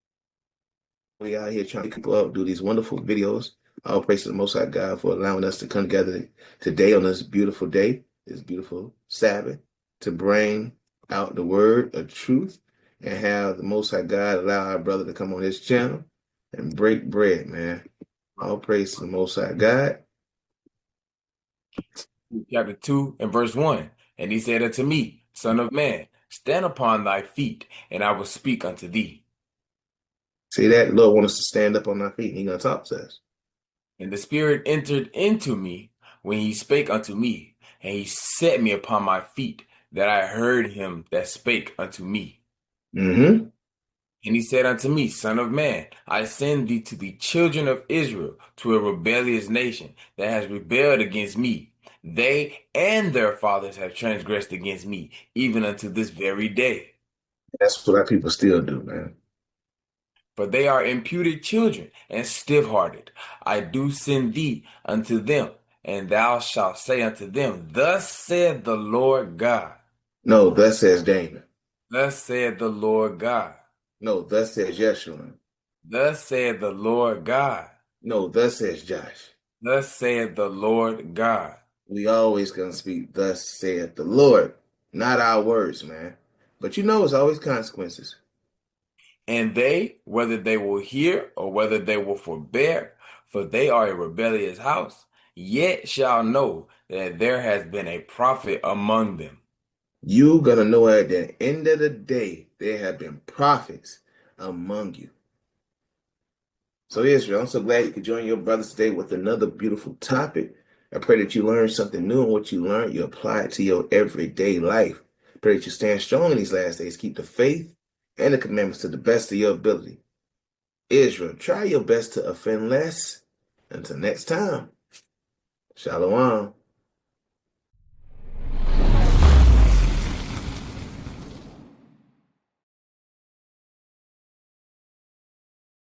we out here trying to keep up, do these wonderful videos. All praise to the Most High God for allowing us to come together today on this beautiful day, this beautiful Sabbath, to bring out the word of truth and have the Most High God allow our brother to come on his channel and break bread, man. All praise to the Most High God. Chapter 2 and verse 1. And he said unto me, Son of man, stand upon thy feet, and I will speak unto thee. See that? Lord wants us to stand up on our feet, and He's going to talk to us. And the Spirit entered into me when he spake unto me, and he set me upon my feet, that I heard him that spake unto me. Mm-hmm. And he said unto me, Son of man, I send thee to the children of Israel, to a rebellious nation that has rebelled against me. They and their fathers have transgressed against me, even unto this very day. That's what our people still do, man. For they are imputed children and stiff-hearted. I do send thee unto them, and thou shalt say unto them, Thus saith the Lord God. No, thus says Damon. Thus saith the Lord God. No, thus says Yeshua. Thus saith the Lord God. No, thus says Josh. Thus saith the Lord God. We always going to speak, thus saith the Lord. Not our words, man. But you know it's always consequences. And they, whether they will hear or whether they will forbear, for they are a rebellious house, yet shall know that there has been a prophet among them. You're going to know at the end of the day, there have been prophets among you. So Israel, I'm so glad you could join your brothers today with another beautiful topic. I pray that you learn something new, and what you learn, you apply it to your everyday life. I pray that you stand strong in these last days. Keep the faith and the commandments to the best of your ability. Israel, try your best to offend less. Until next time, Shalom.